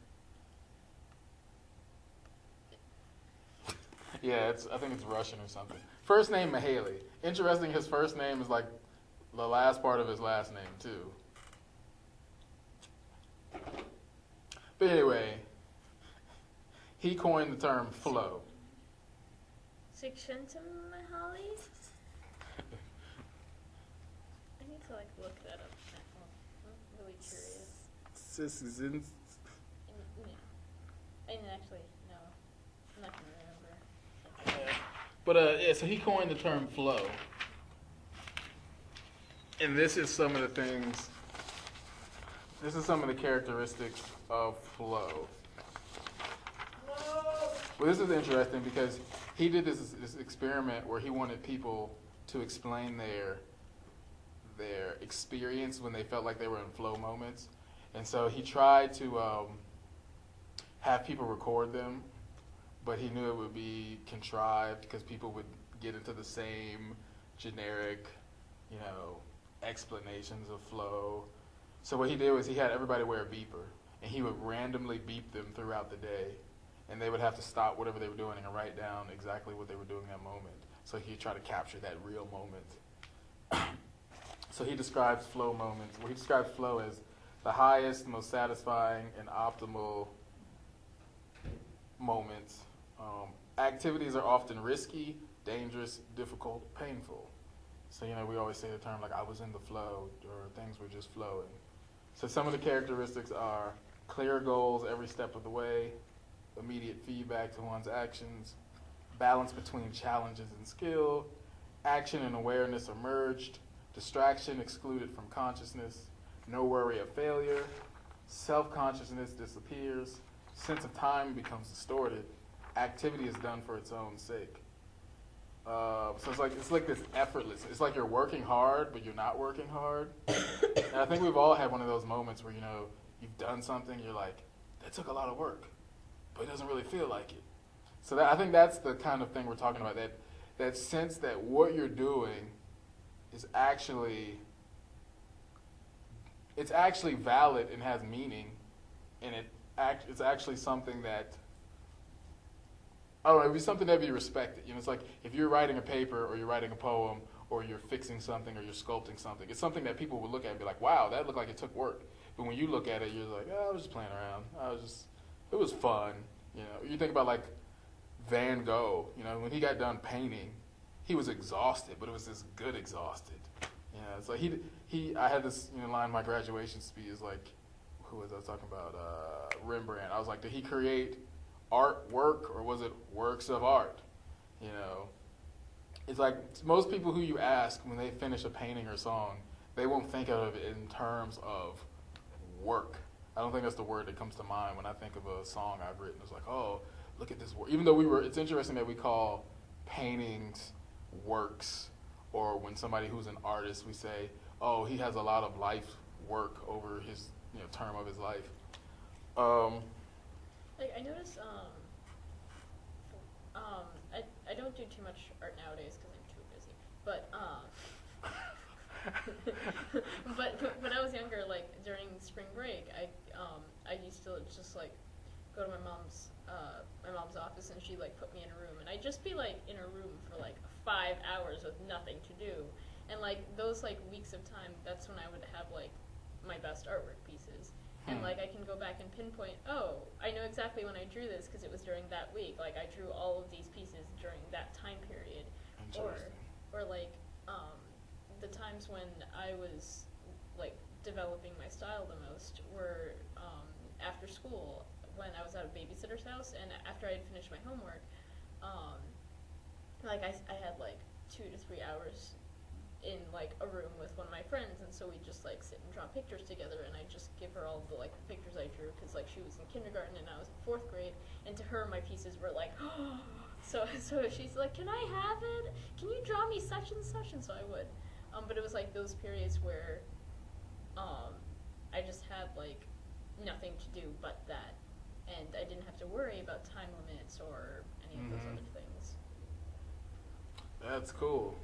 Speaker 3: Yeah, I think it's Russian or something. First name Mihaly. Interesting, his first name is like the last part of his last name too. But anyway, he coined the term flow.
Speaker 2: Csikszentmihalyi? I need to look that up. I'm really curious. And actually, no, I'm not gonna remember.
Speaker 3: But so he coined the term flow. And this is some of the things, this is some of the characteristics of flow. Well, this is interesting because he did this experiment where he wanted people to explain their experience when they felt like they were in flow moments. And so he tried to have people record them, but he knew it would be contrived because people would get into the same generic, explanations of flow. So what he did was he had everybody wear a beeper, and he would randomly beep them throughout the day, and they would have to stop whatever they were doing and write down exactly what they were doing that moment. So he tried to capture that real moment. So he describes flow moments. Well, he describes flow as the highest, most satisfying, and optimal moments. Activities are often risky, dangerous, difficult, painful. So, we always say the term I was in the flow, or things were just flowing. So some of the characteristics are clear goals every step of the way, immediate feedback to one's actions, balance between challenges and skill, action and awareness are merged, distraction excluded from consciousness, no worry of failure, self-consciousness disappears, sense of time becomes distorted, activity is done for its own sake. So it's like this effortless. It's like you're working hard, but you're not working hard. And I think we've all had one of those moments where you've done something, you're like, that took a lot of work, but it doesn't really feel like it. So I think that's the kind of thing we're talking about. That sense that what you're doing is actually valid and has meaning, and it's actually something that. Oh, it'd be something that be respected. It's like if you're writing a paper or you're writing a poem or you're fixing something or you're sculpting something, it's something that people would look at and be like, wow, that looked like it took work. But when you look at it, you're like, oh, I was just playing around. It was fun. You think about Van Gogh, when he got done painting, he was exhausted, but it was this good exhausted. It's like I had this line in my graduation speech is like, who was I talking about? Rembrandt. I was like, did he create artwork or was it works of art? It's like most people who you ask when they finish a painting or song, they won't think of it in terms of work. I don't think that's the word that comes to mind when I think of a song I've written. It's like, oh, look at this work. Even though it's interesting that we call paintings works, or when somebody who's an artist, we say, oh, he has a lot of life work over his term of his life.
Speaker 2: I notice, I don't do too much art nowadays because I'm too busy. But, but when I was younger, during spring break, I used to just go to my mom's office and she'd put me in a room and I'd just be in a room for 5 hours with nothing to do. And those weeks of time, that's when I would have my best artwork pieces. And I can go back and pinpoint, oh, I know exactly when I drew this because it was during that week. I drew all of these pieces during that time period. Or the times when I was developing my style the most were after school when I was at a babysitter's house, and after I had finished my homework, like I had like 2 to 3 hours in like a room with one of my friends, and so we just like sit and draw pictures together, and I just give her all the like pictures I drew, because like she was in kindergarten and I was in 4th grade, and to her my pieces were like, so she's like, can I have it? Can you draw me such and such? And so I would, but it was like those periods where I just had like nothing to do but that, and I didn't have to worry about time limits or any of those
Speaker 3: Mhm.
Speaker 2: other things.
Speaker 3: That's cool.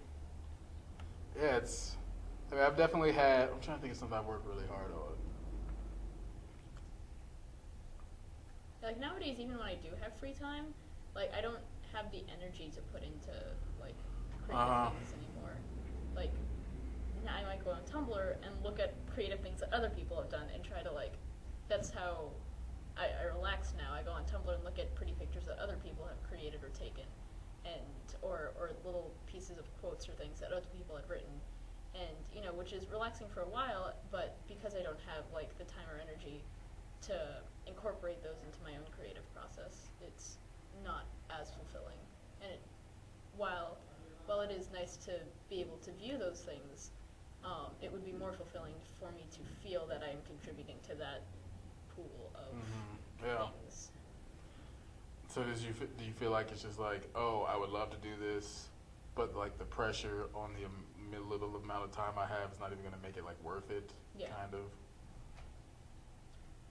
Speaker 3: Yeah, I mean, I've definitely had, I'm trying to think of something I've worked really hard on.
Speaker 2: Like nowadays, even when I do have free time, like I don't have the energy to put into like creative things anymore. Like now I might go on Tumblr and look at creative things that other people have done and try to like, that's how I relax now. I go on Tumblr and look at pretty pictures that other people have created or taken, and or little pieces of quotes or things that other people had written, and you know, which is relaxing for a while, but because I don't have like the time or energy to incorporate those into my own creative process, it's not as fulfilling. And while it is nice to be able to view those things, it would be more fulfilling for me to feel that I am contributing to that pool of
Speaker 3: Yeah.
Speaker 2: things.
Speaker 3: So do you feel like it's just like, oh, I would love to do this, but like the pressure on the little amount of time I have is not even going to make it like worth it,
Speaker 2: Yeah.
Speaker 3: kind of?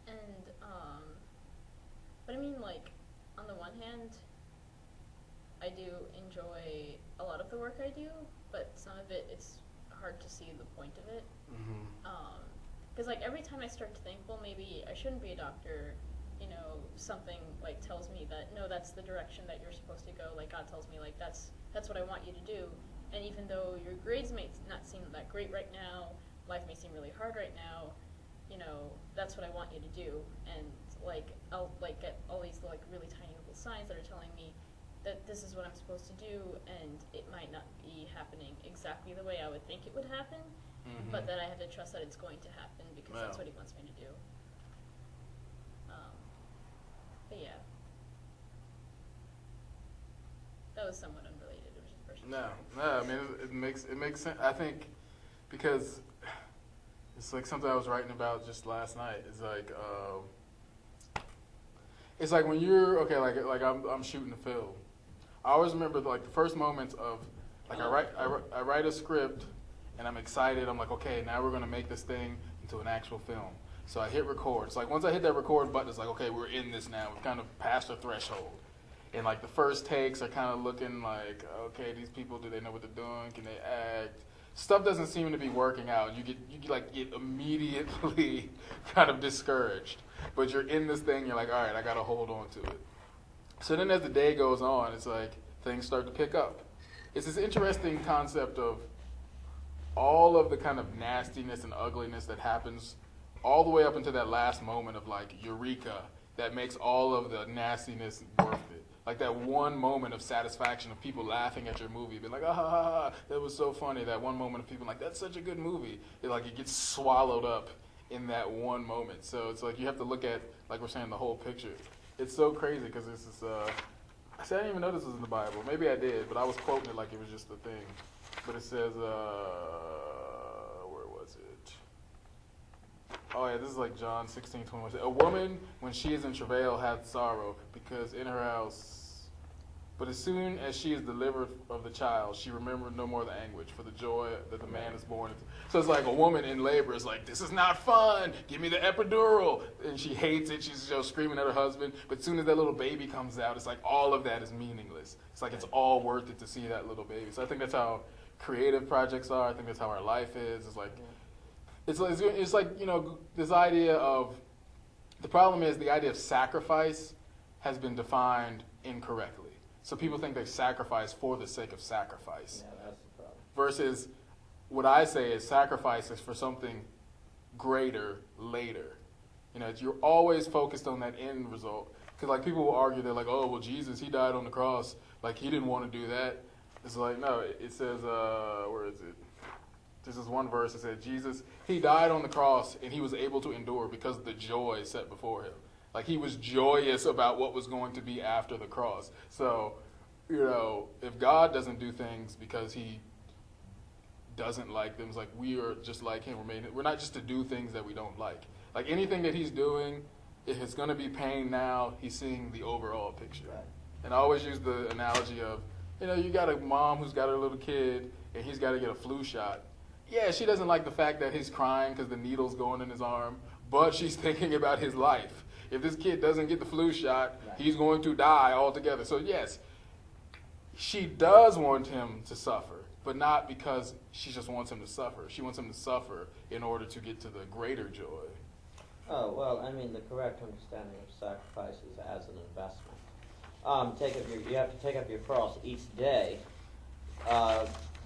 Speaker 2: And but I mean, like, on the one hand, I do enjoy a lot of the work I do, but some of it, it's hard to see the point of it. Because like every time I start to think, well, maybe I shouldn't be a doctor, you know, something like tells me that no, that's the direction that you're supposed to go. Like God tells me, like that's what I want you to do. And even though your grades may not seem that great right now, life may seem really hard right now, you know, that's what I want you to do. And like I'll like get all these like really tiny little signs that are telling me that this is what I'm supposed to do, and it might not be happening exactly the way I would think it would happen, but that I have to trust that it's going to happen because that's what He wants me to do. But yeah, that was somewhat unrelated. It was just personal.
Speaker 3: No, I mean it makes sense. I think because it's like something I was writing about just last night. It's like when you're okay, like I'm shooting a film. I always remember like the first moments of like I write a script and I'm excited. I'm like, okay, now we're gonna make this thing into an actual film. So I hit record. It's like once I hit that record button, it's like, okay, we're in this now. We've kind of passed the threshold. And like the first takes are kind of looking like, okay, these people, do they know what they're doing? Can they act? Stuff doesn't seem to be working out. You get immediately kind of discouraged. But you're in this thing, you're like, all right, I got to hold on to it. So then as the day goes on, it's like things start to pick up. It's this interesting concept of all of the kind of nastiness and ugliness that happens all the way up into that last moment of like eureka that makes all of the nastiness worth it. Like that one moment of satisfaction of people laughing at your movie, being like, ah, ha, ha, ha, that was so funny. That one moment of people like, that's such a good movie. It gets swallowed up in that one moment. So it's like you have to look at, like we're saying, the whole picture. It's so crazy because this is, I didn't even know this was in the Bible. Maybe I did, but I was quoting it like it was just a thing. But it says, where was it? Oh yeah, this is like John 16:21. A woman, when she is in travail, hath sorrow, because in her house. But as soon as she is delivered of the child, she remembered no more the anguish for the joy that the man is born into. So it's like a woman in labor is like, this is not fun. Give me the epidural. And she hates it. She's screaming at her husband. But as soon as that little baby comes out, it's like all of that is meaningless. It's like it's all worth it to see that little baby. So I think that's how creative projects are. I think that's how our life is. It's like, you know, this idea of, the problem is the idea of sacrifice has been defined incorrectly. So people think they sacrifice for the sake of sacrifice.
Speaker 5: Yeah, that's the problem.
Speaker 3: Versus what I say is sacrifice is for something greater later. You know, you're always focused on that end result. Because like people will argue, they're like, oh, well, Jesus, he died on the cross. Like he didn't want to do that. It's like, no, it says, where is it? This is one verse that said, Jesus, he died on the cross and he was able to endure because of the joy set before him. Like he was joyous about what was going to be after the cross. So, if God doesn't do things because he doesn't like them, it's like we are just like him. We're not just to do things that we don't like. Like anything that he's doing, if it's going to be pain now, he's seeing the overall picture.
Speaker 5: Right.
Speaker 3: And I always use the analogy of, you got a mom who's got her little kid and he's got to get a flu shot. Yeah, she doesn't like the fact that he's crying because the needle's going in his arm, but she's thinking about his life. If this kid doesn't get the flu shot, he's going to die altogether. So yes, she does want him to suffer, but not because she just wants him to suffer. She wants him to suffer in order to get to the greater joy.
Speaker 5: Oh, well, I mean, the correct understanding of sacrifice is as an investment. You have to take up your cross each day,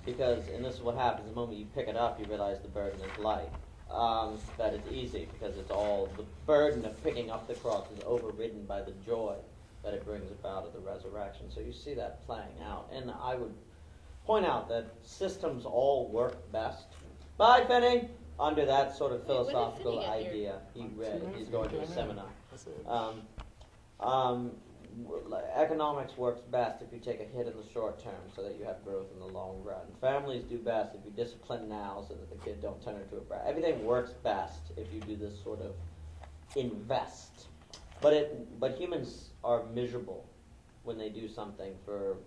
Speaker 5: because, and this is what happens, the moment you pick it up, you realize the burden is light. That it's easy, because it's all, the burden of picking up the cross is overridden by the joy that it brings about of the resurrection. So you see that playing out. And I would point out that systems all work best. Bye, Finney! Under that sort of philosophical idea. He's going to a seminar. Economics works best if you take a hit in the short term so that you have growth in the long run. Families do best if you discipline now so that the kid don't turn into a brat. Everything works best if you do this sort of invest. But humans are miserable when they do something for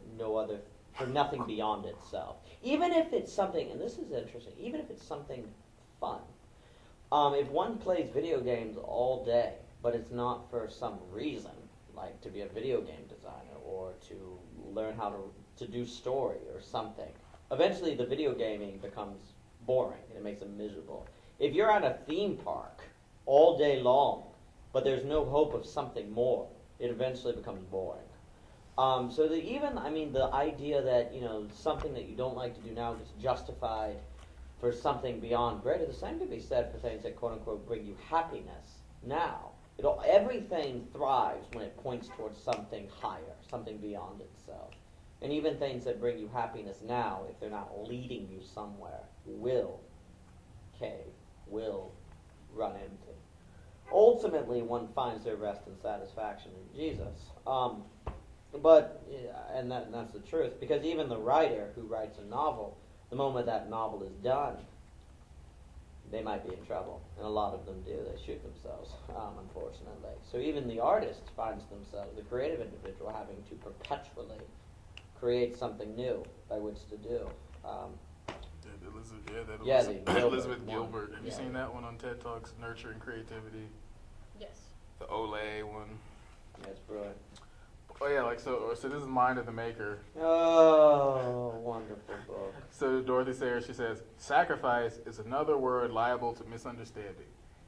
Speaker 5: nothing beyond itself. Even if it's something, and this is interesting, even if it's something fun. If one plays video games all day, but it's not for some reason, like to be a video game designer or to learn how to do story or something, eventually the video gaming becomes boring and it makes them miserable. If you're at a theme park all day long, but there's no hope of something more, it eventually becomes boring. So the idea that, something that you don't like to do now gets justified for something beyond greater, the same could be said for things that quote-unquote bring you happiness now. Everything thrives when it points towards something higher, something beyond itself. And even things that bring you happiness now, if they're not leading you somewhere, will cave, will run empty. Ultimately, one finds their rest and satisfaction in Jesus. And that's the truth, because even the writer who writes a novel, the moment that novel is done, they might be in trouble. And a lot of them do. They shoot themselves, unfortunately. So even the artist finds themselves, the creative individual, having to perpetually create something new by which to do.
Speaker 3: Elizabeth Gilbert. Have you seen that one on TED Talks, Nurturing Creativity?
Speaker 2: Yes.
Speaker 3: The Olay one.
Speaker 5: Yeah, it's brilliant.
Speaker 3: Oh yeah, so this is Mind of the Maker.
Speaker 5: Oh, wonderful book.
Speaker 3: So Dorothy Sayers, she says, sacrifice is another word liable to misunderstanding.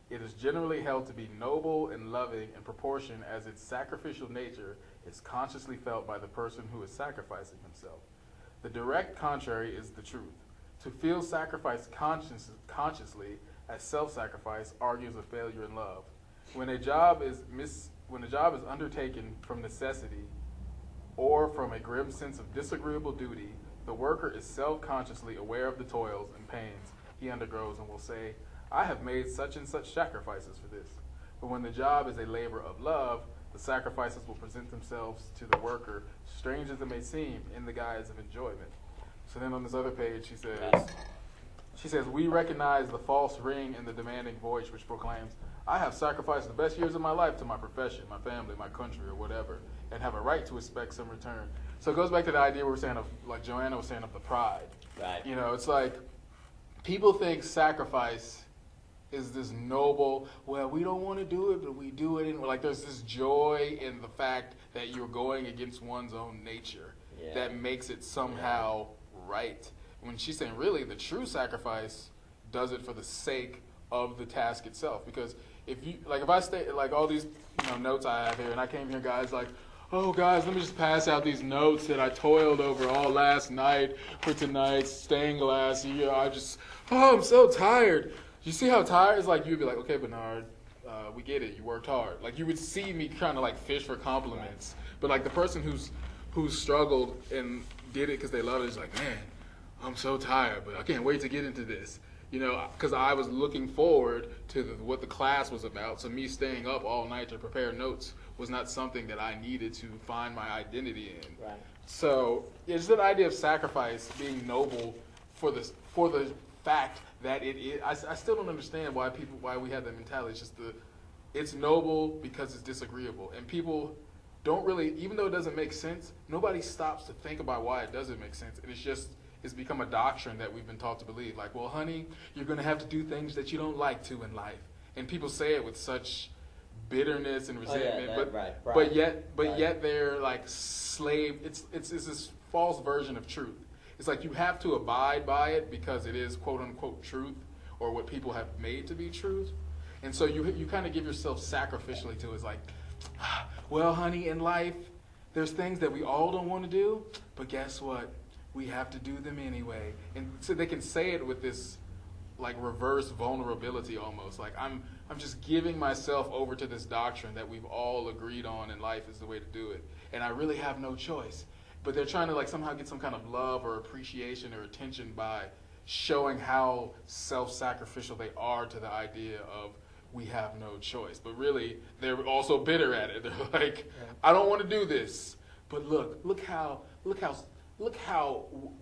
Speaker 3: It is generally held to be noble and loving in proportion as its sacrificial nature is consciously felt by the person who is sacrificing himself. The direct contrary is the truth. To feel sacrifice consciously as self-sacrifice argues a failure in love. When a job is undertaken from necessity or from a grim sense of disagreeable duty, the worker is self-consciously aware of the toils and pains he undergoes and will say, I have made such and such sacrifices for this. But when the job is a labor of love, the sacrifices will present themselves to the worker, strange as it may seem, in the guise of enjoyment. So then on this other page, she says, we recognize the false ring in the demanding voice which proclaims, I have sacrificed the best years of my life to my profession, my family, my country, or whatever, and have a right to expect some return. So it goes back to the idea we were saying of, like Joanna was saying, of the pride.
Speaker 5: Right.
Speaker 3: It's like people think sacrifice is this noble, well, we don't want to do it, but we do it. And like there's this joy in the fact that you're going against one's own nature that makes it somehow right. When she's saying, really, the true sacrifice does it for the sake of the task itself. Because if I stay, like all these notes I have here, and I came here, guys, like, oh, guys, let me just pass out these notes that I toiled over all last night for tonight's stained glass. I'm so tired. You see how tired? It's like you'd be like, okay, Bernard, we get it. You worked hard. Like you would see me trying to like fish for compliments, but like the person who's struggled and did it because they love it is like, man, I'm so tired, but I can't wait to get into this. because I was looking forward to what the class was about. So me staying up all night to prepare notes was not something that I needed to find my identity in.
Speaker 5: Right.
Speaker 3: So it's that idea of sacrifice being noble for the fact that it is. I still don't understand why we have that mentality. It's just it's noble because it's disagreeable, and people don't really, even though it doesn't make sense, nobody stops to think about why it doesn't make sense, and it's become a doctrine that we've been taught to believe. Like, well, honey, you're going to have to do things that you don't like to in life, and people say it with such bitterness and resentment, but yet they're like slave. It's this false version of truth. It's like you have to abide by it because it is quote unquote truth, or what people have made to be truth, and so you kind of give yourself sacrificially to it. It's like, well, honey, in life, there's things that we all don't want to do, but guess what? We have to do them anyway. And so they can say it with this like reverse vulnerability almost. Like I'm just giving myself over to this doctrine that we've all agreed on in life is the way to do it. And I really have no choice. But they're trying to like somehow get some kind of love or appreciation or attention by showing how self-sacrificial they are to the idea of we have no choice. But really, they're also bitter at it. They're like, I don't want to do this. But look how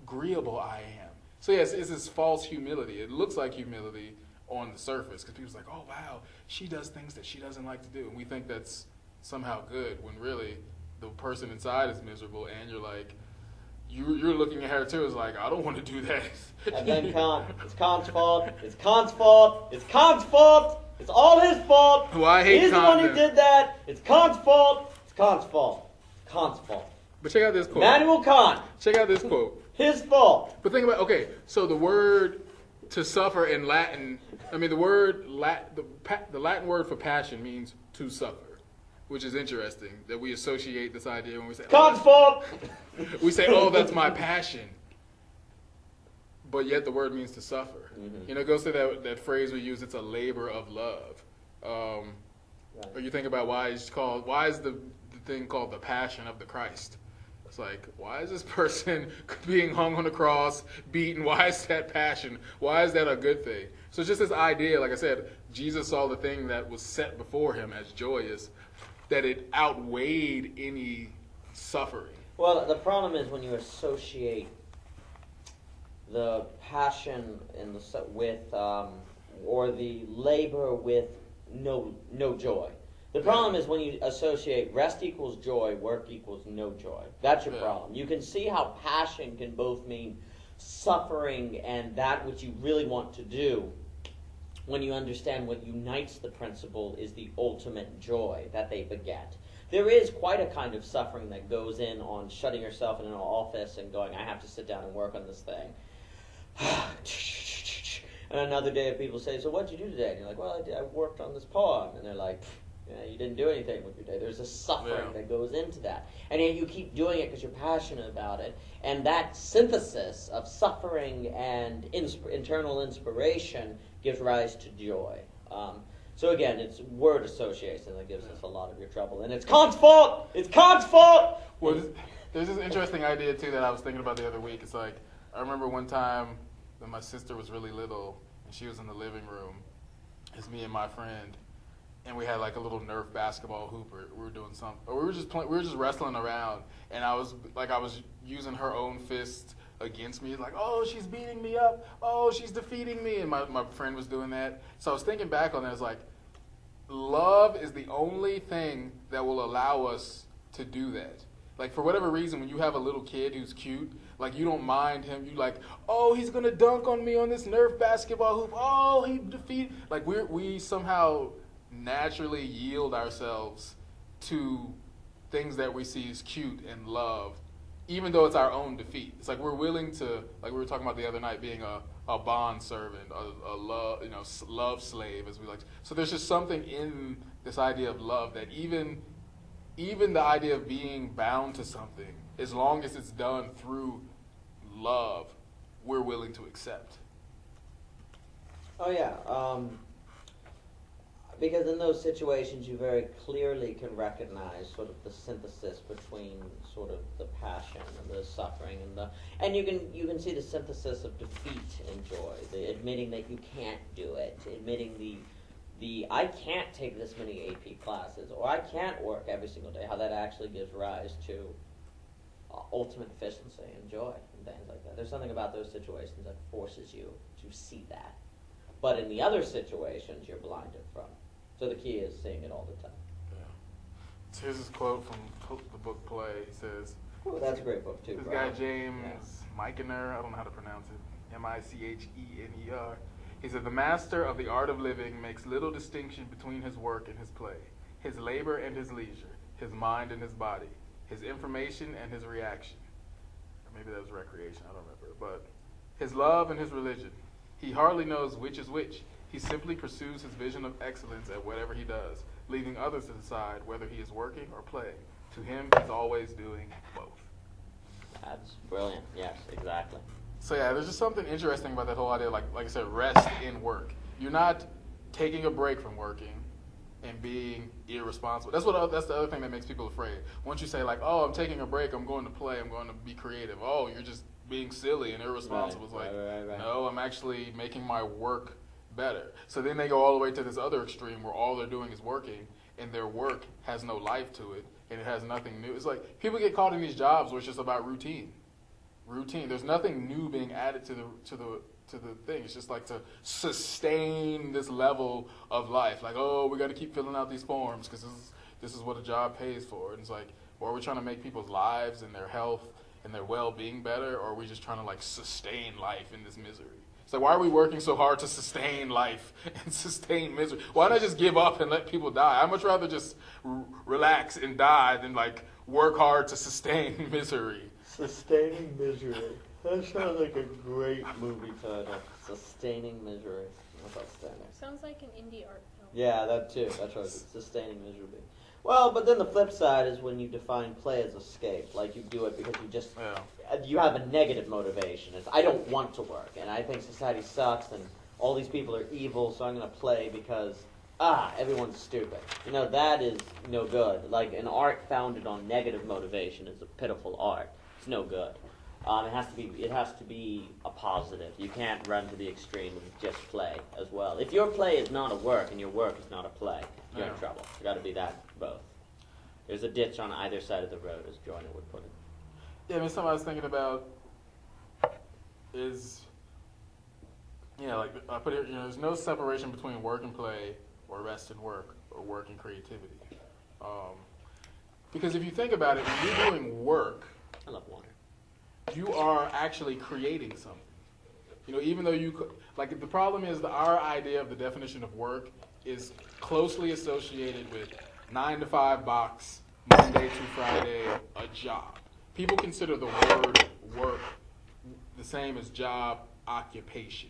Speaker 3: agreeable I am. So yes, it's this false humility. It looks like humility on the surface because people's like, oh wow, she does things that she doesn't like to do, and we think that's somehow good when really the person inside is miserable, and you're like, you're looking at her too. It's like, I don't want to do that.
Speaker 5: And then it's Khan's fault. It's Khan's fault. It's Khan's fault. It's all his fault.
Speaker 3: Well, I hate
Speaker 5: He's the
Speaker 3: Khan
Speaker 5: one who
Speaker 3: then.
Speaker 5: did that. It's Khan's fault. It's Khan's fault. It's Khan's fault.
Speaker 3: But check out this quote.
Speaker 5: Manuel Khan.
Speaker 3: Check out this quote.
Speaker 5: His fault.
Speaker 3: But think about, okay, so the word to suffer in Latin, the Latin word for passion means to suffer, which is interesting that we associate this idea when we say,
Speaker 5: Khan's fault.
Speaker 3: we say, oh, that's my passion. But yet the word means to suffer.
Speaker 5: Mm-hmm.
Speaker 3: It goes to that phrase we use, it's a labor of love. Or you think about why is the thing called the passion of the Christ? It's like, why is this person being hung on the cross, beaten? Why is that passion? Why is that a good thing? So it's just this idea, like I said, Jesus saw the thing that was set before him as joyous, that it outweighed any suffering.
Speaker 5: Well, the problem is when you associate the passion or the labor with no joy. The problem is when you associate rest equals joy, work equals no joy. That's your problem. You can see how passion can both mean suffering and that which you really want to do when you understand what unites the principle is the ultimate joy that they beget. There is quite a kind of suffering that goes in on shutting yourself in an office and going, I have to sit down and work on this thing. And another day people say, so what'd you do today? And you're like, well, I worked on this poem. And they're like, yeah, you didn't do anything with your day. There's a suffering that goes into that. And yet you keep doing it because you're passionate about it. And that synthesis of suffering and internal inspiration gives rise to joy. So again, it's word association that gives us a lot of your trouble. And it's Kant's fault! It's Kant's fault!
Speaker 3: Well, there's this interesting idea, too, that I was thinking about the other week. It's like, I remember one time when my sister was really little, and she was in the living room. It's me and my friend. And we had like a little Nerf basketball hoop. We were doing something. Or we were just wrestling around. And I was using her own fist against me. Like, oh, she's beating me up. Oh, she's defeating me. And my friend was doing that. So I was thinking back on that. It's like, love is the only thing that will allow us to do that. Like, for whatever reason, when you have a little kid who's cute, like, you don't mind him. You like, oh, he's going to dunk on me on this Nerf basketball hoop. Oh, he defeated. Like, we somehow naturally yield ourselves to things that we see as cute and love, even though it's our own defeat. It's like we're willing to, like we were talking about the other night, being a bond servant, a love, love slave, as we like. So there's just something in this idea of love that even the idea of being bound to something, as long as it's done through love, we're willing to accept.
Speaker 5: Oh yeah. Because in those situations, you very clearly can recognize sort of the synthesis between sort of the passion and the suffering and you can see the synthesis of defeat and joy, the admitting that you can't do it, admitting the I can't take this many AP classes or I can't work every single day. How that actually gives rise to ultimate efficiency and joy and things like that. There's something about those situations that forces you to see that. But in the other situations, you're blinded from. So the key is seeing it all the time.
Speaker 3: Yeah. So here's this quote from the book Play. He says,
Speaker 5: Ooh, that's a great book too.
Speaker 3: this
Speaker 5: Brian.
Speaker 3: guy James Michener, I don't know how to pronounce it, Michener. He said, the master of the art of living makes little distinction between his work and his play, his labor and his leisure, his mind and his body, his information and his reaction. Or maybe that was recreation, I don't remember. But his love and his religion. He hardly knows which is which. He simply pursues his vision of excellence at whatever he does, leaving others to decide whether he is working or playing. To him, he's always doing both.
Speaker 5: That's brilliant. Yes, exactly.
Speaker 3: So yeah, there's just something interesting about that whole idea, like I said, rest in work. You're not taking a break from working and being irresponsible. That's the other thing that makes people afraid. Once you say like, oh, I'm taking a break, I'm going to play, I'm going to be creative. Oh, you're just being silly and irresponsible. It's like,
Speaker 5: right.
Speaker 3: no, I'm actually making my work better. So then they go all the way to this other extreme where all they're doing is working and their work has no life to it and it has nothing new. It's like people get caught in these jobs where it's just about routine. There's nothing new being added to the thing. It's just like to sustain this level of life. Like, oh, we got to keep filling out these forms because this is what a job pays for. And it's like, or are we trying to make people's lives and their health and their well-being better, or are we just trying to like sustain life in this misery? It's like, why are we working so hard to sustain life and sustain misery? Why not just give up and let people die? I'd much rather just relax and die than like work hard to sustain misery.
Speaker 5: Sustaining Misery. That sounds like a great movie title. Sustaining Misery. That's outstanding.
Speaker 2: Sounds like an indie art film.
Speaker 5: Yeah, that too. That's right. Sustaining Misery. Well, but then the flip side is when you define play as escape. Like you do it because you have a negative motivation. It's I don't want to work, and I think society sucks, and all these people are evil, so I'm going to play because everyone's stupid. That is no good. Like an art founded on negative motivation is a pitiful art. It's no good. It has to be a positive. You can't run to the extreme of just play as well. If your play is not a work and your work is not a play, you're in trouble. It's got to be that both. There's a ditch on either side of the road, as Joyner would put it.
Speaker 3: Yeah, I mean, something I was thinking about is, like I put it, there's no separation between work and play, or rest and work, or work and creativity. Because if you think about it, when you're doing work,
Speaker 5: I love water.
Speaker 3: you are actually creating something. Even though the problem is that our idea of the definition of work is closely associated with 9-to-5 box, Monday to Friday, a job. People consider the word work the same as job, occupation,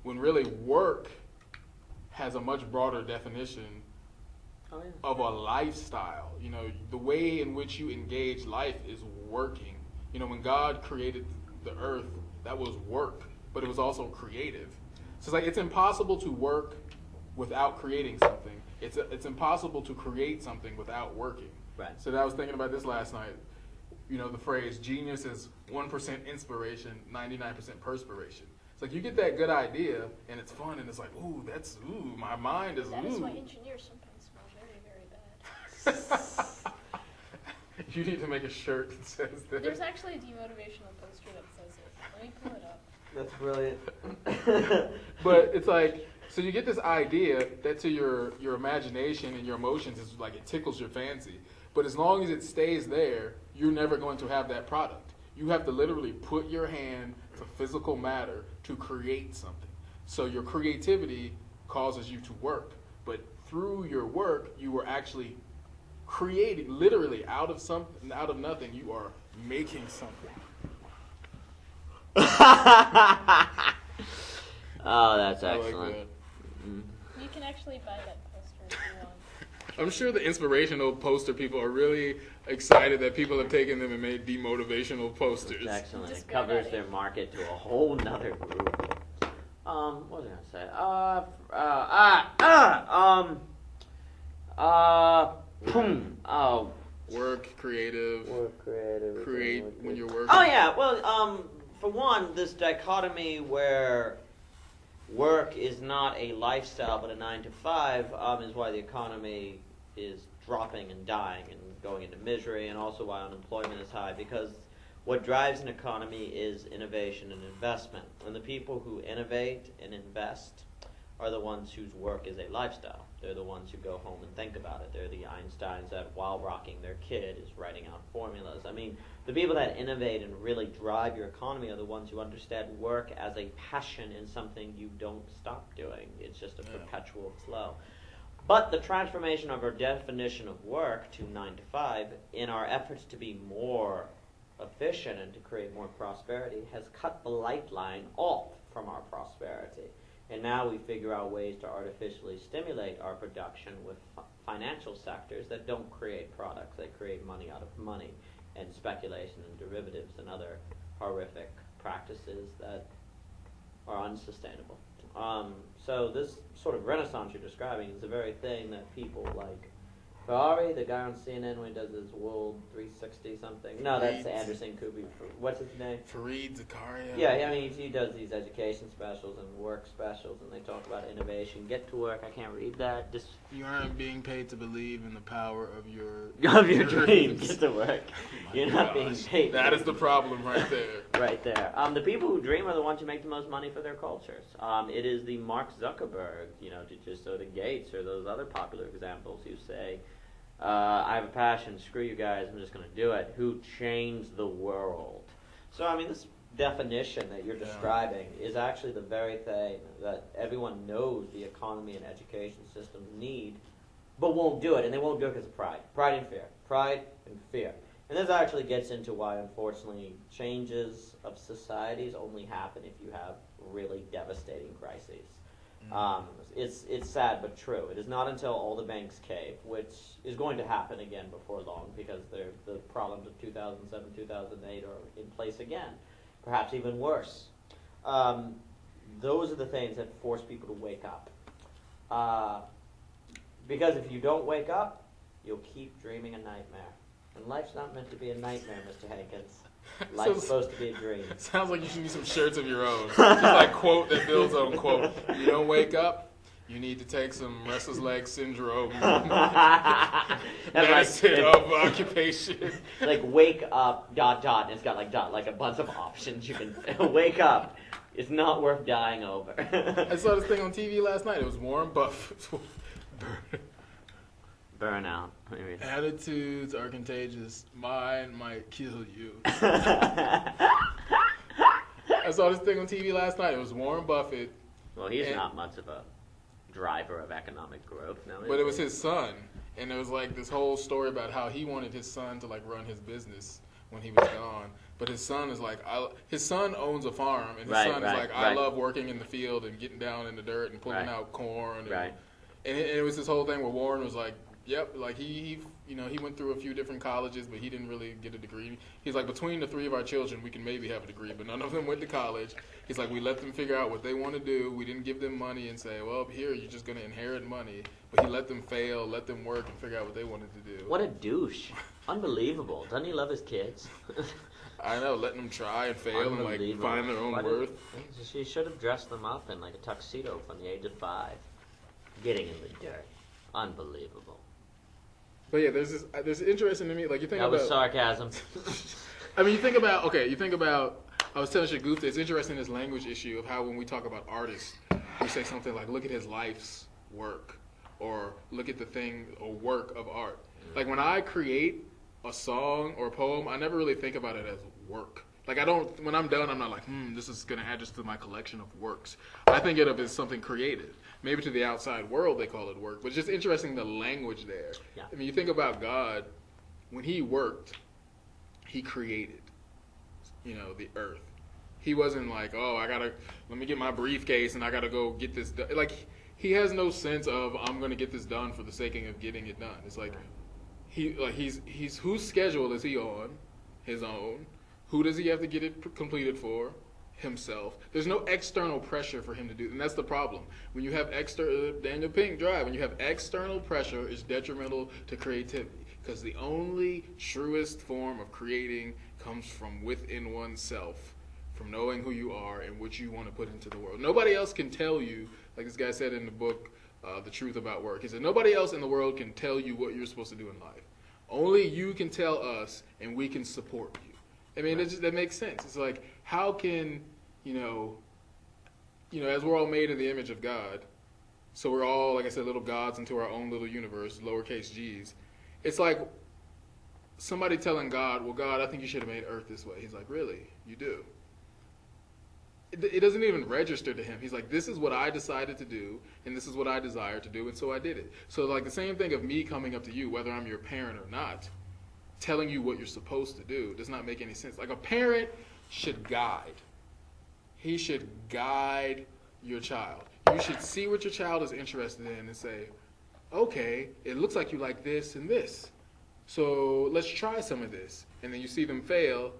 Speaker 3: when really work has a much broader definition of a lifestyle. The way in which you engage life is working. When God created the earth, that was work, but it was also creative. So it's impossible to work without creating something. It's impossible to create something without working.
Speaker 5: Right.
Speaker 3: So I was thinking about this last night. The phrase, genius is 1% inspiration, 99% perspiration. It's like you get that good idea, and it's fun, and it's like, my mind is,
Speaker 2: That is why engineers sometimes smell very, very bad.
Speaker 3: You need to make a shirt that says that.
Speaker 2: There's actually a demotivational poster that says it. Let me pull it up.
Speaker 5: That's brilliant.
Speaker 3: But it's like, so you get this idea that to your imagination and your emotions is like it tickles your fancy. But as long as it stays there, you're never going to have that product. You have to literally put your hand to physical matter to create something. So your creativity causes you to work. But through your work, you are actually creating, literally out of nothing, you are making something.
Speaker 5: Oh, that's
Speaker 3: I
Speaker 5: excellent.
Speaker 3: like that.
Speaker 2: You can actually buy that poster if you want.
Speaker 3: I'm sure the inspirational poster people are really excited that people have taken them and made demotivational posters.
Speaker 5: It's excellent.
Speaker 2: Just
Speaker 5: It covers
Speaker 2: grab
Speaker 5: their market to a whole nother group. What was I gonna say? Oh,
Speaker 3: Work, creative,
Speaker 5: creative.
Speaker 3: create when you're working.
Speaker 5: Oh yeah, well, for one, this dichotomy where work is not a lifestyle but a 9 to 5 is why the economy is dropping and dying and going into misery, and also why unemployment is high, because what drives an economy is innovation and investment. And the people who innovate and invest are the ones whose work is a lifestyle. They're the ones who go home and think about it. They're the Einsteins that, while rocking their kid, is writing out formulas. I mean, the people that innovate and really drive your economy are the ones who understand work as a passion and something you don't stop doing. It's just a perpetual flow. But the transformation of our definition of work to 9 to 5, in our efforts to be more efficient and to create more prosperity, has cut the lifeline off from our prosperity. And now we figure out ways to artificially stimulate our production with financial sectors that don't create products. They create money out of money, and speculation and derivatives and other horrific practices that are unsustainable. So this sort of renaissance you're describing is the very thing that people like Ferrari, the guy on CNN when he does his World 360 something. No, that's Anderson Cooper. What's his name?
Speaker 3: Fareed Zakaria.
Speaker 5: Yeah, I mean, he does these education specials and work specials, and they talk about innovation. Get to work. I can't read that. Just
Speaker 3: You aren't being paid to believe in the power of your
Speaker 5: dreams. Get to work. You're not being paid.
Speaker 3: That is the problem right there.
Speaker 5: Right there. The people who dream are the ones who make the most money for their cultures. It is the Mark Zuckerberg, or the Gates, or those other popular examples who say, I have a passion, screw you guys, I'm just going to do it, who changed the world. So, I mean, this definition that you're describing is actually the very thing that everyone knows the economy and education systems need, but won't do it, and they won't do it because of pride. Pride and fear. Pride and fear. And this actually gets into why, unfortunately, changes of societies only happen if you have really devastating crises. It's sad but true. It is not until all the banks cave, which is going to happen again before long, because the problems of 2007, 2008 are in place again, perhaps even worse. Those are the things that force people to wake up. Because if you don't wake up, you'll keep dreaming a nightmare. And life's not meant to be a nightmare, Mr. Hankins. Life's supposed to be a dream.
Speaker 3: Sounds like you should need some shirts of your own. Just like quote that builds on quote. You don't wake up, you need to take some restless leg syndrome medicine of occupation.
Speaker 5: Like wake up, ... and it's got like a bunch of options you can wake up. It's not worth dying over.
Speaker 3: I saw this thing on TV last night. It was Warren Buffett.
Speaker 5: Burnout.
Speaker 3: Attitudes are contagious. Mine might kill you. I saw this thing on TV last night. It was Warren Buffett.
Speaker 5: Well, he's not much of a driver of economic growth now.
Speaker 3: But it was his son. And there was like this whole story about how he wanted his son to like run his business when he was gone. But his son is like, his son owns a farm. And his son is like, I love working in the field and getting down in the dirt and pulling out corn. And it was this whole thing where Warren was like, yep, like he went through a few different colleges, but he didn't really get a degree. He's like, between the three of our children, we can maybe have a degree, but none of them went to college. He's like, we let them figure out what they want to do. We didn't give them money and say, well, here, you're just going to inherit money. But he let them fail, let them work, and figure out what they wanted to do.
Speaker 5: What a douche. Unbelievable. Doesn't he love his kids?
Speaker 3: I know, letting them try and fail and like find their own worth.
Speaker 5: She should have dressed them up in like a tuxedo from the age of 5. Getting in the dirt. Unbelievable.
Speaker 3: But yeah, there's interesting to me, like you think
Speaker 5: that
Speaker 3: about.
Speaker 5: That was sarcasm.
Speaker 3: I mean, you think about, I was telling Shagufta, it's interesting this language issue of how when we talk about artists, we say something like, look at his life's work, or look at the thing or work of art. Like when I create a song or a poem, I never really think about it as work. Like when I'm done, I'm not like, this is going to add just to my collection of works. I think of it as something creative. Maybe to the outside world they call it work, but it's just interesting the language there. Yeah. I mean, you think about God, when he worked, he created, the earth. He wasn't like, let me get my briefcase and I gotta go get this done. Like, he has no sense of, I'm gonna get this done for the sake of getting it done. It's like, he's whose schedule is he on? His own. Who does he have to get it completed for? himself. There's no external pressure for him to do, and that's the problem. When you have Daniel Pink Drive, when you have external pressure, it's detrimental to creativity, because the only truest form of creating comes from within oneself, from knowing who you are and what you want to put into the world. Nobody else can tell you, like this guy said in the book, The Truth About Work. He said, nobody else in the world can tell you what you're supposed to do in life. Only you can tell us, and we can support you. I mean, that makes sense. It's like, how can, as we're all made in the image of God, so we're all, like I said, little gods into our own little universe, lowercase g's. It's like somebody telling God, well, God, I think you should have made Earth this way. He's like, really? You do? It doesn't even register to him. He's like, this is what I decided to do, and this is what I desire to do, and so I did it. So like the same thing of me coming up to you, whether I'm your parent or not, telling you what you're supposed to do does not make any sense. Like a parent should guide. He should guide your child. You should see what your child is interested in and say, okay, it looks like you like this and this. So let's try some of this. And then you see them fail.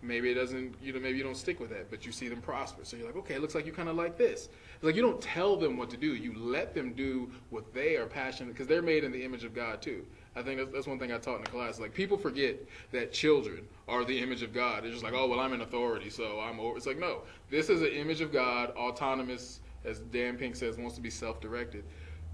Speaker 3: Maybe it doesn't, maybe you don't stick with that, but you see them prosper. So you're like, okay, it looks like you kind of like this. It's like you don't tell them what to do. You let them do what they are passionate, because they're made in the image of God too. I think that's one thing I taught in the class. Like, people forget that children are the image of God. They're just like, oh, well, I'm in authority, so I'm over. It's like, no, this is an image of God, autonomous, as Dan Pink says, wants to be self-directed.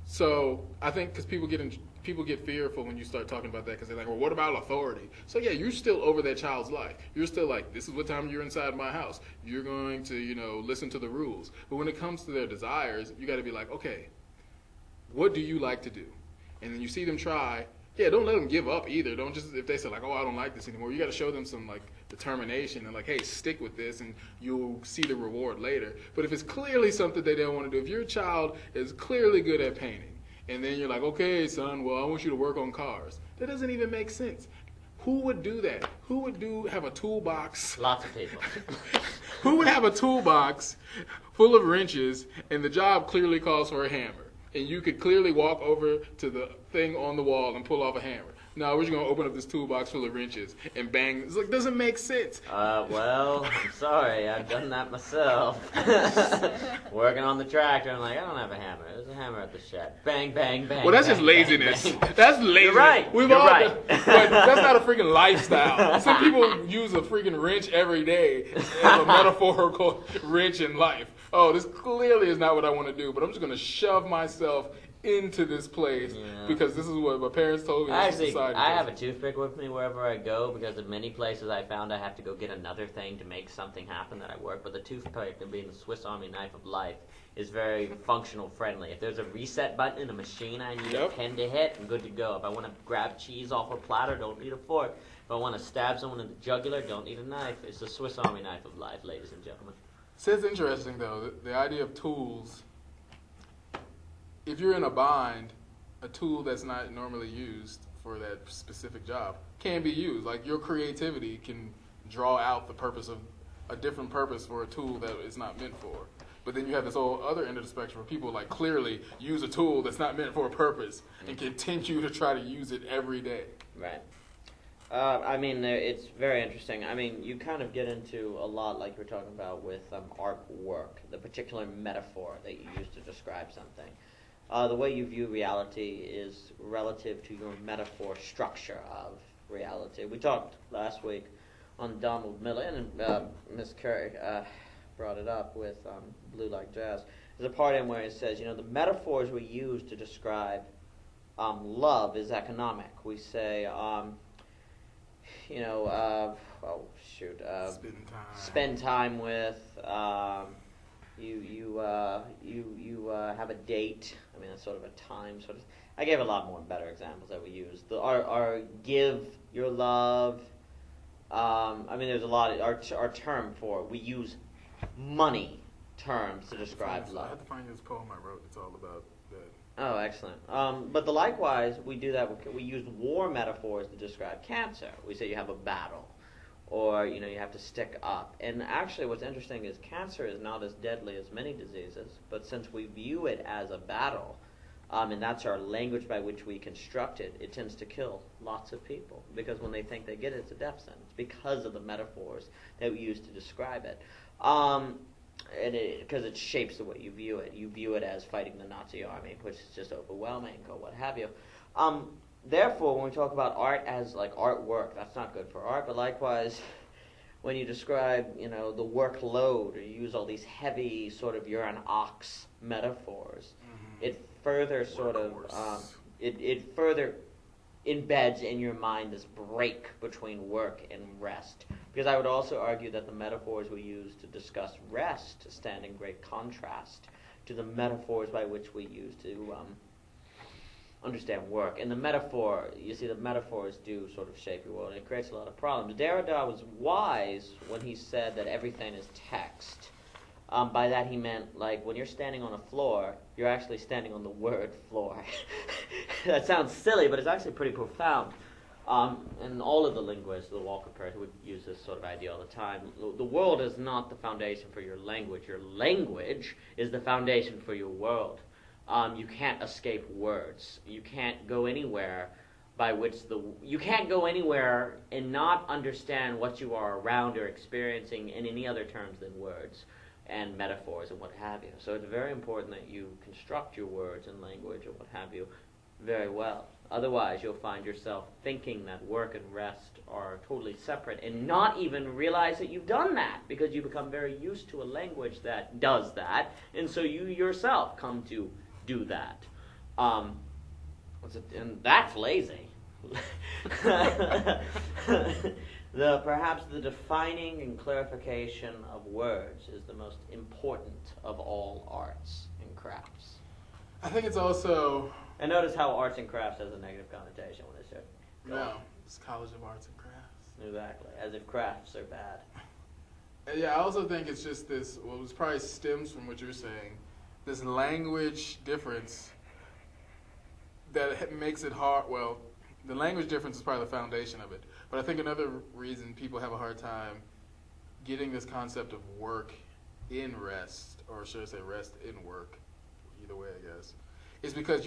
Speaker 3: So I think because people get fearful when you start talking about that, because they're like, well, what about authority? So yeah, you're still over that child's life. You're still like, this is what time you're inside my house. You're going to, listen to the rules. But when it comes to their desires, you got to be like, okay, what do you like to do? And then you see them try. Yeah, don't let them give up either. Don't just, if they say like, oh, I don't like this anymore, you got to show them some like determination and like, hey, stick with this and you'll see the reward later. But if it's clearly something they don't want to do, if your child is clearly good at painting, and then you're like, okay, son, well, I want you to work on cars, that doesn't even make sense. Who would do that? Who would have a toolbox?
Speaker 5: Lots of people.
Speaker 3: Who would have a toolbox full of wrenches, and the job clearly calls for a hammer? And you could clearly walk over to the thing on the wall and pull off a hammer. No, we're just going to open up this toolbox full of wrenches and bang. It's like, doesn't make sense.
Speaker 5: Well, I'm sorry. I've done that myself. Working on the tractor, I'm like, I don't have a hammer. There's a hammer at the shed. Bang, bang, bang.
Speaker 3: Well, that's
Speaker 5: bang,
Speaker 3: just laziness.
Speaker 5: Bang, bang.
Speaker 3: That's laziness.
Speaker 5: You're right.
Speaker 3: We've
Speaker 5: You're
Speaker 3: all
Speaker 5: right.
Speaker 3: But that's not a freaking lifestyle. Some people use a freaking wrench every day as a metaphorical wrench in life. Oh, this clearly is not what I want to do, but I'm just going to shove myself into this place because this is what my parents told me.
Speaker 5: Actually, I have a toothpick with me wherever I go, because in many places I found I have to go get another thing to make something happen that I work. But the toothpick, and being the Swiss Army knife of life, is very functional friendly. If there's a reset button in a machine I need a pen to hit, I'm good to go. If I want to grab cheese off a platter, don't need a fork. If I want to stab someone in the jugular, don't need a knife. It's the Swiss Army knife of life, ladies and gentlemen.
Speaker 3: So it's interesting, though, the idea of tools. If you're in a bind, a tool that's not normally used for that specific job can be used. Like, your creativity can draw out the purpose of a different purpose for a tool that it's not meant for. But then you have this whole other end of the spectrum where people like clearly use a tool that's not meant for a purpose and continue to try to use it every day.
Speaker 5: Right. I mean, it's very interesting. I mean, you kind of get into a lot, like you were talking about with artwork, the particular metaphor that you use to describe something. The way you view reality is relative to your metaphor structure of reality. We talked last week on Donald Miller, and Miss Curry brought it up with Blue Like Jazz. There's a part in where it says, the metaphors we use to describe love is economic. We say, spend time with, you have a date. I mean, that's sort of a time sort of. I gave a lot more better examples that we use. Our give your love. I mean, there's a lot. Our term for it. We use money terms to describe love.
Speaker 3: I had to find this poem I wrote. It's all about that.
Speaker 5: Oh, excellent. But likewise, we do that. We use war metaphors to describe cancer. We say you have a battle, or you have to stick up. And actually, what's interesting is cancer is not as deadly as many diseases. But since we view it as a battle, and that's our language by which we construct it, it tends to kill lots of people because when they think they get it, it's a death sentence because of the metaphors that we use to describe it. Because it shapes the way you view it. You view it as fighting the Nazi army, which is just overwhelming or what have you. Therefore, when we talk about art as like artwork, that's not good for art. But likewise, when you describe, the workload, or you use all these heavy sort of you're an ox metaphors, it further sort of it further embeds in your mind this break between work and rest. Because I would also argue that the metaphors we use to discuss rest stand in great contrast to the metaphors by which we use to understand work. And the metaphors do sort of shape your world, and it creates a lot of problems. Derrida was wise when he said that everything is text. By that he meant, like, when you're standing on a floor, you're actually standing on the word floor. That sounds silly, but it's actually pretty profound. And all of the linguists, the Walker person, would use this sort of idea all the time. The world is not the foundation for your language. Your language is the foundation for your world. You can't escape words. You can't go anywhere you can't go anywhere and not understand what you are around or experiencing in any other terms than words and metaphors and what have you. So it's very important that you construct your words and language and what have you very well. Otherwise, you'll find yourself thinking that work and rest are totally separate and not even realize that you've done that because you become very used to a language that does that, and so you yourself come to do that. And that's lazy. Perhaps the defining and clarification of words is the most important of all arts and crafts.
Speaker 3: I think it's also...
Speaker 5: And notice how arts and crafts has a negative connotation when it's said.
Speaker 3: No, it's College of Arts and Crafts.
Speaker 5: Exactly, as if crafts are bad.
Speaker 3: And yeah, I also think it's just this, well, it probably stems from what you're saying, this language difference that makes it hard. Well, the language difference is probably the foundation of it. But I think another reason people have a hard time getting this concept of work in rest, or should I say rest in work, either way I guess, is because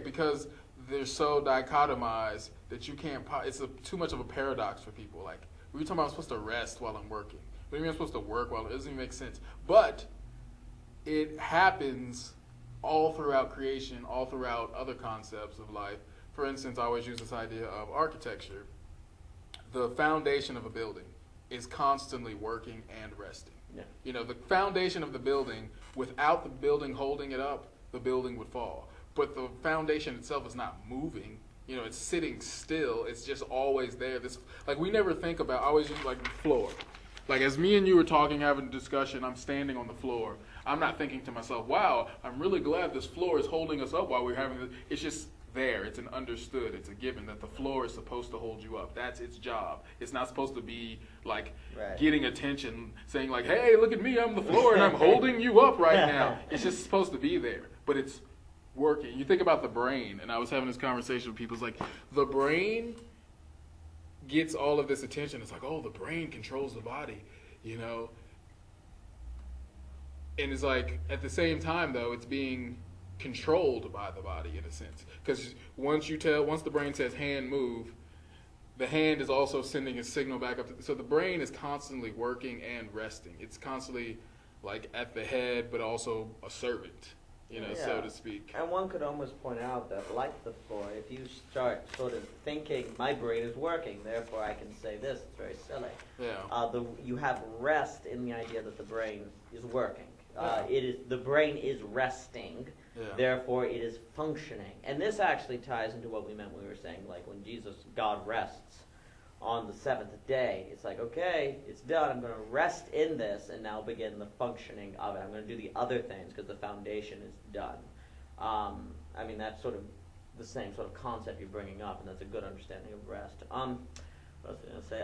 Speaker 3: because they're so dichotomized that you can't, it's too much of a paradox for people. Like, we're talking about I'm supposed to rest while I'm working. What do you mean I'm supposed to work while it doesn't even make sense? But it happens all throughout creation, all throughout other concepts of life. For instance, I always use this idea of architecture. The foundation of a building is constantly working and resting.
Speaker 5: Yeah.
Speaker 3: The foundation of the building, without the building holding it up, the building would fall. But the foundation itself is not moving. It's sitting still. It's just always there. We never think about, I always use the floor. Like, as me and you were talking, having a discussion, I'm standing on the floor. I'm not thinking to myself, wow, I'm really glad this floor is holding us up while we're having this. It's just there. It's an understood. It's a given that the floor is supposed to hold you up. That's its job. It's not supposed to be, getting attention, saying, hey, look at me, I'm the floor, and I'm holding you up right now. It's just supposed to be there. But it's working. You think about the brain, and I was having this conversation with people. It's like, the brain gets all of this attention. It's like, oh, the brain controls the body, And it's like, at the same time, though, it's being controlled by the body in a sense. Because once the brain says hand move, the hand is also sending a signal back up. So the brain is constantly working and resting. It's constantly at the head, but also a servant, so to speak.
Speaker 5: And one could almost point out that, like the floor, if you start sort of thinking, my brain is working, therefore I can say this, it's very silly.
Speaker 3: Yeah.
Speaker 5: You have rest in the idea that the brain is working.
Speaker 3: Yeah.
Speaker 5: The brain is resting,
Speaker 3: therefore
Speaker 5: it is functioning. And this actually ties into what we meant when we were saying, when God rests on the seventh day, it's like, okay, it's done, I'm going to rest in this and now begin the functioning of it. I'm going to do the other things because the foundation is done. That's sort of the same sort of concept you're bringing up, and that's a good understanding of rest. What was I going to say?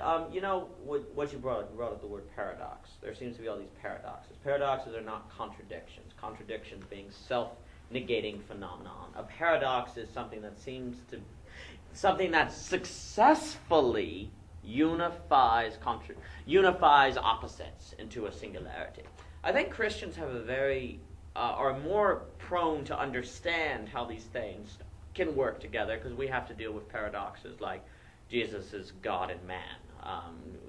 Speaker 5: What you brought up the word paradox. There seems to be all these paradoxes. Paradoxes are not contradictions. Contradictions being self-negating phenomenon. A paradox is something that successfully unifies opposites into a singularity. I think Christians have a very are more prone to understand how these things can work together, because we have to deal with paradoxes like Jesus is God and man,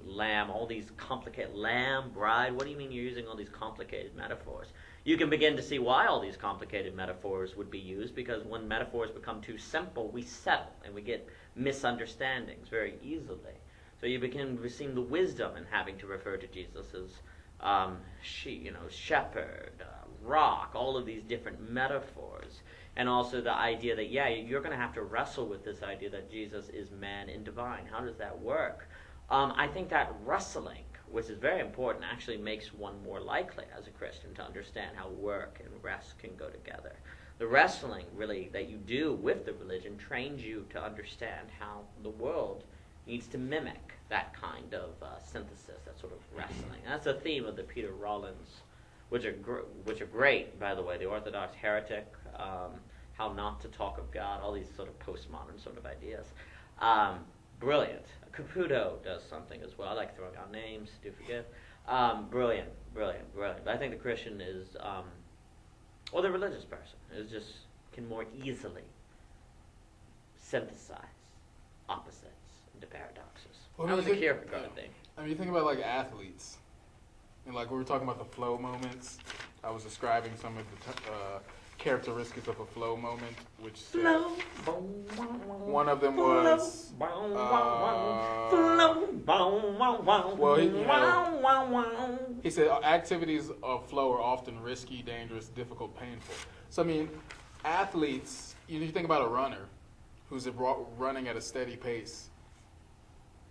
Speaker 5: lamb, all these complicated, lamb, bride. What do you mean you're using all these complicated metaphors? You can begin to see why all these complicated metaphors would be used, because when metaphors become too simple, we settle and we get misunderstandings very easily. So you begin seeing the wisdom in having to refer to Jesus as shepherd, rock, all of these different metaphors. And also the idea that, you're going to have to wrestle with this idea that Jesus is man and divine. How does that work? I think that wrestling, which is very important, actually makes one more likely as a Christian to understand how work and rest can go together. The wrestling, really, that you do with the religion trains you to understand how the world needs to mimic that kind of synthesis, that sort of wrestling. And that's a theme of the Peter Rollins, which are great, by the way. The Orthodox Heretic, How Not to Talk of God, all these sort of postmodern sort of ideas. Brilliant. Caputo does something as well. I like throwing out names, do forget. Brilliant. But I think the Christian is, or the religious person, can more easily synthesize opposites into paradoxes.
Speaker 3: Well,
Speaker 5: That was a Kierkegaard thing.
Speaker 3: I mean, you think about like athletes, and like we were talking about the flow moments. I was describing some of the characteristics of a flow moment, which one of them was he said activities of flow are often risky, dangerous, difficult, painful. So I mean, athletes, you think about a runner who's running at a steady pace.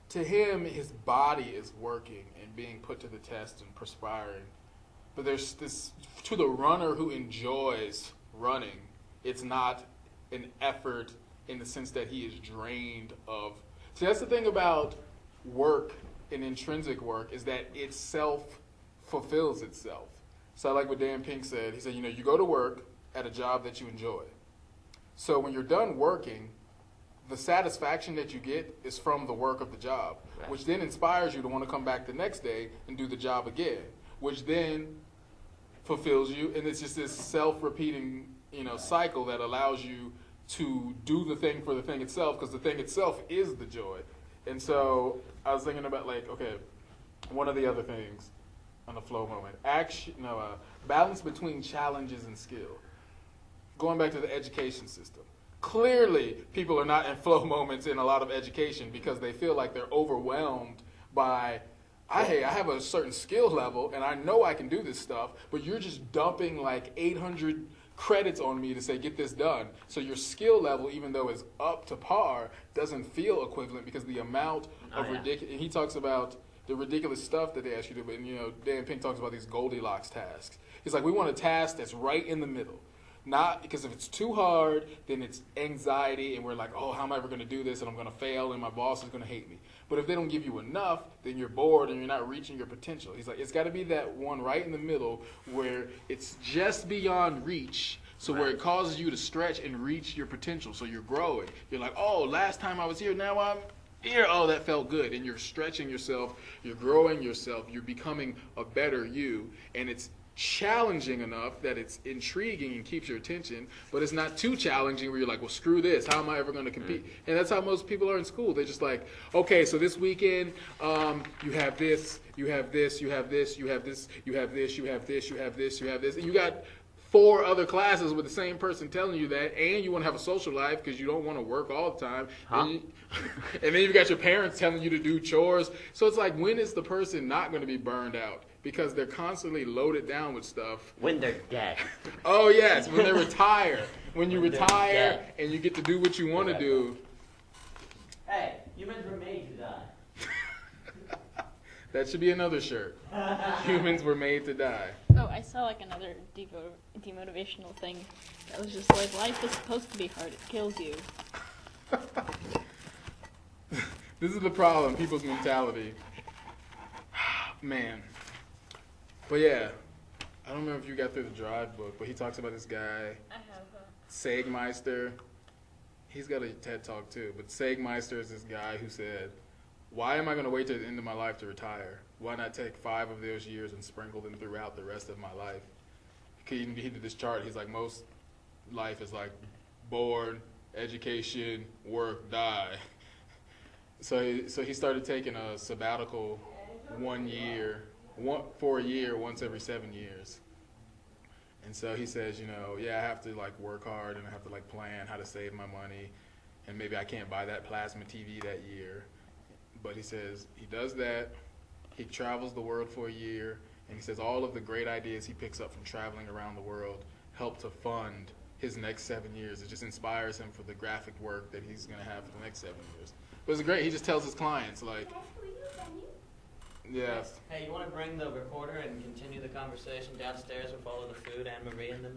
Speaker 3: To him, his body is working and being put to the test and perspiring. But there's this, to the runner who enjoys running, it's not an effort in the sense that he is drained of. See, that's the thing about work and intrinsic work, is that it self-fulfills itself. So I like what Dan Pink said. He said, you go to work at a job that you enjoy. So when you're done working, the satisfaction that you get is from the work of the job,
Speaker 5: Right.
Speaker 3: which then inspires you to want to come back the next day and do the job again, which then fulfills you. And it's just this self-repeating, cycle that allows you to do the thing for the thing itself, because the thing itself is the joy. And so I was thinking about one of the other things on the flow moment, balance between challenges and skill. Going back to the education system. Clearly, people are not in flow moments in a lot of education because they feel like they're overwhelmed by, hey, I have a certain skill level and I know I can do this stuff, but you're just dumping like 800 credits on me to say, get this done. So your skill level, even though it's up to par, doesn't feel equivalent because the amount of ridiculous, and he talks about the ridiculous stuff that they ask you to do, but Dan Pink talks about these Goldilocks tasks. He's like, we want a task that's right in the middle. Not because if it's too hard, then it's anxiety, and we're like, oh, how am I ever going to do this, and I'm going to fail, and my boss is going to hate me. But if they don't give you enough, then you're bored, and you're not reaching your potential. He's like, it's got to be that one right in the middle where it's just beyond reach, so where it causes you to stretch and reach your potential, so you're growing. You're like, oh, last time I was here, now I'm here. Oh, that felt good. And you're stretching yourself, you're growing yourself, you're becoming a better you, and it's challenging enough that it's intriguing and keeps your attention, but it's not too challenging where you're like, well, screw this, how am I ever going to compete? And that's how most people are in school. They're just like, okay, so this weekend you have this, you have this, you have this, you have this, you have this, you have this, you have this, you have this, and you got 4 other classes with the same person telling you that, and you want to have a social life because you don't want to work all the time. And then you've got your parents telling you to do chores. So it's like, when is the person not going to be burned out? Because they're constantly loaded down with stuff.
Speaker 5: When they're dead.
Speaker 3: Oh, yes, when they retire. When you retire and you get to do what you want to do.
Speaker 5: Hey, humans were made to die.
Speaker 3: That should be another shirt. Humans were made to die.
Speaker 2: Oh, I saw another demotivational thing that was just like, life is supposed to be hard, it kills you.
Speaker 3: This is the problem, people's mentality. Man. But yeah, I don't remember if you got through the Drive book, but he talks about this guy,
Speaker 2: I have
Speaker 3: Sagmeister. He's got a TED Talk too, but Sagmeister is this guy who said, why am I going to wait to the end of my life to retire? Why not take 5 of those years and sprinkle them throughout the rest of my life? he did this chart. He's like, most life is like born, education, work, die. So he started taking a sabbatical for a year, once every 7 years. And so he says, I have to like work hard and I have to like plan how to save my money, and maybe I can't buy that plasma TV that year. But he says he does that. He travels the world for a year, and he says all of the great ideas he picks up from traveling around the world help to fund his next 7 years. It just inspires him for the graphic work that he's going to have for the next 7 years. But it's great. He just tells his clients, like,
Speaker 7: Dad, will you venue?
Speaker 3: yes.
Speaker 5: Hey, you want to bring the recorder and continue the conversation downstairs with all of the food and Marie and them?